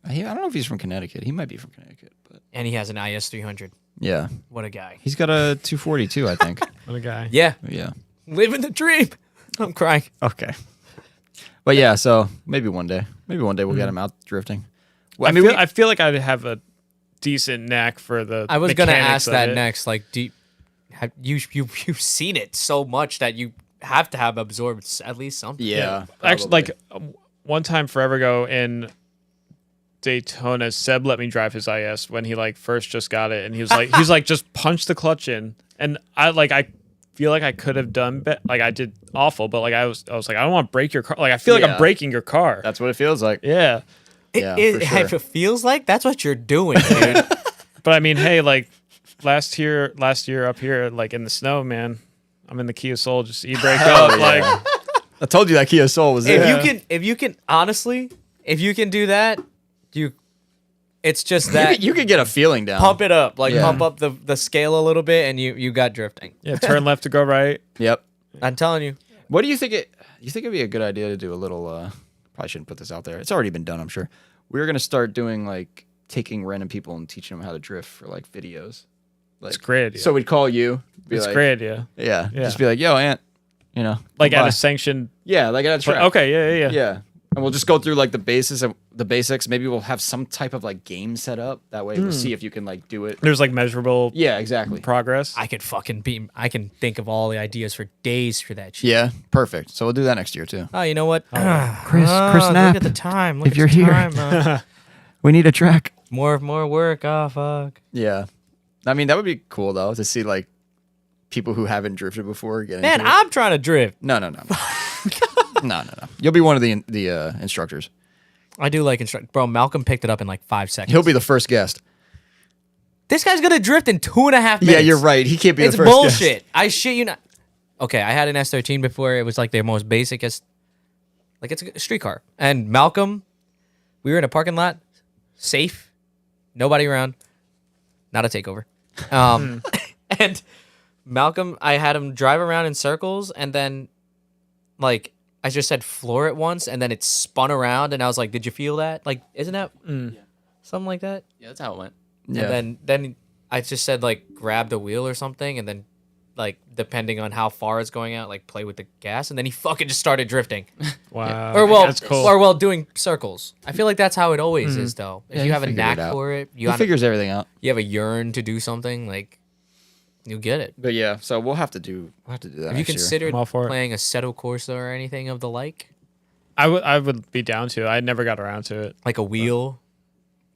I don't know if he's from Connecticut. He might be from Connecticut, but... and he has an IS 300. Yeah. What a guy. He's got a 242, I think. what a guy. Yeah, Yeah. living the dream. I'm crying. Okay. But yeah, so maybe one day. Maybe one day we'll get him out drifting. Well, I feel like I'd have a decent knack for the. I was gonna mechanics ask of that it. next. Like, have you've seen it so much that you have to have absorbed at least something. yeah. Actually, probably. like one time forever ago in Daytona, Seb let me drive his IS when he like first just got it, and he was like, just punch the clutch in, and I feel like I could have done like I did awful, but like I was like I don't want to break your car. Like I feel like Yeah. I'm breaking your car. That's what it feels like. Yeah, Yeah, for If sure. it feels like that's what you're doing, dude. but I mean, hey, like last year up here, like in the snow, man, I'm in the Kia Soul, just e-brake up, yeah. like I told you that Kia Soul was if there. you can honestly, if you can do that, it's just that You could get a feeling down. pump it up, like Yeah. pump up the scale a little bit, and you got drifting. yeah, turn left to go right. Yep. I'm telling you. What do you think you think it'd be a good idea to do a little probably shouldn't put this out there. It's already been done, I'm sure. We're going to start doing like taking random people and teaching them how to drift for like videos. Like, It's a great idea. So we'd call you. Be It's like, a great idea. Yeah, Yeah. Just be like, "Yo, Ant, you know, Like come at by." a sanctioned. Yeah, like at a track. Okay, yeah. Yeah. And we'll just go through like the basics. Maybe we'll have some type of like game set up. That way we'll see if you can like do it. There's like measurable Yeah, exactly. progress. I can think of all the ideas for days for that shit. Yeah, perfect. So we'll do that next year too. Oh, you know what? Chris Look Knapp, at the time. Look if at you're the here. time, we need a track. more work. Oh fuck. Yeah. I mean, that would be cool though to see like people who haven't drifted before get Man, into it. I'm trying to drift. No. no. You'll be one of the instructors. I do like instruct. Bro, Malcolm picked it up in like 5 seconds. He'll be the first guest. This guy's gonna drift in 2.5 minutes. Yeah, you're right. He can't be It's the first bullshit. guest. I shit you not. Okay, I had an S13 before. It was like their most basicest Like it's a street car. And Malcolm, we were in a parking lot, safe, nobody around, not a takeover. And Malcolm, I had him drive around in circles, and then like I just said floor it once, and then it spun around, and I was like, "Did you feel that? Like, isn't that something like that?" Yeah, that's how it went. Yeah. And then I just said like grab the wheel or something, and then like depending on how far it's going out, like play with the gas, and then he fucking just started drifting. Wow. Or that's cool. doing circles. I feel like that's how it always is though. If Yeah, you he have a figured knack it out. for it, He figures everything out. you have a yearn to do something, like you get it. But yeah, so we'll have to do that. Have you next year. considered I'm all for it. playing Assetto Corsa or anything of the like? I would be down to. I never got around to it. Like a wheel?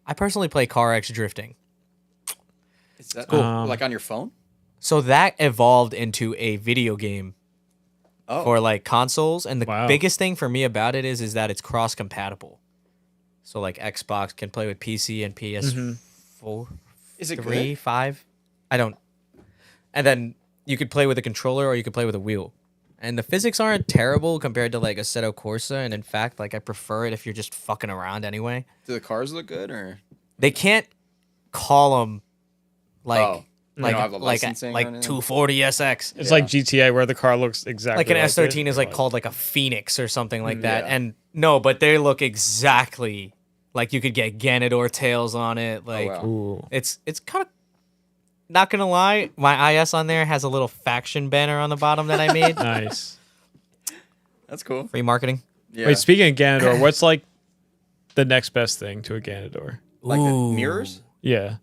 I personally play Car X Drifting. Is that Um, like on your phone? So that evolved into a video game Oh, for like consoles, and the Wow. biggest thing for me about it is that it's cross compatible. So like Xbox can play with PC and PS4, is it 3, good? 5. I don't. And then you could play with a controller or you could play with a wheel. And the physics aren't terrible compared to like Assetto Corsa, and in fact, like I prefer it if you're just fucking around anyway. Do the cars look good or? They can't call them like Oh, they like don't have the like licensing or like anything? 240 SX. It's Yeah. like GTA where the car looks exactly Like an it. S13 is like called like a Phoenix or something like that. Yeah. And no, but they look exactly like you could get Ganador tails on it. Like wow. Ooh. it's kind of not gonna lie, my IS on there has a little faction banner on the bottom that I made. Nice. That's cool. Free marketing. Yeah. Wait, speaking of Ganador, what's like the next best thing to a Ganador? like the Ooh. mirrors? Yeah.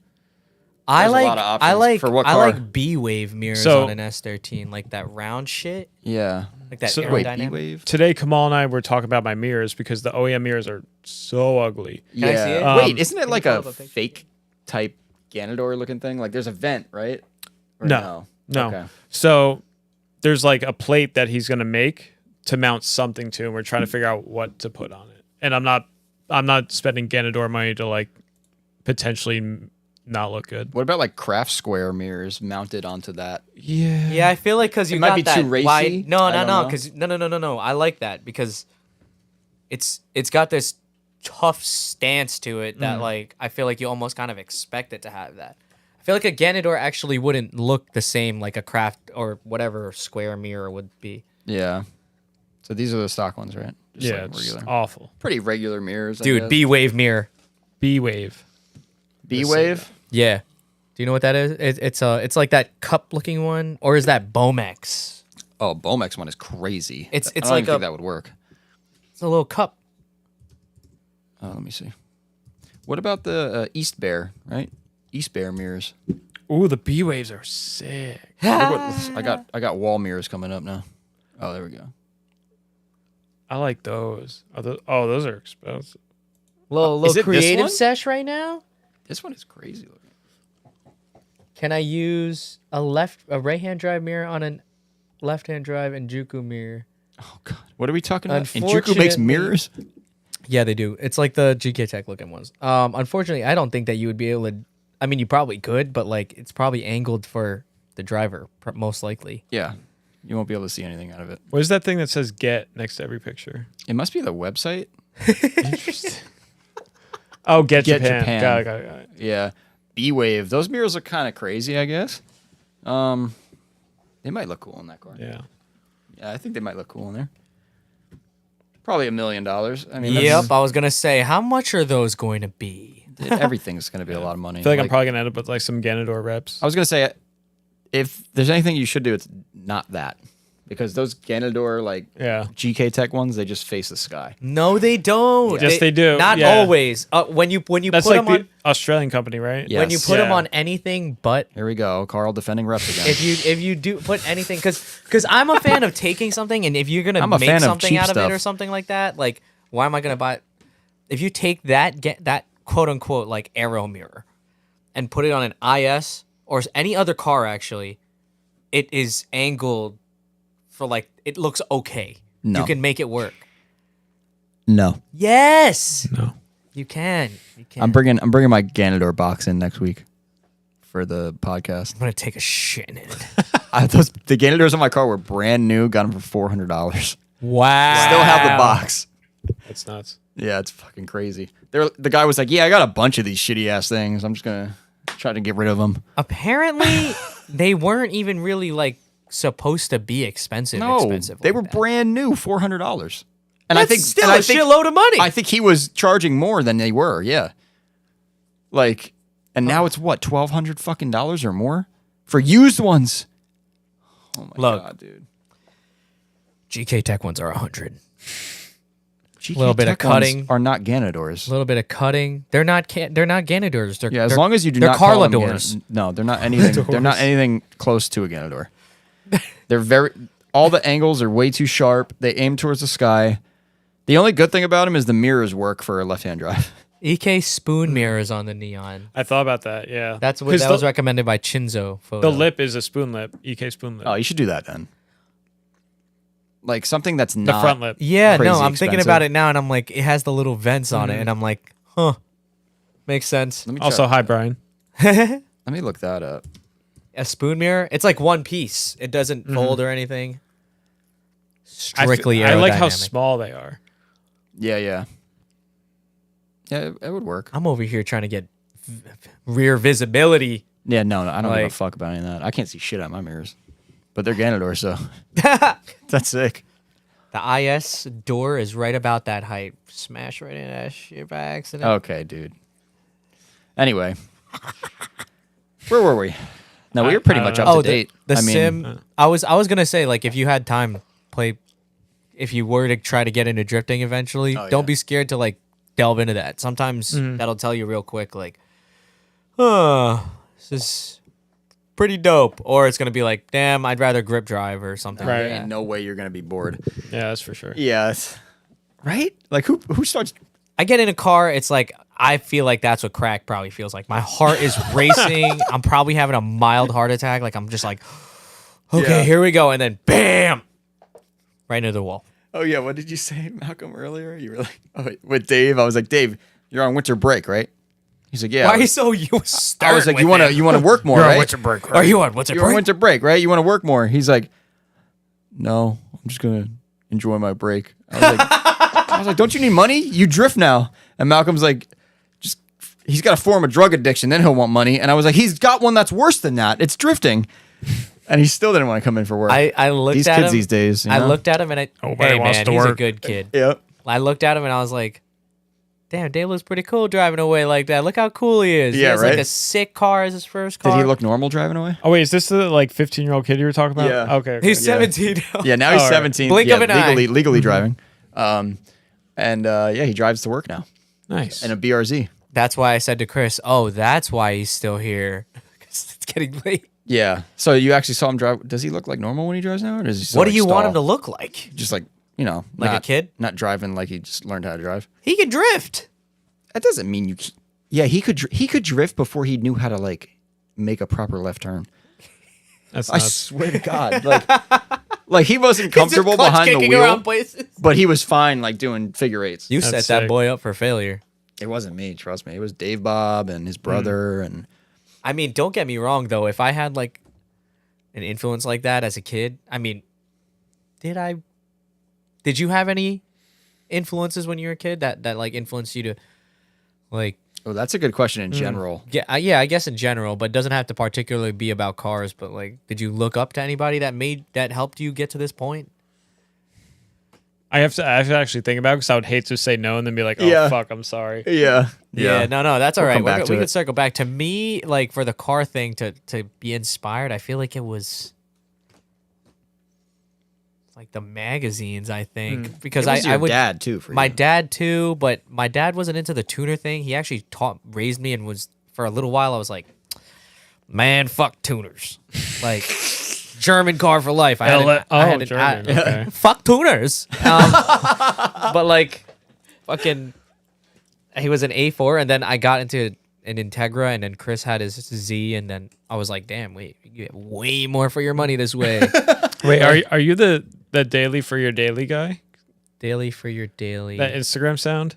I There's a like lot of I options. like For what I car? like B wave mirrors So- on an S13, like that round shit, Yeah. like that So- Wait, aerodynamic. B-Wave? Today, Kamal and I were talking about my mirrors because the OEM mirrors are so ugly. Can I see it? Wait, Um, isn't it can like you a pull up a picture? fake type Ganador looking thing? Like there's a vent, right? Or No. No. Okay. So there's like a plate that he's gonna make to mount something to, and we're trying to figure out what to put on it. And I'm not spending Ganador money to like potentially not look good. What about like craft square mirrors mounted onto that? Yeah. Yeah, I feel like because you might got be that too racy. wide. No, I no, don't no, know. because no. I like that because it's got this tough stance to it that like I feel like you almost kind of expect it to have that. I feel like a Ganador actually wouldn't look the same like a craft or whatever square mirror would be. Yeah. So these are the stock ones, right? Just Yeah, like it's regular. awful. Pretty regular mirrors. I Dude, guess. B wave mirror. B wave. B-Wave? Yeah. Do you know what that is? It's like that cup looking one, or is that Bomex? Oh, Bomex one is crazy. It's I don't like even think a- that would work. It's a little cup. Oh, let me see. What about the East Bear, right? East Bear mirrors. Ooh, the B waves are sick. Look what- I got wall mirrors coming up now. Oh, there we go. I like those. Those are expensive. Little is it this creative one? sesh right now. This one is crazy looking. Can I use a right hand drive mirror on a left hand drive and Juku mirror? Oh god, what are we talking about? And Juku makes Unfortunately- mirrors. Yeah, they do. It's like the GK Tech looking ones. Unfortunately, I don't think that you would be able to. I mean, you probably could, but like it's probably angled for the driver, most likely. Yeah, you won't be able to see anything out of it. What is that thing that says "get" next to every picture? It must be the website. Interesting. Oh, Get Get Japan. Japan. Got it. Yeah, B-Wave. Those mirrors are kind of crazy, I guess. They might look cool in that car. Yeah. Yeah, I think they might look cool in there. Probably $1 million. I mean, Yep, I was gonna say, how much are those going to be? everything's going to be a lot of money. I feel like I'm probably gonna end up with like some Ganador reps. I was going to say, if there's anything you should do, it's not that. Because those Ganador, like, Yeah. GK Tech ones, they just face the sky. No, they don't. Yes, they do. Not Yeah. always. When you That's put like them on the Australian company, right? Yeah. when you put them Yeah. on anything but Here we go. Carl defending reps again. if you do put anything because I'm a fan of taking something, and if you're gonna I'm a make fan of something cheap out of it stuff. or something like that, like why am I gonna buy it? If you take that quote unquote like aero mirror and put it on an IS or any other car, actually, it is angled for like it looks okay. No. You can make it work. No. Yes. No. You can. You can. I'm bringing my Ganador box in next week for the podcast. I'm gonna take a shit in it. The Ganadors on my car were brand new. Got them for $400. Wow. Still have the box. That's nuts. Yeah, it's fucking crazy. The guy was like, "Yeah, I got a bunch of these shitty ass things. I'm just gonna try to get rid of them." Apparently, they weren't even really like supposed to be expensive. No, expensive. they like were that. brand new, $400. And That's I think still and a I think, shitload of money. I think he was charging more than they were. Yeah, like, and now it's what $1,200 or more for used ones. Oh my Look. god, dude! GK Tech ones are 100. GK Little bit of Tech ones cutting. are not Ganadors. A little bit of cutting. They're not Ganadors. They're Yeah, as they're- long as you do they're not call them Carladors. No, they're not anything. They're not anything close to a Ganador. They're very. All the angles are way too sharp. They aim towards the sky. The only good thing about them is the mirrors work for a left-hand drive. EK spoon mirrors on the Neon. I thought about that. Yeah, That's what 'Cause that was recommended by Chinzo. Photo. the lip is a spoon lip. EK spoon lip. Oh, you should do that then. Like something that's the not front lip. Yeah, crazy no, I'm thinking expensive. about it now, and I'm like, it has the little vents on it, and I'm like, huh, makes sense. Let me Also, check. hi Brian. Let me look that up. A spoon mirror, it's like one piece. It doesn't fold or anything. Strictly I like how aerodynamic. small they are. Yeah. Yeah, it would work. I'm over here trying to get rear visibility. Yeah, no, I don't give a Like- fuck about any of that. I can't see shit out my mirrors, but they're Ganador, so that's sick. The IS door is right about that height. Smash right in that shit by accident. Okay, dude. Anyway, where were we? No, we were pretty I much don't up know. to the, date. the I mean, sim. I was gonna say, like, if you had time, play. If you were to try to get into drifting eventually, Oh, don't yeah. be scared to like delve into that. Sometimes Mm-hmm. that'll tell you real quick, like, oh, this is pretty dope, or it's gonna be like, damn, I'd rather grip drive or something. Right. Like there that. ain't no way you're gonna be bored. Yeah, that's for sure. Yeah, right. Like who starts? I get in a car, it's like I feel like that's what crack probably feels like. My heart is racing. I'm probably having a mild heart attack. Like I'm just like, okay, Yeah. here we go, and then bam, right into the wall. Oh yeah, what did you say, Malcolm, earlier? You were like, oh, with Dave. I was like, Dave, you're on winter break, right? He's like, yeah. Why I are you was, so you? I was like, you want to work more, right? break. Are you on? What's it? You're on winter break, right? You want to work more? He's like, no, I'm just gonna enjoy my break. I was like, don't you need money? You drift now. And Malcolm's like, he's got a form of drug addiction, then he'll want money. And I was like, he's got one that's worse than that. It's drifting. And he still didn't want to come in for work. I looked These at kids him. these days. You I know? looked at him and Nobody hey wants man, to he's a work. good kid. Yep. I looked at him and I was like, damn, Dave looks pretty cool driving away like that. Look how cool he is. He Yeah, has like right? a sick car as his first car. Did he look normal driving away? Oh wait, is this the like 15-year-old kid you were talking about? Yeah. Okay. He's Yeah. 17 now. Yeah, now he's Oh, all right. 17. Blink yeah, of an eye. legally driving. And yeah, he drives to work now Nice. in a BRZ. That's why I said to Chris, oh, that's why he's still here. 'Cause it's getting late. Yeah. So you actually saw him drive. Does he look like normal when he drives now, or does he? Still, What do like, you want stall? him to look like? Just like like Like a kid? not driving like he just learned how to drive. He can drift. That doesn't mean you. Yeah, he could drift before he knew how to like make a proper left turn. That's I nuts. swear to God, like he wasn't comfortable He's just clutch behind the kicking wheel, around places. but he was fine like doing figure eights. You That's set that sick. boy up for failure. It wasn't me, trust me. It was Dave Bob and his brother and I mean, don't get me wrong though. If I had like an influence like that as a kid, I mean, did you have any influences when you were a kid that like influenced you to like oh, that's a good question in general. yeah, I guess in general, but it doesn't have to particularly be about cars, but like did you look up to anybody that helped you get to this point? I have to actually think about it because I would hate to say no and then be like, oh Yeah. fuck, I'm sorry. Yeah. Yeah, no, that's all We'll right. come back to We it. could circle back. To me, like for the car thing to be inspired, I feel like it was like the magazines, I think. Because It was I your would dad too for my you. dad too, but my dad wasn't into the tuner thing. He actually raised me and was for a little while I was like, man, fuck tuners. Like German car for life. I had German. Okay. fuck tuners. But like, fucking, he was an A4, and then I got into an Integra, and then Chris had his Z, and then I was like, damn, wait, you get way more for your money this way. Wait, are you the daily for your daily guy? Daily for your daily. That Instagram sound?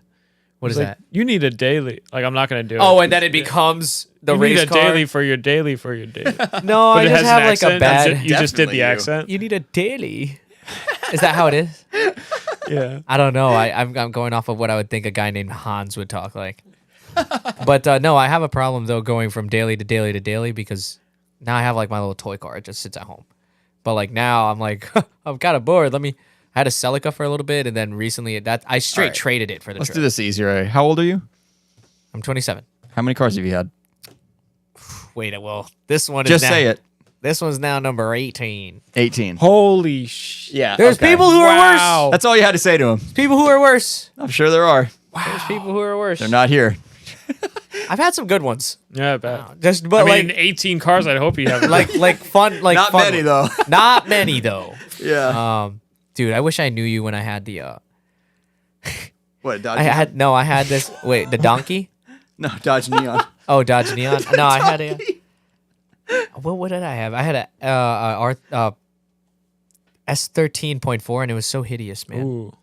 What It's is like, that? You need a daily. Like I'm not gonna do it. Oh, and then it becomes the you race need a car. daily for your daily for your daily. No, I But it just has have an like a accent. bad. You just did Definitely the you. accent. You need a daily. Is that how it is? Yeah. I don't know. I'm going off of what I would think a guy named Hans would talk like. But no, I have a problem though going from daily to daily to daily because now I have like my little toy car. It just sits at home. But like now I'm like I'm kind of bored. I had a Celica for a little bit, and then recently I straight right. traded it for the Let's trip. do this easier. How old are you? I'm 27. How many cars have you had? Wait, well, this one Just is now, say it. This one's now number 18. 18. Holy shit. Yeah. There's okay. people who are Wow. worse. That's all you had to say to him. People who are worse. I'm sure there are. There's people who are worse. They're not here. I've had some good ones. Yeah, I bet. Just but I mean, like 18 cars. I'd hope you have. like fun like Not fun many, ones. though. Not many though. Yeah. Dude, I wish I knew you when I had the What, Dodge? I had this the donkey? No, Dodge Neon. Oh, Dodge Neon. No, I had a what did I have? I had a S13.4 and it was so hideous, man. Ooh.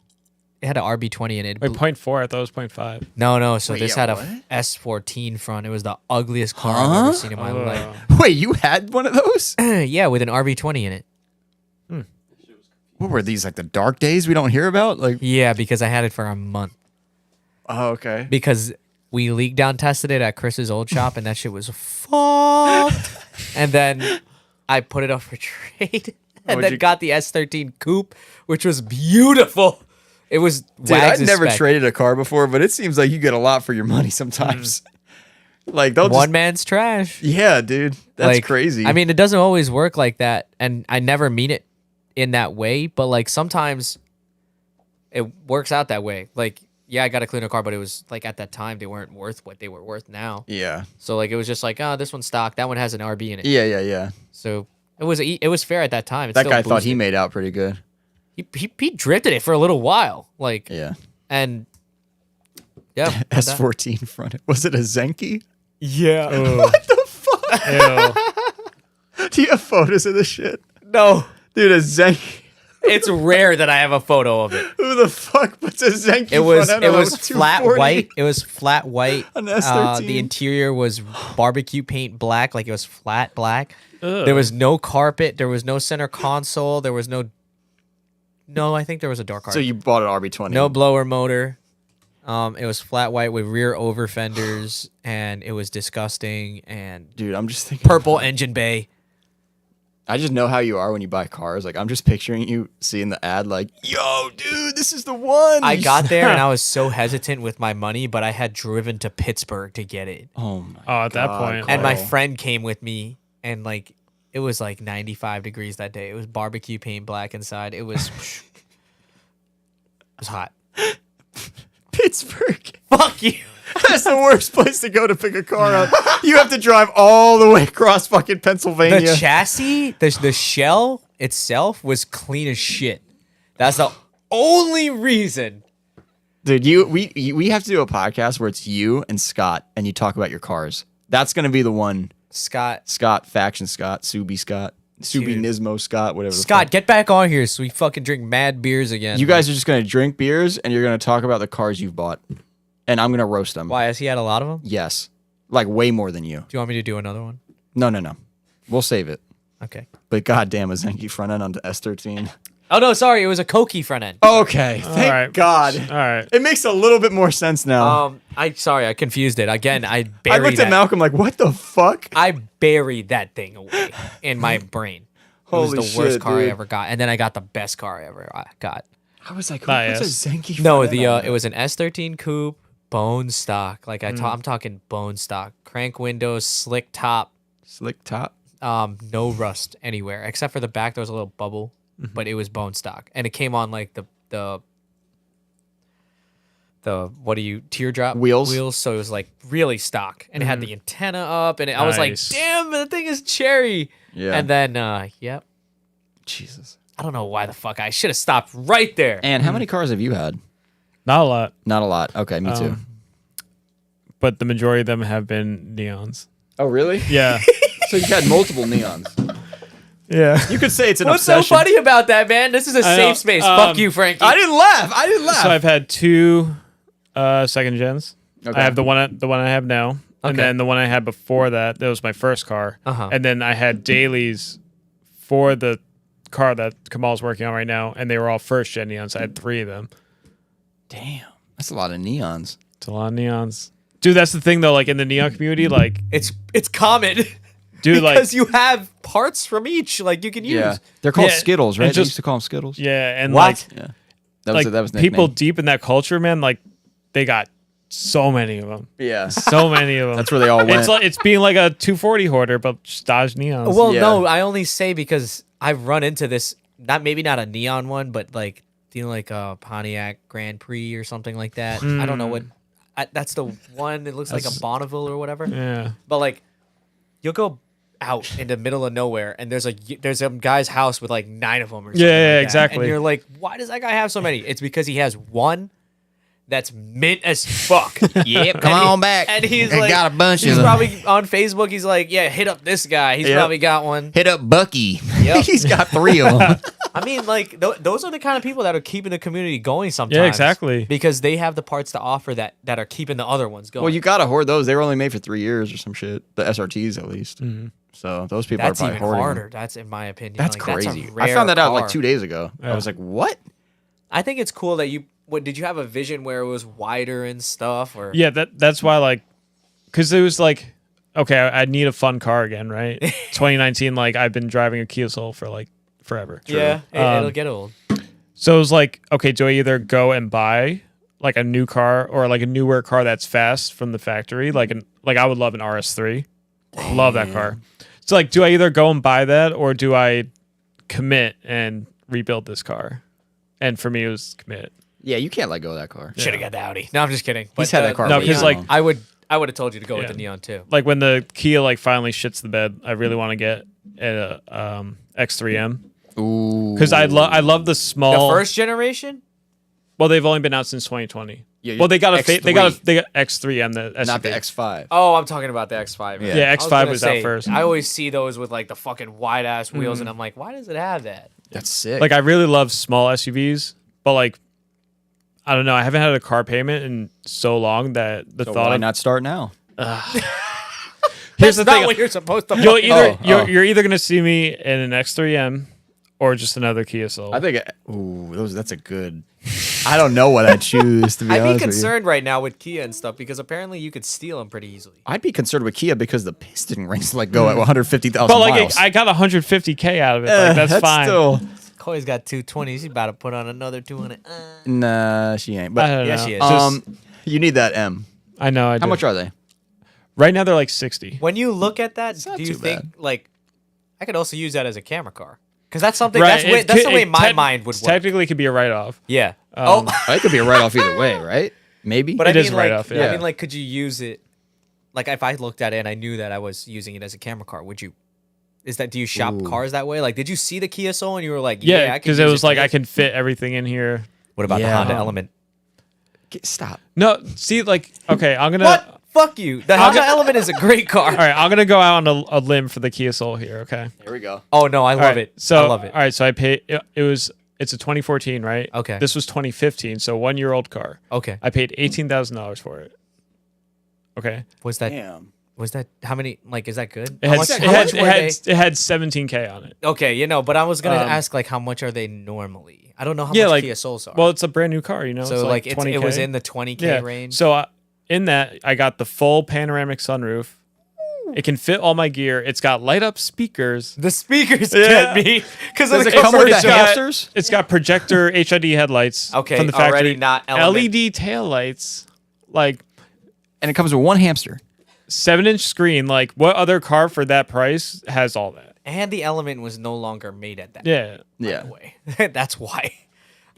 It had an RB20 in it. Wait, 0.4. I thought it was 0.5. No. So Wait, this yeah, had a what? S14 front. It was the ugliest car I've ever seen in my life. Wait, you had one of those? Yeah, with an RB20 in it. What were these, like the dark days we don't hear about? Like, Yeah, because I had it for a month. oh, okay. Because we leak down tested it at Chris's old shop and that shit was fucked. And then I put it up for trade and What'd then you- got the S13 coupe, which was beautiful. It was Dude, Wags' I've never spec. traded a car before, but it seems like you get a lot for your money sometimes. Like, they'll One just... man's trash. Yeah, dude. That's Like, crazy. I mean, it doesn't always work like that, and I never mean it in that way. But like sometimes it works out that way. Like, yeah, I got to clean a car, but it was like at that time they weren't worth what they were worth now. yeah. So like it was just like, oh, this one's stock. That one has an RB in it. Yeah. So it was fair at that time. It That still guy thought he boosted. made out pretty good. He drifted it for a little while. Like Yeah. and yeah, but that- S14 front. Was it a Zenki? yeah. What the fuck? Ew. Do you have photos of this shit? No, Dude, a Zenki. it's rare that I have a photo of it. Who the fuck puts a Zenki It was front end on a flat 240? white. It was flat white. An S13. The interior was barbecue paint black, like it was flat black. Ugh. There was no carpet. There was no center console. There was no. No, I think there was a door So carpet. you bought an RB20. No blower motor. It was flat white with rear over fenders, and it was disgusting. And Dude, I'm just thinking. purple engine bay. I just know how you are when you buy cars. Like, I'm just picturing you seeing the ad, like, yo, dude, this is the one. I You got s- there and I was so hesitant with my money, but I had driven to Pittsburgh to get it. Oh, my Oh, at that God, point. And my Carl. friend came with me, and like it was like 95 degrees that day. It was barbecue paint black inside. It was it was hot. Pittsburgh. Fuck you. That's the worst place to go to pick a car up. You have to drive all the way across fucking Pennsylvania. The chassis, the shell itself was clean as shit. That's the only reason. Dude, we have to do a podcast where it's you and Scott, and you talk about your cars. That's gonna be the one. Scott, Faction Scott, Subi Scott, Subi Dude. Nismo Scott, whatever. the Scott, fuck. get back on here so we fucking drink mad beers again. You guys are just gonna drink beers, and you're gonna talk about the cars you've bought, and I'm gonna roast them. Why? Has he had a lot of them? Do Yes, like way more than you. you want me to do another one? No, we'll save it. Okay. But goddamn, a Zenki front end onto S13. Oh no, sorry, it was a Koki front end. Okay, thank right. God. All right. It makes a little bit more sense now. I confused it again. I I buried looked that. at Malcolm like, what the fuck? I buried that thing away in my brain. It was Holy the worst shit, car I dude. ever got, and then I got the best car I ever got. I was like, who Nice. puts a Zenki front No, end the on it was an S13 coupe, bone stock. Like I'm talking bone stock. Crank windows, slick top. Slick top. No rust anywhere except for the back. There was a little bubble, but it was bone stock, and it came on like the what do you teardrop Wheels? So it was like really stock, and it had the antenna up, and I was like, Nice. damn, the thing is cherry. Yeah. And then yep, Jesus. I don't know why the fuck I should have stopped right there. And how many cars have you had? Not a lot, Not a lot. Okay, me too. but the majority of them have been neons. Oh, really? Yeah. So you've had multiple neons. Yeah. You could say it's an What's obsession. so funny about that, man? This is a I know. safe space. Fuck you, Frankie. I didn't laugh. So I've had two second gens. Okay. I have the one I have now, and Okay. then the one I had before that. That was my first car, Uh-huh. and then I had dailies for the car that Kamal's working on right now, and they were all first gen neons. I had 3 of them. Damn, that's a lot of neons. It's a lot of neons, dude. That's the thing though. Like in the neon community, like It's common. dude, like because you have parts from each, like you can use. Yeah, they're called Yeah, Skittles, and right? They just- used to call them Skittles. yeah, and What? like Yeah, that was people nicknamed. deep in that culture, man. Like they got so many of them. Yeah, So many of them. that's where they all went. It's like it's being like a 240 hoarder, but just Dodge neons. Well, Yeah. no, I only say because I've run into this. Maybe not a neon one, but like like a Pontiac Grand Prix or something like that. I don't know what. That's the one. It looks like a Bonneville or whatever. yeah, But like, you'll go out in the middle of nowhere, and there's a guy's house with like 9 of them or something. Yeah, like that. exactly. And you're like, why does that guy have so many? It's because he has one that's mint as fuck. Yep, come on back. And he's I like, got a bunch he's of them. probably on Facebook. He's like, yeah, hit up this guy. He's Yep. probably got one. Hit up Bucky. Yep. He's got 3 of them. I mean, like those are the kind of people that are keeping the community going sometimes. Yeah, exactly. Because they have the parts to offer that are keeping the other ones going. Well, you gotta hoard those. They were only made for 3 years or some shit. The SRTs at least. So those people that's are probably even hoarding harder. them. That's in my opinion. That's Like, crazy. a I found rare that out like car. 2 days ago. I was like, what? I think it's cool that you. What did you have a vision where it was wider and stuff? Or yeah. That's why like, because it was like, okay, I need a fun car again, right? 2019, like I've been driving a Kia Soul for like forever. yeah, Um, it'll get old. So it was like, okay, do I either go and buy like a new car or like a newer car that's fast from the factory? Like I would love an RS3. Love that car. So like, do I either go and buy that or do I commit and rebuild this car? And for me, it was commit. Yeah, you can't let go of that car. Should have got the Audi. No, I'm just kidding. He's had that car. No, way 'cause, too like, long. I would have told you to go with Yeah. the neon too. Like when the Kia like finally shits the bed, I really want to get a X3M Ooh, because I love the small. The first generation. Well, they've only been out since 2020. Yeah, well, they got a X3. they got X3M, the SUV. not the X5. Oh, I'm talking about the X5. Yeah. Yeah, I was X5 gonna was say, out first. I always see those with like the fucking wide ass wheels, and I'm like, why does it have that? That's sick. Like I really love small SUVs, but like I don't know, I haven't had a car payment in so long that the so thought why of not start now? here's the That's not thing, what you're supposed to. you'll either Oh. you're either gonna see me in an X3M or just another Kia Soul. I think. That's a good. I don't know what I'd choose to be I'd honest be with you. concerned right now with Kia and stuff because apparently you could steal them pretty easily. I'd be concerned with Kia because the piston rings like go at 150,000 but like miles. I got 150K out of it. Like, that's fine. Still, Chloe's got 220s. She's about to put on another 200. nah, she ain't. I But don't yeah, know. she is. you need that M. I know. I How do. much are they? Right now they're like 60. When you look at that, not do you too think bad. like I could also use that as a camera car? Because that's something Right, that's the way my mind would work. Technically, it could be a write-off. Yeah. Oh, it could be a write-off either way, right? Maybe. But It I is mean, a like, write-off, I yeah. mean, like, could you use it? Like, if I looked at it and I knew that I was using it as a camera car, would you? Do you shop Ooh. cars that way? Like, did you see the Kia Soul and you were like, yeah, Yeah, I could because it use was for like I this? can fit everything in here. What about the Yeah. Honda Element? Stop. No, see, like, okay, I'm gonna. What? Fuck you. The Honda Element is a great car. All right, I'm gonna go out on a limb for the Kia Soul here. Okay. Here we go. Oh no, I love All right, it. So I love it. All right, so I paid. It's a 2014, right? Okay. This was 2015, so 1-year-old car. Okay. I paid $18,000 for it. Okay. Was that? Damn. Was that? How many? Like, is that good? It How had much- it how had, much it were had, they? it had 17K on it. Okay, but I was gonna Um, ask like how much are they normally? I don't know how Yeah, much like Kia Souls are. well, it's a brand new car, you know. so it's like it 20K. was in the 20K yeah. range. So in that, I got the full panoramic sunroof. It can fit all my gear. It's got light up speakers. the speakers Yeah. get me because Does of it the come with comfort the shot. hamsters? It's got projector HID headlights. Okay, from the factory. already not Element. LED taillights. Like And it comes with one hamster. 7-inch screen. Like what other car for that price has all that? And the Element was no longer made at that. Yeah. Yeah. Way. That's why.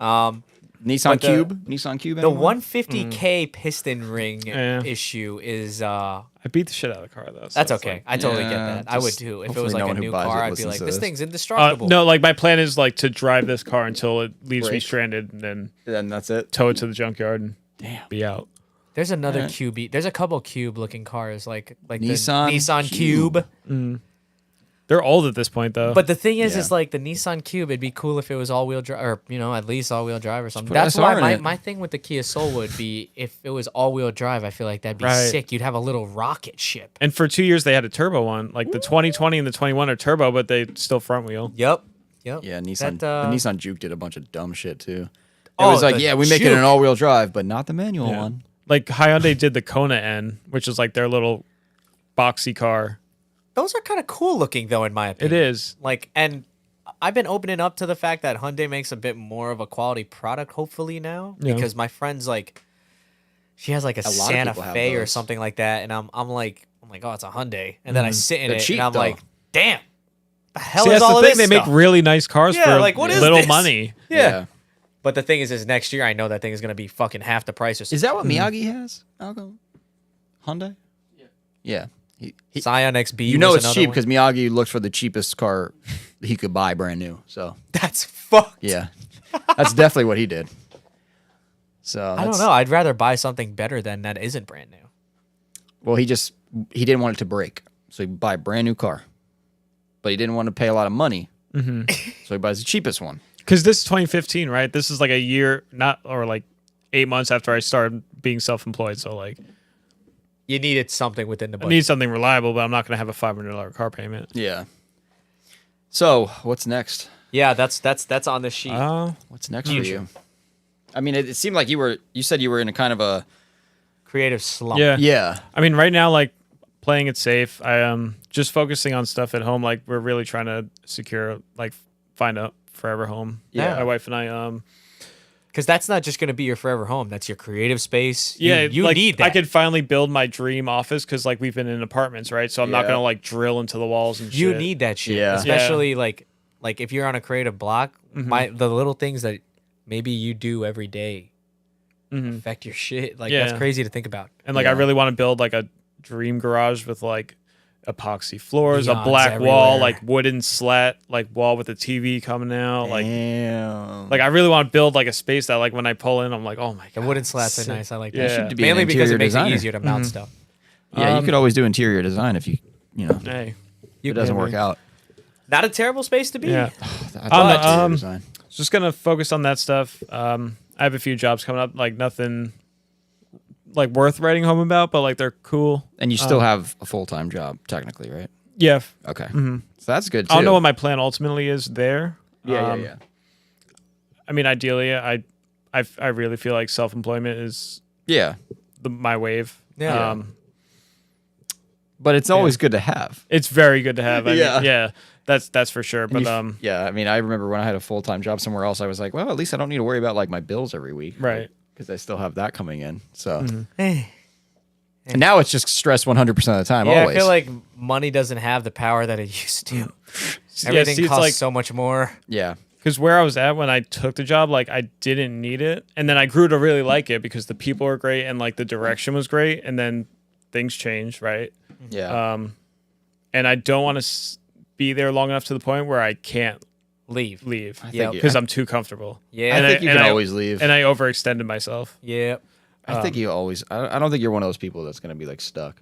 Nissan But the- Cube. Nissan Cube. The anyone? 150K piston ring Yeah. issue is I beat the shit out of the car though. so that's it's okay. like- I totally get Yeah, that. I would just too. If it hopefully was no like a one who new buys car, it I'd be listens like, to this this. thing's indestructible. no, like my plan is like to drive this car until it leaves me Break. stranded and then And that's it. tow it to the junkyard and Damn. be out. There's another Alright. Cube. There's a couple Cube looking cars like Nissan the Nissan Cube. Cube. They're old at this point though. But the thing is Yeah. like the Nissan Cube, it'd be cool if it was all-wheel drive, or at least all-wheel drive or something. put That's SR why in it. my thing with the Kia Soul would be if it was all-wheel drive. I feel like that'd be Right. sick. You'd have a little rocket ship. and for 2 years they had a turbo one. Like the 2020 and the 21 are turbo, but they still front wheel. Yep. Yep. Yeah, Nissan. That, the Nissan Juke did a bunch of dumb shit too. It Oh, was like, the yeah, we make it an Juke. all-wheel drive, but not the manual Yeah. one. Like Hyundai did the Kona N, which is like their little boxy car. Those are kind of cool looking, though, in my It opinion. is. Like, and I've been opening up to the fact that Hyundai makes a bit more of a quality product, hopefully now, Yeah. because my friend's like, she has like a lot of Santa people have Fe or those. something like that, and I'm like, oh, it's a Hyundai, and then I sit in They're it, cheap, and I'm though. like, damn, the hell See, is that's all the of thing. this They make stuff? really nice cars Yeah, for like, what is little this? money. Yeah. But the thing is next year I know that thing is gonna be fucking half the price or something. Is that what Miyagi has? Alco? Hyundai? Yeah. He, Scion XB? you know was it's another cheap one? because Miyagi looked for the cheapest car he could buy brand new. So that's fucked. yeah, that's definitely what he did. So I don't that's- know. I'd rather buy something better than that isn't brand new. Well, he didn't want it to break, so he buy a brand new car, but he didn't want to pay a lot of money, so he buys the cheapest one. Because this is 2015, right? This is like a year, or like 8 months after I started being self-employed. So like, You needed something within the I budget. need something reliable, but I'm not going to have a $500 car payment. Yeah. So what's next? Yeah, that's on the sheet. What's next for you? I mean, it seemed like you said you were in a kind of a Creative slump. Yeah. yeah. I mean, right now, like playing it safe. I am just focusing on stuff at home. Like we're really trying to find a forever home. Yeah. My wife and I. Because that's not just going to be your forever home. That's your creative space. Yeah, You like, need that. I could finally build my dream office because like we've been in apartments, right? So I'm not Yeah. gonna like drill into the walls and shit. You need that shit. Yeah. Especially like if you're on a creative block, the little things that maybe you do every day affect your shit. Like that's Yeah. crazy to think about. And like I Yeah. really want to build like a dream garage with like epoxy floors, Neons a black wall, everywhere. like wooden slat, like wall with a TV coming out. Like Damn. I really want to build like a space that like when I pull in, I'm like, oh my The god. wooden slats are sick. nice. I like Yeah. that. You should be an Mainly because it interior makes designer. it easier to mount stuff. Yeah, you could always do interior design if you know, Hey. it doesn't work out. Not a terrible space to be. Yeah. I On the, love interior design. Just gonna focus on that stuff. I have a few jobs coming up, like nothing like worth writing home about, but like they're cool. And you still have a full-time job, technically, right? Yeah. Okay. So that's good, too. I don't know what my plan ultimately is there. Yeah. I mean, ideally, I really feel like self-employment is Yeah. my wave. Yeah. But it's always good to have. It's very good to have. I Yeah. mean, yeah, that's for sure. But Yeah, I mean, I remember when I had a full-time job somewhere else, I was like, well, at least I don't need to worry about, like, my bills every week. Right. Because I still have that coming in. So Eh. and now it's just stress 100% of the time, Yeah, always. I feel like money doesn't have the power that it used to. Yeah, Everything see, it's costs like so much more. yeah. because where I was at when I took the job, like I didn't need it, and then I grew to really like it because the people were great and like the direction was great, and then things changed, right? Yeah. And I don't want to be there long enough to the point where I can't Leave. leave Yep. because I'm too comfortable. Yeah. I think you and can I- always leave. And I overextended myself. Yep. I think you always. I don't think you're one of those people that's going to be like stuck.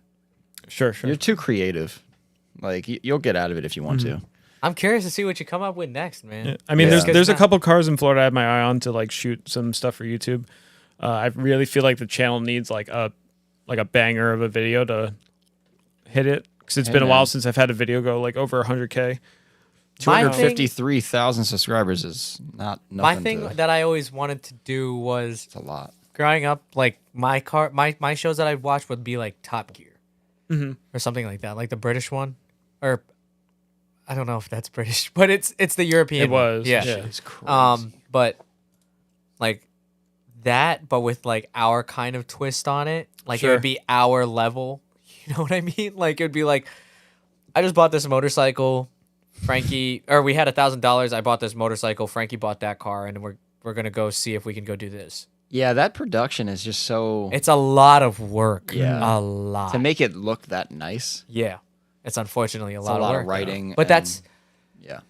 Sure. You're too creative. Like you'll get out of it if you want to. I'm curious to see what you come up with next, man. Yeah. I mean, Yeah. there's a now- couple cars in Florida I have my eye on to like shoot some stuff for YouTube. I really feel like the channel needs like a banger of a video to hit it because it's Hey, been a man. while since I've had a video go like over 100K. My thing- 253,000 subscribers is not nothing. My thing to, that I always wanted to do was it's a lot. growing up, like my shows that I'd watch would be like Top Gear or something like that, like the British one, or I don't know if that's British, but it's the European. It one. was, yeah. yeah. It's crazy. But like that, but with like our kind of twist on it, like it Sure. would be our level. You know what I mean? Like it'd be like, I just bought this motorcycle, Frankie, or we had $1,000. I bought this motorcycle. Frankie bought that car, and we're gonna go see if we can go do this. Yeah, that production is just so It's a lot of work. Yeah. A lot. to make it look that nice. Yeah. It's unfortunately a It's lot a lot of of work. writing. But and- that's yeah.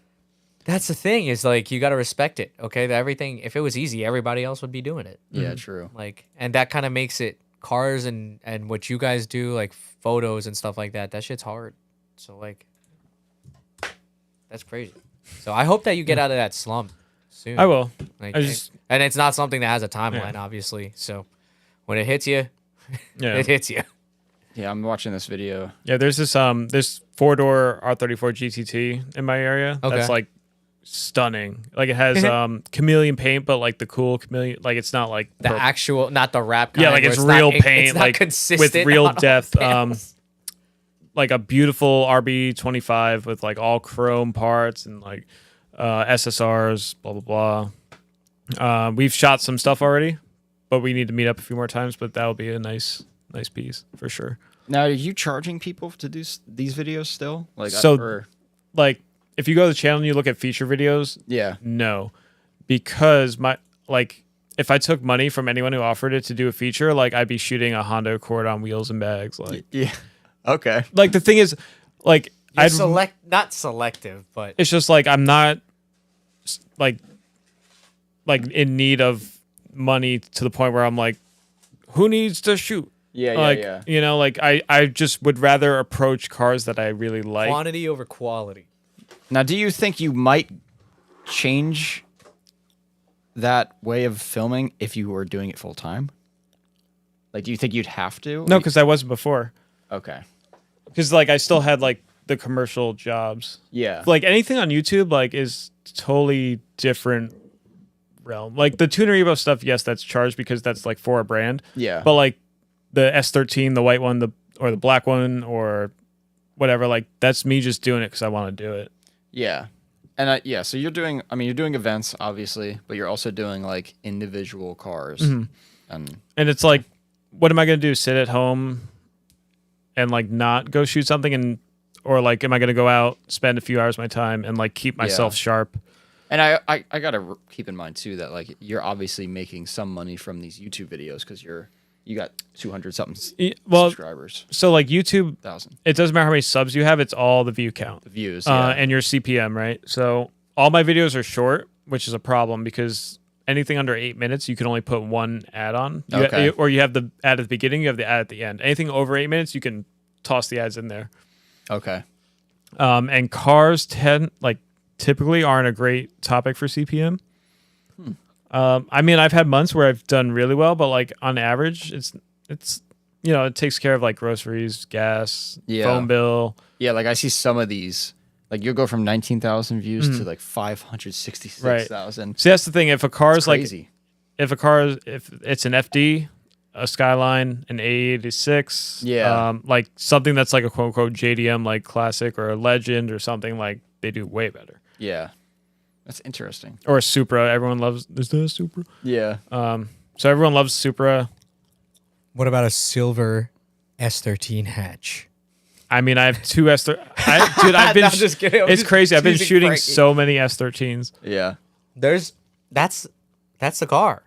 the thing is like you got to respect it. Okay? That everything if it was easy, everybody else would be doing it. Yeah, true. Like and that kind of makes it cars and what you guys do like photos and stuff like that. That shit's hard. So like that's crazy. So I hope that you get out of that slump soon. I will. Like, I just and it's not something that has a timeline obviously. So when it hits you, yeah. it hits you. Yeah, I'm watching this video. Yeah, there's this 4-door R34 GTT in my area. Okay. That's like stunning. Like it has chameleon paint, but like the cool chameleon. Like it's not like The purple. actual, not the wrap kind. Yeah, like where it's not real ink- paint, it's not like consistent with real on all depth. the panels. Like a beautiful RB25 with like all chrome parts and like SSRs, blah blah blah. We've shot some stuff already, but we need to meet up a few more times. But that will be a nice piece for sure. Now, are you charging people to do these videos still? Like, So- Like if you go to the channel and you look at feature videos, yeah, no, because if I took money from anyone who offered it to do a feature, like I'd be shooting a Honda Accord on wheels and bags. Like, yeah, okay, like the thing is, like You're not selective, but it's just like I'm not like in need of money to the point where I'm like, who needs to shoot? yeah, like yeah. you know, like I just would rather approach cars that I really like. quantity over quality. Now, do you think you might change that way of filming if you were doing it full time? Like, do you think you'd have to? No, because I wasn't before. Okay. Because like I still had like the commercial jobs. Yeah. Like anything on YouTube like is totally different realm. Like the Tuner Evo stuff, yes, that's charged because that's like for a brand. Yeah. But like the S13, the white one, or the black one, or whatever, like that's me just doing it because I want to do it. Yeah. And yeah, so you're doing, I mean, you're doing events, obviously, but you're also doing like individual cars. And And it's like, what am I going to do? Sit at home and like not go shoot something, or like, am I going to go out, spend a few hours of my time and like keep myself sharp? And I got to keep in mind too that like you're obviously making some money from these YouTube videos because you got 200 something subscribers. So like YouTube, 1,000 it doesn't matter how many subs you have, it's all the view count. the views. Yeah. And your CPM, right? So all my videos are short, which is a problem because anything under 8 minutes, you can only put one ad on. Okay. Or you have the ad at the beginning, you have the ad at the end. Anything over 8 minutes, you can toss the ads in there. Okay. And cars typically aren't a great topic for CPM. I mean, I've had months where I've done really well, but like on average, it's it takes care of like groceries, gas, Yeah. phone bill. Yeah, like I see some of these. Like you'll go from 19,000 views to like 566,000. See, that's the thing. If a car It's is like, crazy. if it's an FD, a Skyline, an A86, Yeah. like something that's like a quote unquote JDM like classic or a Legend or something, like they do way better. Yeah. That's interesting. Or a Supra, everyone loves. Is there a Supra? Yeah. So everyone loves Supra. What about a silver S13 hatch? I mean, I have two S13. Dude, I've been. No, I'm just kidding. I'm It's just crazy. I've been teasing shooting Frankie. so many S13s. Yeah. That's the car.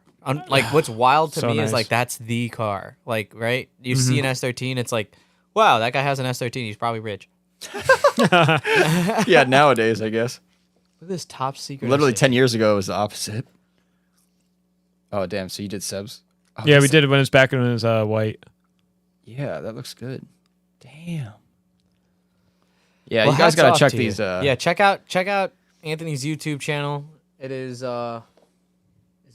Like what's wild to So me is nice. like that's the car. Like right, you see an S13, it's like, wow, that guy has an S13. He's probably rich. Yeah, nowadays, I guess. Look at this top secret. Literally S13. 10 years ago, it was the opposite. Oh, damn. So you did Seb's? Oh, Yeah, we this- did it when it was back when it was white. Yeah, that looks good. Damn. Yeah, Well, you guys hats got off to check to these. you. Yeah, check out Anthony's YouTube channel. It is it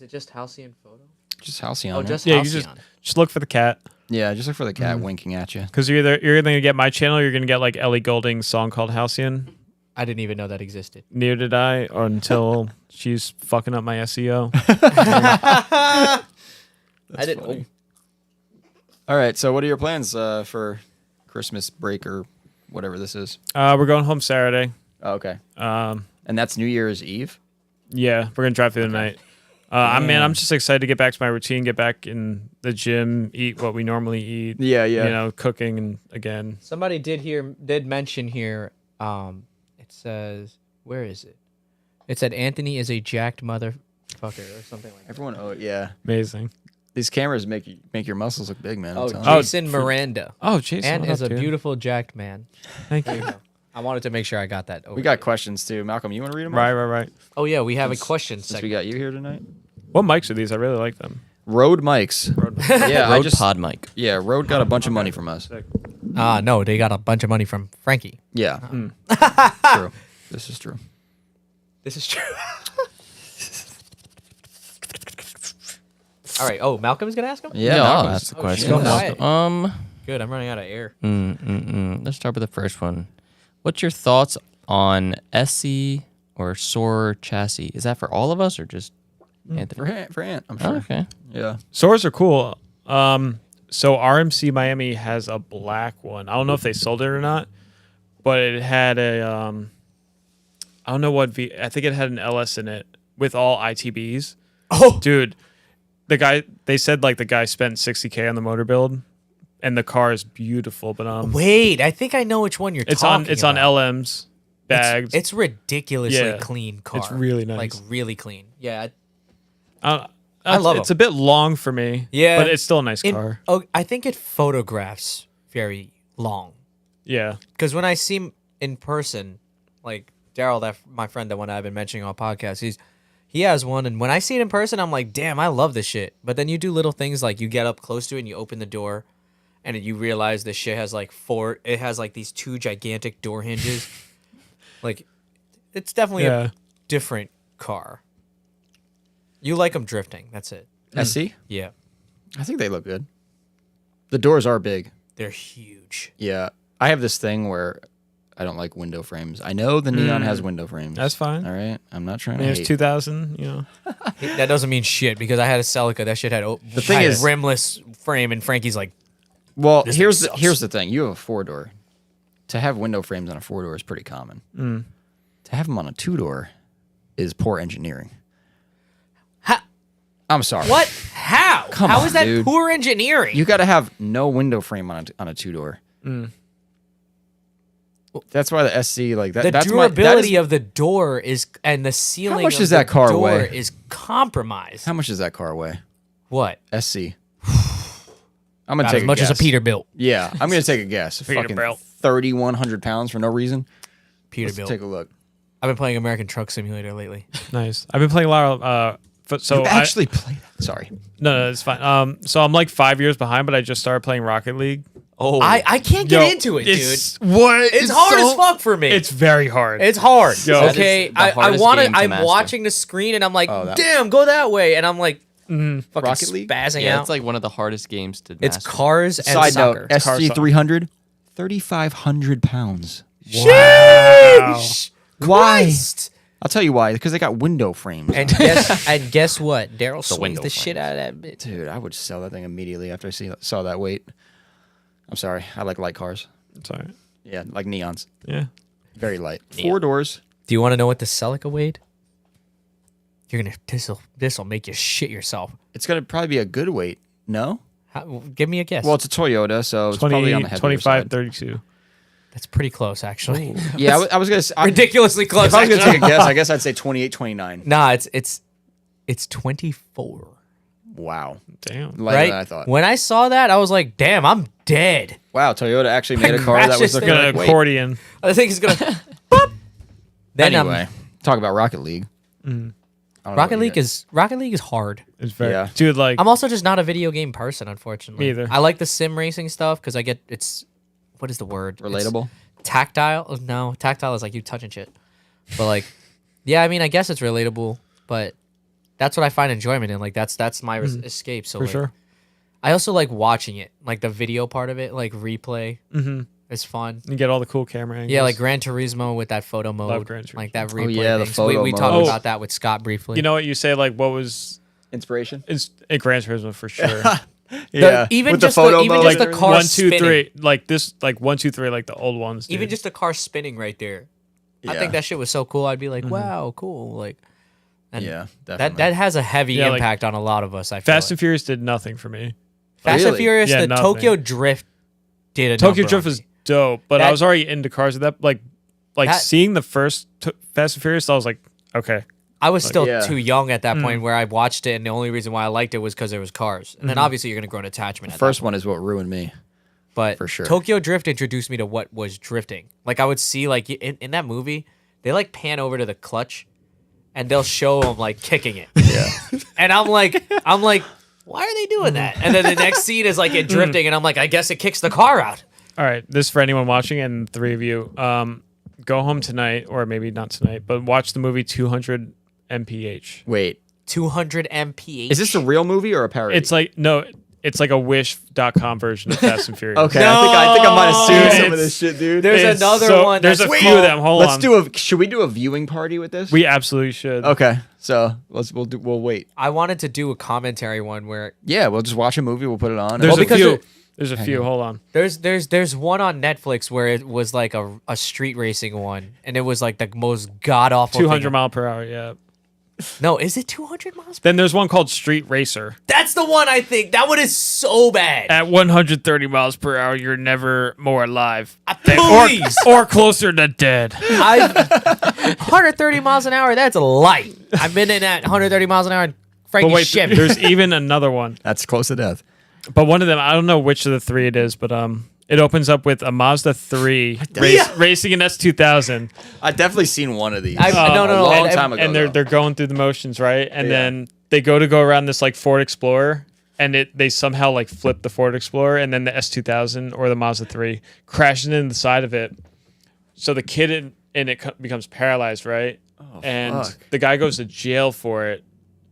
just Halcyon Photo? Just Halcyon. Oh, right? just Yeah, you Halcyon. just look for the cat. Yeah, just look for the cat winking at you. Because you're either gonna get my channel, or you're gonna get like Ellie Goulding's song called Halcyon. I didn't even know that existed. Neither did I, or until she's fucking up my SEO. I didn't. funny. All right, so what are your plans for Christmas break or whatever this is? We're going home Saturday. Oh, okay. Um, And that's New Year's Eve? yeah, we're gonna drive through the night. I'm just excited to get back to my routine, get back in the gym, eat what we normally eat. Yeah, yeah. You know, cooking and again. Somebody did mention here. It says, where is it? It said Anthony is a jacked motherfucker or something like that. Everyone, yeah. Amazing. These cameras make your muscles look big, man. I'm Oh, telling you. Jason Miranda. Oh, Jason. And what is up, a dude? beautiful jacked man. Thank There you. you go. I wanted to make sure I got that over. We got questions too. Malcolm, you want to read them? Right. Oh yeah, we have a question Since we segment. got you here tonight. What mics are these? I really like them. Rode mics. Yeah, I Rode just Pod mic. yeah. Rode got a bunch of money from us. No, they got a bunch of money from Frankie. Yeah, true. This is true. This is true. All right. Oh, Malcolm's gonna ask him. Yeah, I'll Malcolm's- ask the oh, question. shit. Go quiet. Good. I'm running out of air. Let's start with the first one. What's your thoughts on SE or Soar chassis. Is that for all of us or just Anthony? For Ant, I'm Oh, sure. okay. Yeah. Soars are cool. So RMC Miami has a black one. I don't know if they sold it or not, but it had a I don't know what I think it had an LS in it with all ITBs. Oh, Dude, they said like the guy spent $60K on the motor build, and the car is beautiful. But wait, I think I know which one you're talking it's on about. LMs bags. It's ridiculously Yeah. clean car. It's really nice. Like really clean. Yeah. I love it's 'em. a bit long for me. Yeah. but it's still a nice car. I think it photographs very long. Yeah, Because when I see him in person, like Daryl, my friend, the one I've been mentioning on podcasts, he has one, and when I see it in person, I'm like, damn, I love this shit. But then you do little things like you get up close to it and you open the door, and you realize this shit has like these 2 gigantic door hinges. Like, it's definitely a different car. You like them drifting, that's it. SC? Yeah, I think they look good. The doors are big. they're huge. Yeah. I have this thing where I don't like window frames. I know the Neon has window frames. That's fine. All right. I'm not trying I mean, to it's hate. 2000. That doesn't mean shit because I had a Celica. That shit had The thing is- rimless frame, and Frankie's like, Well, This here's thing the, sucks. here's the thing. You have a 4-door. To have window frames on a 4-door is pretty common. To have them on a 2-door is poor engineering. Ha- I'm sorry. what? How? Come How on, is that dude. poor engineering? You got to have no window frame on a 2-door. That's why the SC like that. the that's durability of the door is and the ceiling. much of does the that car door weigh? is compromised. How much does that car weigh? What? SC. I'm gonna About take as much as a guess. Peterbilt. Yeah, I'm gonna take a guess. Fucking Peterbilt. 3,100 pounds for no reason. Let's Peterbilt. take a look. I've been playing American Truck Simulator lately. Nice. I've been playing a lot of. So You actually play that? Sorry. no, it's fine. So I'm like 5 years behind, but I just started playing Rocket League. Oh, I can't get into it, dude. What? It's hard as fuck for me. It's very hard. It's hard. Yo. That Okay, is the I hardest want game to I'm master. watching the screen and I'm like, Oh, that- damn, go that way, and I'm like, fucking Rocket League? spazzing Yeah, out. it's like one of the hardest games to It's master. cars and Side soccer. note: Car SC 300, 3,500 pounds. Sheesh! Why? Christ! I'll tell you why. Because they got window frames. And guess what? Daryl swings window the shit frames. out of that bitch. Dude, I would sell that thing immediately after I saw that weight. I'm sorry. I like light cars. Sorry. Yeah, like Neons. Yeah. Very light. 4 doors. Do you want to know what the Celica weighed? You're gonna this'll make you shit yourself. It's gonna probably be a good weight. No. Give me a guess. Well, it's a Toyota, so it's probably on the heavier 25, side. 32. That's pretty close, actually. Yeah, I was gonna. Ridiculously close. If I was gonna actually. take a guess, I guess I'd say 28, 29. Nah, it's 24. Wow, Damn. lighter Right? than I thought. When I saw that, I was like, damn, I'm dead. Wow, Toyota actually made a car that was Congrats, looking Got like an weight. accordion. I think it's gonna. Boop. Then Anyway, talk about Rocket League. I don't know Rocket what you League is hard. It's very. Yeah. Dude, like. I'm also just not a video game person, unfortunately. Me either. I like the sim racing stuff because what is the word? got. Relatable. It's tactile. No, tactile is like you touching shit. But like, yeah, I mean, I guess it's relatable, but that's what I find enjoyment in. Like that's my escape. So for like, sure. I also like watching it, like the video part of it, like replay. Mm-hmm. It's fun. You get all the cool camera angles. Yeah, like Gran Turismo with that photo mode, Gran Turismo. like that replay. yeah, the thing. So we photo talked mode. about that with Scott briefly. You know what you say? Like, what was. Inspiration. It's a Gran Turismo for sure. even With the just the, photo even mode just and the everything. car 1, 2, spinning. 3. Like this, like 1, 2, 3, like the old ones. Even dude. just the car spinning right there. I Yeah. think that shit was so cool. I'd be like, wow, cool. Like, and Yeah, that definitely. has a heavy Yeah, like, impact on a lot of us. I feel Fast like. and Furious did nothing for me. Fast and Really? Furious, Yeah, the nothing. Tokyo Drift did a Tokyo number Drift on was me. dope, but That- I was already into cars at that. Like That- seeing the first Fast and Furious, I was like, okay. I was still yeah. too young at Mm. that point where I watched it, and the only reason why I liked it was because there was cars. And Mm-hmm. then obviously you're gonna grow an attachment. At First one is what ruined me. But For sure. Tokyo Drift introduced me to what was drifting. Like I would see like in that movie, they like pan over to the clutch and they'll show them like kicking it. Yeah. And I'm like, why are they doing that? And then the next scene is like it drifting and I'm like, I guess it kicks the car out. All right, this is for anyone watching and 3 of you. Go home tonight, or maybe not tonight, but watch the movie 200 mph. Wait, 200 mph. is this a real movie or a parody? It's like no, It's like a Wish.com version of Fast and Furious. Okay, I think I might have seen some of It's- this shit, dude. There's It's another one. There's that's a few of them. Hold Let's on. do a. Should we do a viewing party with this? We absolutely should. Okay, so we'll wait. I wanted to do a commentary one where Yeah, we'll just watch a movie. We'll put it on. There's Well, a because few. there- There's a few. Hold on. there's one on Netflix where it was like a street racing one, and it was like the most god awful. 200 mile per hour. Yeah. No, is it 200 miles? Then there's one called Street Racer. That's the one I think. That one is so bad. At 130 miles per hour, you're never more alive. Please. Or closer to dead. 130 miles an hour. That's light. I've been in at 130 miles an hour. And Frankie But wait, Chevy. there's even another one. That's close to death. But one of them, I don't know which of the three it is, but it opens up with a Mazda 3 racing an S2000. I've definitely seen one of these. No, a long time ago. And they're going through the motions, right? And Yeah. then they go around this like Ford Explorer, and they somehow like flip the Ford Explorer, and then the S2000 or the Mazda 3 crashes into the side of it. So the kid in it becomes paralyzed, right? And fuck. the guy goes to jail for it.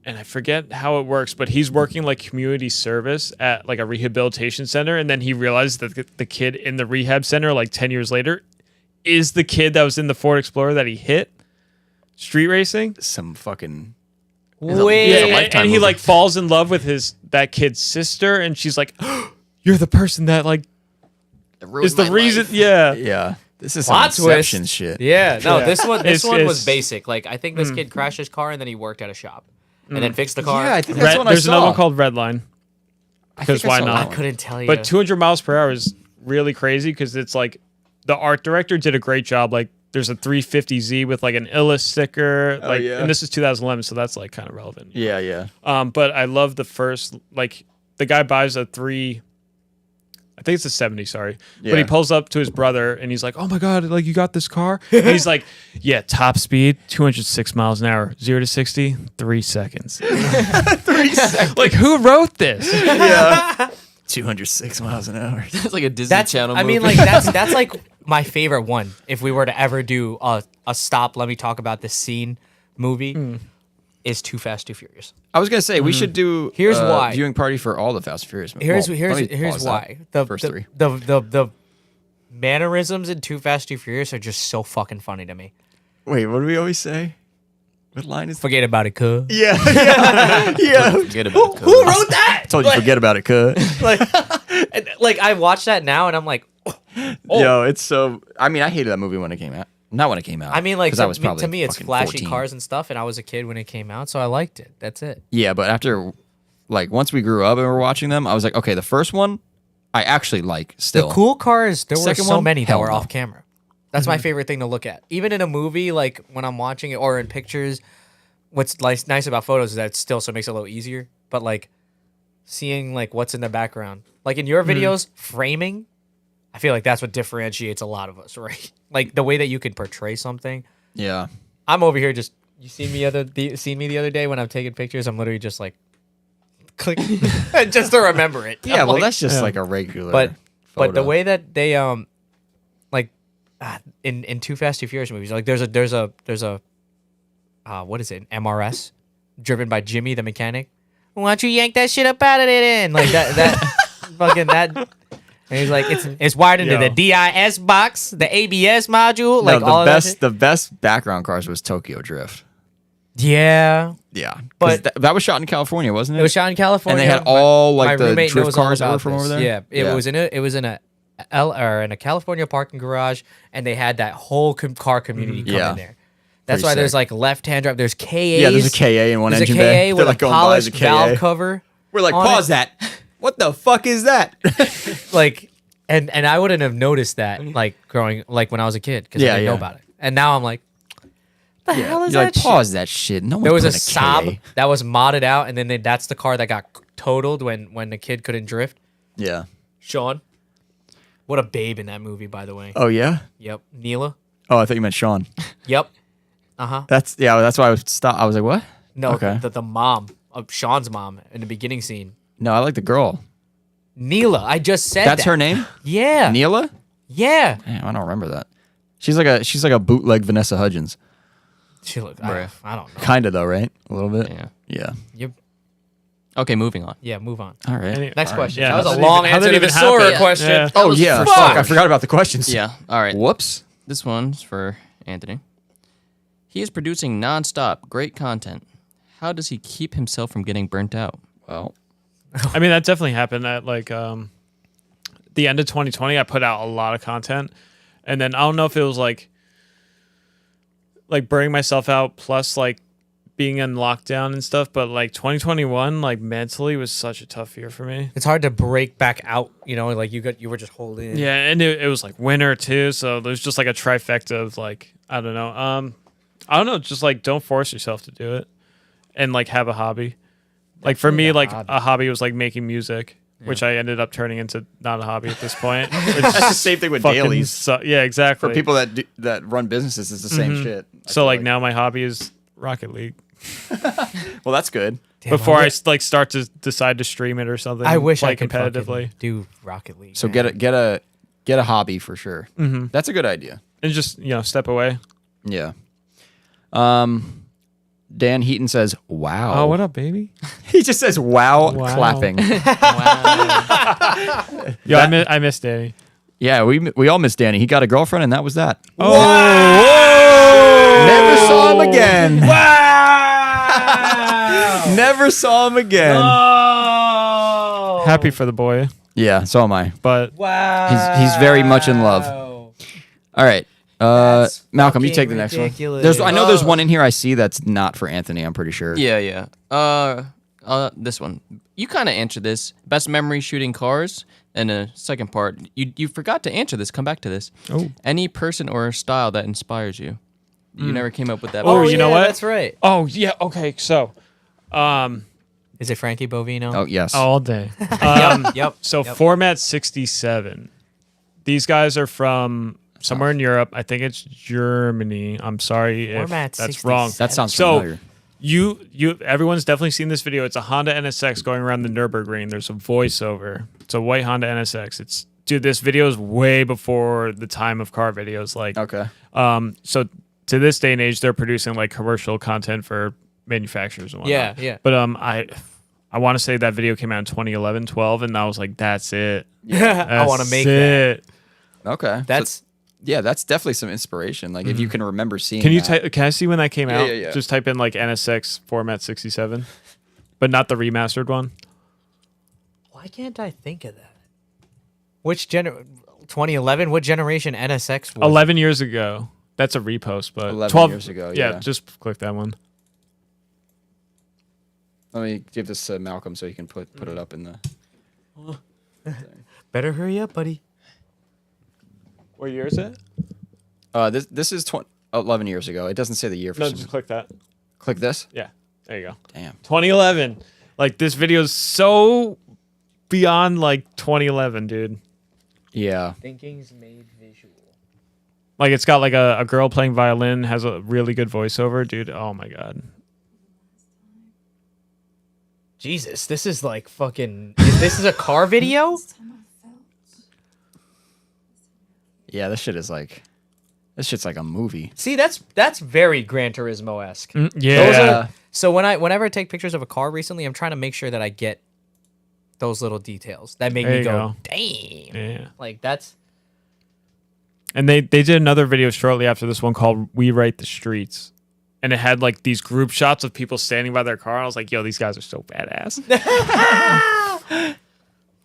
And I forget how it works, but he's working like community service at like a rehabilitation center. And then he realizes that the kid in the rehab center, like 10 years later, is the kid that was in the Ford Explorer that he hit street racing. Some fucking. Wait. It's a Yeah, Lifetime and he movie. like falls in love with that kid's sister. And she's like, you're the person that like is the reason. Yeah. Yeah. This is some Plot twist. Inception shit. Yeah, no, Yeah. this one It's- was it's- basic. Like I think this kid crashed his car and then he worked at a shop and then fixed the car. Yeah, I think that's what I There's saw. another one called Redline. I think because why saw not? that I one. couldn't tell you. But 200 miles per hour is really crazy because it's like the art director did a great job. Like there's a 350Z with like an Illa sticker. Like, yeah. and this is 2011, so that's like kind of relevant. Yeah, yeah. But I love the first, like the guy buys a I think it's a 70, sorry. But he Yeah. pulls up to his brother and he's like, oh my God, like you got this car? And he's like, yeah, top speed, 206 miles an hour, 0 to 60, 3 seconds. 3 seconds. Like who wrote this? Yeah. 206 miles an hour. It's like a Disney that's Channel I movie. mean, like that's like my favorite one. If we were to ever do a stop, let me talk about this scene movie, is Too Fast, Too Furious. I was gonna say we should do. Here's a why. viewing party for all the Fast and Furious movies. Here's Well, here's let me here's pause why. that. First three. The mannerisms in Too Fast, Too Furious are just so fucking funny to me. Wait, what do we always say? What line is? Forget about it, cuz. Yeah, yeah. Forget about it, Who wrote that? Told you forget about it, cuz. Like I watch that now and I'm like, Yo, it's so. I mean, I hated that movie when it came out. Not when it came out. I mean, like 'cause I was probably to me, it's fucking flashy 14. cars and stuff, and I was a kid when it came out, so I liked it. That's it. Yeah, but after, like, once we grew up and were watching them, I was like, okay, the first one, I actually like still. The cool cars, there were Second so one? many that Hell were no. off camera. That's my favorite thing to look at. Even in a movie, like when I'm watching it or in pictures, what's nice about photos is that it still so it makes it a little easier. But like seeing like what's in the background, like in your videos, framing, I feel like that's what differentiates a lot of us, right? Like the way that you can portray something. Yeah. I'm over here just you see me the other day when I'm taking pictures. I'm literally just like click just to remember it. Yeah, I'm well, like- that's just like a regular. but the photo. way that they like in Too Fast Too Furious movies, like there's a what is it, an MRS driven by Jimmy the mechanic. Why don't you yank that shit up out of it? Like that fucking that. And he's like, it's wired into Yo. the DIS box, the ABS module, No, like all of that shit. the best background cars was Tokyo Drift. Yeah, Yeah, But- but that was shot in California, wasn't it? it was shot in California, and they had My- all like my the roommate drift knows all cars that were about from this. over there. Yeah, it was in a California parking garage, and they had that whole car community come Yeah. in there. That's Pretty why there's sick. like left-hand drive. There's KAs. Yeah, there's a KA in one There's engine a KA bay. with They're a like going by as a polished valve KA. cover. We're like, on pause it. that. What the fuck is that? Like, and I wouldn't have noticed that like growing like when I was a kid because I Yeah, didn't know yeah. about it. And now I'm like, the hell is You're that? like, pause that shit. No one There was a put Saab KA. that was modded out, and then that's the car that got totaled when the kid couldn't drift. Yeah. Sean, what a babe in that movie, by the way. Oh yeah. Yep, Neela. Oh, I thought you meant Sean. Yep. Uh-huh. That's why I was stopped. I was like, what? No, Okay. the mom of Sean's mom in the beginning scene. No, I like the girl. Neela. I just said That's that. her name. Yeah. Neela. Yeah. Damn, I don't remember that. She's like a bootleg Vanessa Hudgens. She looked. Bruh. I don't know. Kinda though, right? A little bit. Yeah. Yeah. Yep. Okay, moving on. Yeah, move on. All right. Any- Next all question. Yeah, That was how a did long even- how answer did to it the even Sora happen? question. Yeah. That Oh was yeah, fuck. fuck! I forgot about the questions. Yeah. All right. Whoops. This one's for Anthony. He is producing nonstop great content. How does he keep himself from getting burnt out? Well, I mean, that definitely happened at like the end of 2020. I put out a lot of content, and then I don't know if it was like burning myself out plus like being in lockdown and stuff, but like 2021, like mentally was such a tough year for me. It's hard to break back out, like you were just holding in. Yeah, and it was like winter too, so there's just like a trifecta of like I don't know, just like don't force yourself to do it, and like have a hobby. Like for me, like a hobby was like making music, which I ended up turning into not a hobby at this point. that's the same thing with dailies. Yeah, exactly. For people that run businesses, it's the same shit. I So feel like now my hobby is Rocket League. well, that's good. Damn, Before I like start to decide to stream it or something. I wish play I could competitively, fucking do Rocket League. So man. get a hobby for sure. Mhm. That's a good idea. and just step away. Yeah. Dan Heaton says, "Wow." Oh, what up, baby? He just says, "Wow," Wow. clapping. Yo, I miss Danny. Yeah, we all miss Danny. He got a girlfriend, and that was that. Oh, Never saw him again. Never saw him again. happy for the boy, Yeah, so am I. but Wow. He's very much in love. All right. That's Malcolm, you fucking take the next ridiculous. one. I know there's one in here I see that's not for Anthony, I'm pretty sure. Yeah. This one. You kind of answered this. Best memory shooting cars. And the second part, you forgot to answer this. Come back to this. Oh. Any person or style that inspires you. You never came up with that. Oh, part. you know what? That's right. oh yeah, okay. So, Is it Frankie Bovino? Oh, yes. all day. Yep. So Yep. Format 67. These guys are from somewhere in Europe. I think it's Germany. I'm sorry if Format that's 67. wrong. That sounds So familiar. everyone's definitely seen this video. It's a Honda NSX going around the Nürburgring. There's a voiceover. It's a white Honda NSX. This video is way before the time of car videos. Like, Okay. so to this day and age, they're producing like commercial content for manufacturers and whatnot. Yeah. But I want to say that video came out in 2011, 12, and I was like, that's it. I want to That's make that. it. Okay. That's Yeah, that's definitely some inspiration. Like if you can remember seeing Can you that. can I see when that came Yeah, out? yeah, yeah. Just type in like NSX Format 67, but not the remastered one. Why can't I think of that? 2011? What generation NSX was? 11 years ago. That's a repost, but 11 12 years ago, Yeah, yeah. just click that one. Let me give this to Malcolm so he can put it up in the. Better hurry up, buddy. What year is it? This is 11 years ago. It doesn't say the year for No, some. just click that. Click this. Yeah, there you go. Damn. 2011. Like this video is so beyond like 2011, dude. Yeah. Thinking's made visual. Like it's got like a girl playing violin, has a really good voiceover, dude. Oh my god. Jesus, this is like fucking. This is a car video? Yeah, this shit's like a movie. See, that's very Gran Turismo esque. Yeah. So whenever I take pictures of a car recently, I'm trying to make sure that I get those little details that make There me you go, go. damn. Yeah. Like that's And they did another video shortly after this one called "We Write the Streets," and it had like these group shots of people standing by their car. And I was like, "Yo, these guys are so badass."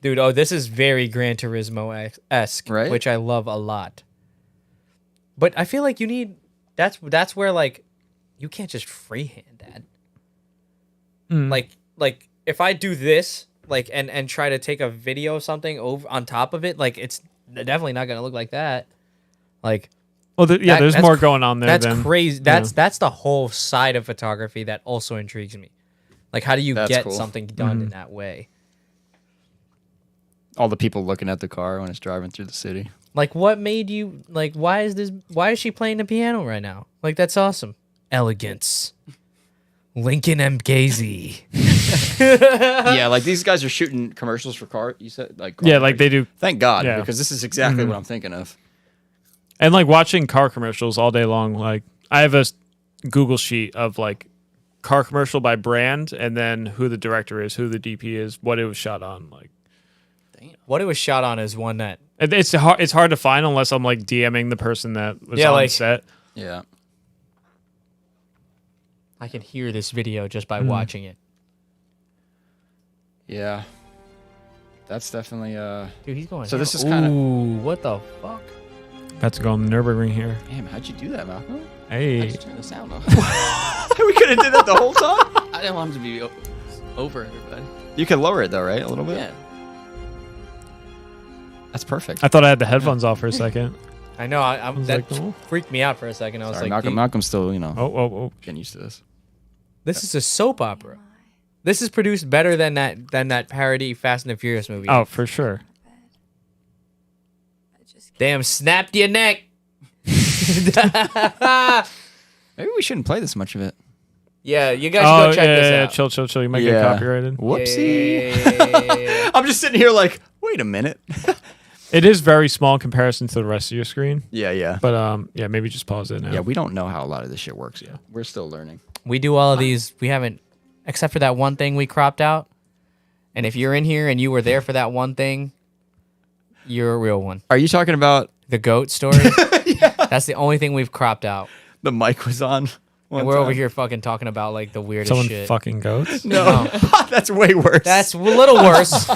dude. Oh, this is very Gran Turismo esque, Right? which I love a lot. But I feel like you need that's where like you can't just freehand that. Like if I do this like and try to take a video of something over on top of it, like it's definitely not gonna look like that. Like Well, there's that's more going on there. that's than, crazy. That's the whole side of photography that also intrigues me. Like how do you That's get cool. something done in that way? All the people looking at the car when it's driving through the city. Like what made you like why is she playing the piano right now? Like that's awesome. Elegance. Lincoln MKZ. Yeah, like these guys are shooting commercials for car. You said like car Yeah, like they do. Thank God, Yeah. because this is exactly what I'm thinking of. And like watching car commercials all day long. Like I have a Google sheet of like car commercial by brand, and then who the director is, who the DP is, what it was shot on. Like, What it was shot on is one that. it's hard to find unless I'm like DMing the person that was on like- set. Yeah. I can hear this video just by watching it. Yeah. That's definitely Dude, he's going. So this ham. is kinda- Ooh, what the fuck? About to go on the Nürburgring here. Damn, how'd you do that, Malcolm? Hey, Just turn the sound off. We could have did that the whole time. I didn't want him to be over everybody. You can lower it though, right? A little bit. Yeah. That's perfect. I thought I had the headphones off for a second. I know. was That like, oh. freaked me out for a second. I was Sorry, like, Malcolm's still, Oh. getting used to this. this is a soap opera. This is produced better than that parody Fast and the Furious movie. Oh, for sure. Damn, snapped your neck. Maybe we shouldn't play this much of it. Yeah, you guys should go check this out. Chill. You might get copyrighted. Whoopsie. Yeah. I'm just sitting here like, wait a minute. It is very small in comparison to the rest of your screen. Yeah. But yeah, maybe just pause it now. Yeah, we don't know how a lot of this shit works yet. We're still learning. We do all of these. We haven't, except for that one thing we cropped out. And if you're in here and you were there for that one thing, you're a real one. Are you talking about The goat story. That's the only thing we've cropped out. the mic was on? And we're over here fucking talking about like the weirdest Someone shit. fucking goats. No, that's way worse. That's a little worse.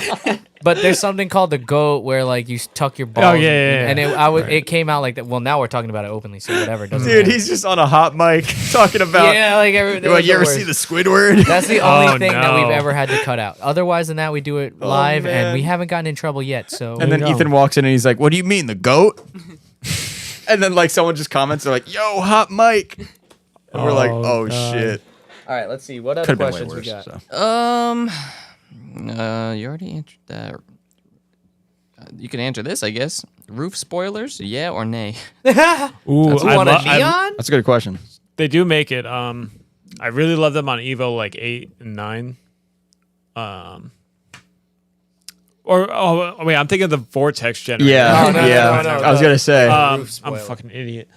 But there's something called the goat where like you tuck your balls. yeah. And it came out like that. Well, now we're talking about it openly, so whatever. It doesn't Dude, matter. he's just on a hot mic talking about. yeah, like Like, you ever see the Squidward? That's the only Oh, thing that we've no. ever had to cut out. Otherwise than that, we do it live, and man. we haven't gotten in trouble yet. So And then you go. Ethan walks in and he's like, "What do you mean, the goat?" And then like someone just comments, they're like, "Yo, hot mic." And we're like, "Oh God. shit." all right, let's see what other Could have been way questions worse. we got. So. You already answered that. You can answer this, I guess. Roof spoilers, yeah or nay? Ooh, You want a neon? That's a good question. they do make it. I really love them on Evo like 8 and 9. Wait, I'm thinking of the Vortex generator. Yeah, No, yeah. no, I was gonna say. Roof I'm spoiler. a fucking idiot.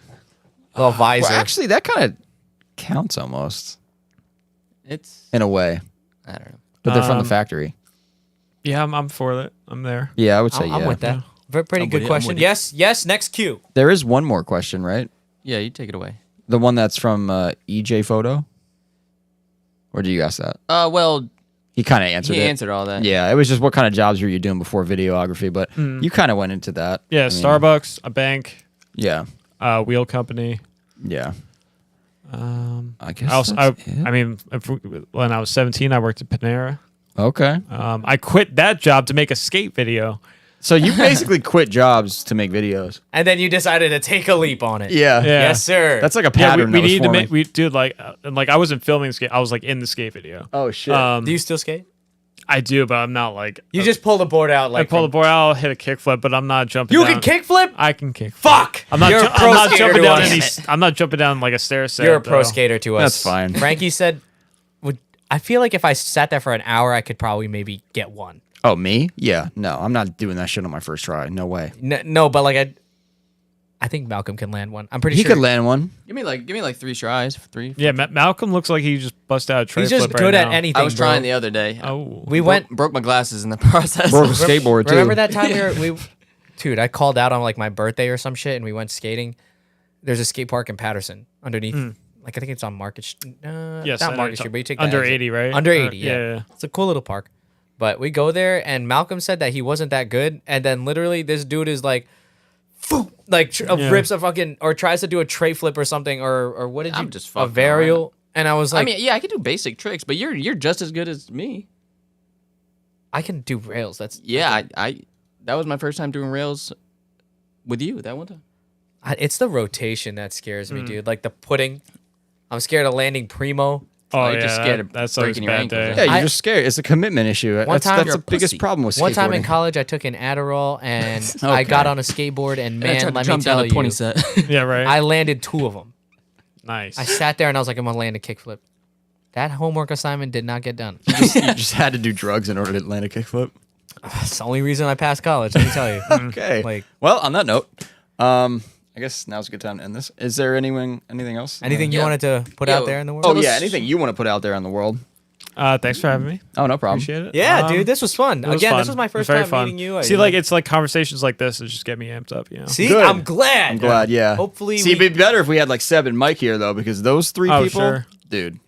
Little visor. Well, actually, that kind of counts almost It's in a way, I don't know. but they're from the factory. Yeah, I'm for it. I'm there. Yeah, I would say I'm yeah. with that. Pretty I'm good with you, I'm question. with you. Yes. Next cue. There is one more question, right? Yeah, you take it away. The one that's from EJ Photo, or do you ask that? Well, He kind of answered he it. answered all that. Yeah, it was just what kind of jobs were you doing before videography, but you kind of went into that. Yeah, I mean, Starbucks, a bank, Yeah, wheel company. yeah. I guess. When I was 17, I worked at Panera. Okay. I quit that job to make a skate video. So you basically quit jobs to make videos. And then you decided to take a leap on it. Yeah. Yes, sir. That's like a Yeah, pattern. we that was needed to forming. make. We did like I wasn't filming skate. I was like in the skate video. Oh shit. Do you still skate? I do, but I'm not like. You just pull the board out I like pull the board out, I'll hit a kickflip, but I'm not jumping. You down. can kickflip? I can kick. Fuck! I'm not. You're a pro I'm not skater jumping to down us. I'm not jumping down like a stair set. You're a pro though. skater to us. That's fine. Frankie said, I feel like if I sat there for an hour, I could probably maybe get one. Oh, me? Yeah. No, I'm not doing that shit on my first try. No way. No, but like I think Malcolm can land one. I'm pretty He sure could land one. Give me like 3 tries. 3. Yeah, Malcolm looks like he just bust out a tray he's just flip good right at now. anything. I was bro. trying the other day. Oh, We went. broke my glasses in the process. Broke a skateboard too. Remember that time dude? I called out on like my birthday or some shit, and we went skating. There's a skate park in Patterson underneath. Like I think it's on Market. yes, not I know Market it's Street, but you take the under exit. 80, right? Under Or- 80, yeah. It's a cool little park. But we go there, and Malcolm said that he wasn't that good, and then literally this dude is like, rips a fucking or tries to do a tray flip or something, or what did you? I'm just a fucking varial, and I was like, I mean, yeah, I can do basic tricks, but you're just as good as me. I can do rails. That's Yeah, I that was my first time doing rails with you that one time. It's the rotation that scares me, dude. Like the pudding. I'm scared of landing primo. Oh, you're yeah, just scared of that's always a breaking your bad ankles, day. eh? Yeah, you're I- just scared. It's a commitment issue. One That's, time- that's You're the a biggest pussy. problem with skateboarding. One time in college, I took an Adderall and I Okay. got on a skateboard, and I man, tried to let me jump down tell a 20 you, set. Yeah, right. I landed 2 of them. Nice. I sat there and I was like, I'm gonna land a kickflip. That homework assignment did not get done. you just had to do drugs in order to land a kickflip. That's the only reason I passed college. Let me tell you. Okay. Like, Well, on that note, I I guess now's a good time to end this. Is there anything else? Anything you Yeah. wanted to put Yo. out there in the world? Oh Tell yeah, us- anything you want to put out there in the world? Thanks for having me. Oh, no problem. Appreciate it. Yeah, dude, this was fun. it was Again, this fun. was my It was first very time fun. meeting you. See, like it's like conversations like this that just get me amped up. You know. See, Good. I'm glad. I'm glad. Yeah. Hopefully See, we- it'd be better if we had like Seb and Mike here though, because those three Oh, people, sure. dude,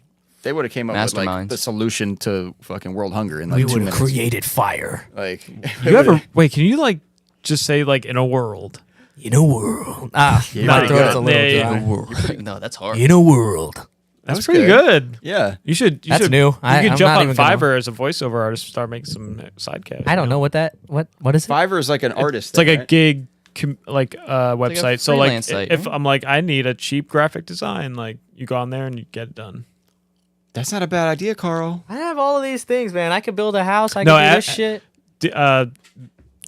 they would have came up with like Masterminds. the solution to fucking world hunger in like We 2 would have minutes. created fire Like, You ever wait? Can you like just say like in a world? in a world. Ah, Yeah, my pretty throat's good. a little Yeah, dry. No, that's hard. In a world. That's was pretty good. Yeah. You should. You That's should, new. You I'm could jump not on even gonna- Fiverr as a voiceover artist, and start making some side cash. I don't know what that. What is it? Fiverr is like an artist. It's like thing, a right? gig website. So like, freelance site, if right? I'm like, I need a cheap graphic design, like you go on there and you get it done. That's not a bad idea, Carl. I have all of these things, man. I could build a house. I No, could do I- this shit.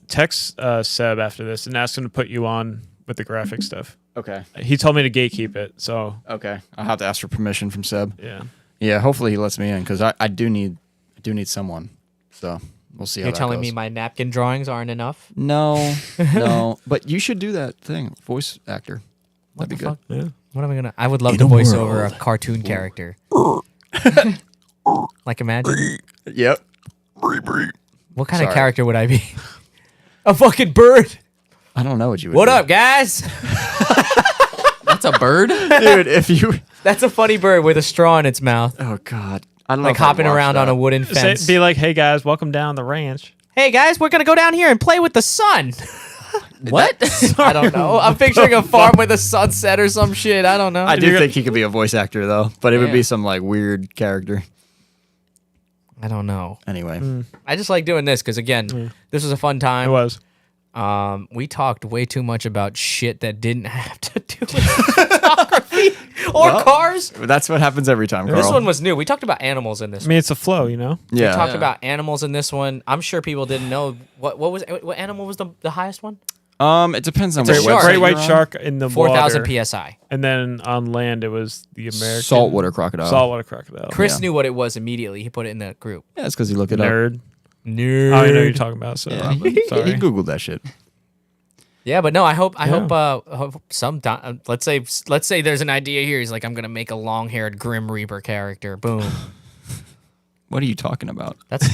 Text Seb after this and ask him to put you on with the graphic stuff. Okay. He told me to gatekeep it, so Okay. I'll have to ask for permission from Seb. yeah. Yeah. Hopefully he lets me in because I do need someone. So we'll see how You're that telling goes. me my napkin drawings aren't enough? No, no. But you should do that thing, voice actor. What That'd the be fuck? Yeah. What am I gonna? I would love In to a voice over a world. cartoon character. Like imagine. good. Yep. What kind of Sorry. character would I be? A fucking bird. I don't know what you would. What do. up, guys? That's a bird? dude? If you. That's a funny bird with a straw in its mouth, Oh God. I don't know. like if I'd hopping watch around on that. a wooden Say, fence. be like, hey guys, welcome down the ranch. Hey guys, we're gonna go down here and play with the sun. What? I don't know. I'm picturing a farm with a sunset or some shit. I don't know. I do think he could be a voice actor though, but it would Yeah. be some like weird character. I don't know. Anyway. I just like doing this because again, this was a fun It time. was. We talked way too much about shit that didn't have to do with photography or Well, cars. That's what happens every time, Carl. This one was new. We talked about animals in this I mean, it's a flow, you know. We yeah. talked Yeah. about animals in this one. I'm sure people didn't know what animal was the highest one? It depends on It's a what shark. website Great you're white on. shark in the 4,000 water, psi. and then on land it was the American Saltwater crocodile. saltwater crocodile. Chris Yeah. knew what it was immediately. He put it in the group. Yeah, it's because he looked it up. Nerd. Nerd. I know what you're talking about. So Yeah, he sorry. googled that shit. Yeah, but no, I hope Yeah. hope some let's say there's an idea here. He's like, I'm gonna make a long-haired Grim Reaper character. Boom. What are you talking about? That's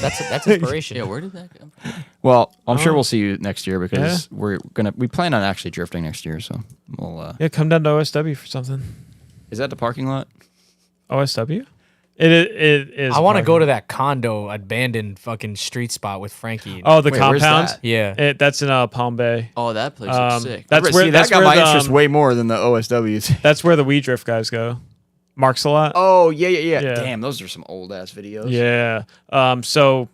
inspiration. Yeah, where did that come from? Well, I'm Oh. sure we'll see you next year because we plan on actually drifting next year. So we'll. Yeah, come down to OSW for something. Is that the parking lot? OSW? It is. I want to go parking. to that condo abandoned fucking street spot with Frankie. Oh, the Wait, where's compound. that? yeah. That's in Palm Bay. Oh, that place looks sick. That's See, where that that's got where my the, interest way more than the OSWs. That's where the We Drift guys go. Marks a lot. Oh yeah. Yeah. Damn, those are some old ass videos. Yeah. So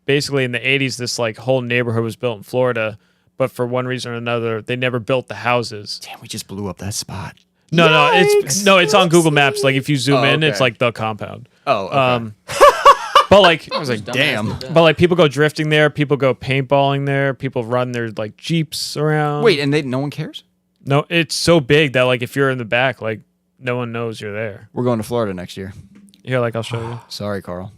basically in the 80s, this like whole neighborhood was built in Florida, but for one reason or another, they never built the houses. Damn, we just blew up that spot. No, it's on Google Maps. Like if you zoom Oh, in, it's okay. like the compound. Oh, okay. But like, I was like, Dumbass damn. did that. but like people go drifting there, people go paintballing there, people run their like Jeeps around. Wait, and no one cares? No, it's so big that like if you're in the back, like no one knows you're there. We're going to Florida next year. Here, like I'll show you. Sorry, Carl.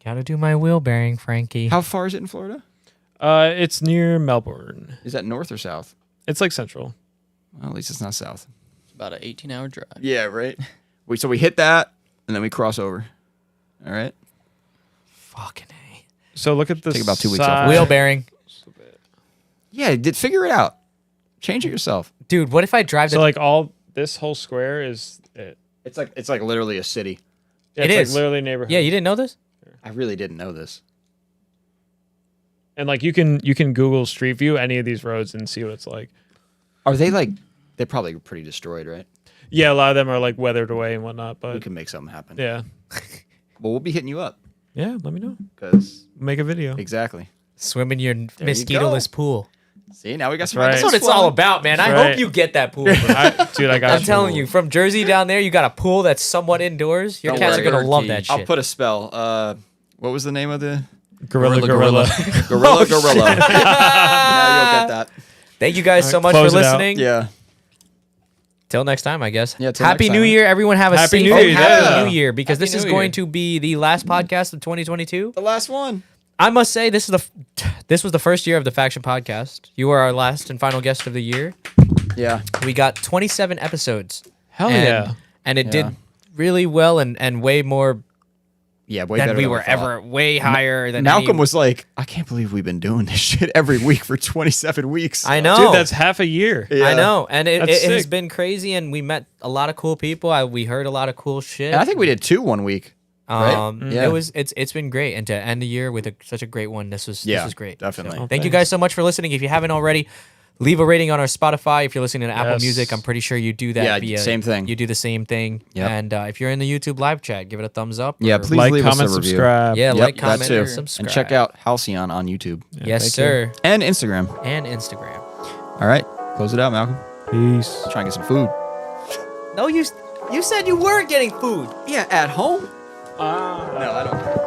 Gotta do my wheel bearing, Frankie. How far is it in Florida? It's near Melbourne. Is that north or south? It's like central. Well, at least it's not south. It's about an 18-hour drive. Yeah, right. So we hit that, and then we cross over. All right. Fucking A. So look at this. Take about 2 weeks off. side. Wheel bearing. Yeah, figure it out. Change it yourself. Dude, what if I drive So the like all this whole square is it. It's like literally a city. Yeah, It it's is. like literally a neighborhood. Yeah, you didn't know this? I really didn't know this. And like you can Google Street View any of these roads and see what it's like. Are they like? They're probably pretty destroyed, right? Yeah, a lot of them are like weathered away and whatnot. We But can make something happen. yeah, Well, we'll be hitting you up yeah. Let me know. because Make a video. exactly. Swim in your you mosquito-less pool. See, now we got some. right. That's what it's all about, man. I Right. hope you get that pool. Dude, I got I'm you. telling you, from Jersey down there, you got a pool that's somewhat indoors. Your Don't cats are worry. gonna love Turkey. that I'll shit. put a spell. What was the name of the Gorilla. Gorilla? Oh, Now you'll get that. Thank you guys so much for close it out. listening. Yeah. Till next time, I guess. Yeah, till Happy next New time. Year, everyone. Have a Happy safe New Year, Happy yeah. New Year, because Happy this is New going Year. to be the last podcast of 2022. The last one. I must say, this was the first year of the Faction Podcast. You are our last and final guest of the year. Yeah. We got 27 episodes. Hell and, yeah. And it Yeah. did really well and way more Yeah, way than better we than were thought. ever, way higher than Malcolm any- was like, I can't believe we've been doing this shit every week for 27 weeks. I know. Dude, that's half a year. Yeah. I know. And it That's has sick. been crazy, and we met a lot of cool people. We heard a lot of cool shit. And I think we did 2 one week. right? Yeah. It's been great, and to end the year with such a great one, this was great. definitely. So, thank you guys so much for listening. If you haven't already, leave a rating on our Spotify. If you're listening to Apple Yes. Music, I'm pretty sure you do that. Yeah, via, same thing. You do the same thing. Yep. And if you're in the YouTube live chat, give it a thumbs up. Yeah, or- please Like, leave us comment, a review. subscribe. Yeah, Yep, like, that comment, too. or subscribe. And check out Halcyon on YouTube Yes, thank sir. and Instagram. And Instagram. All right, close it out, Malcolm. Peace. Try and get some food. No, you said you were getting food. Yeah, at home. No, I don't care.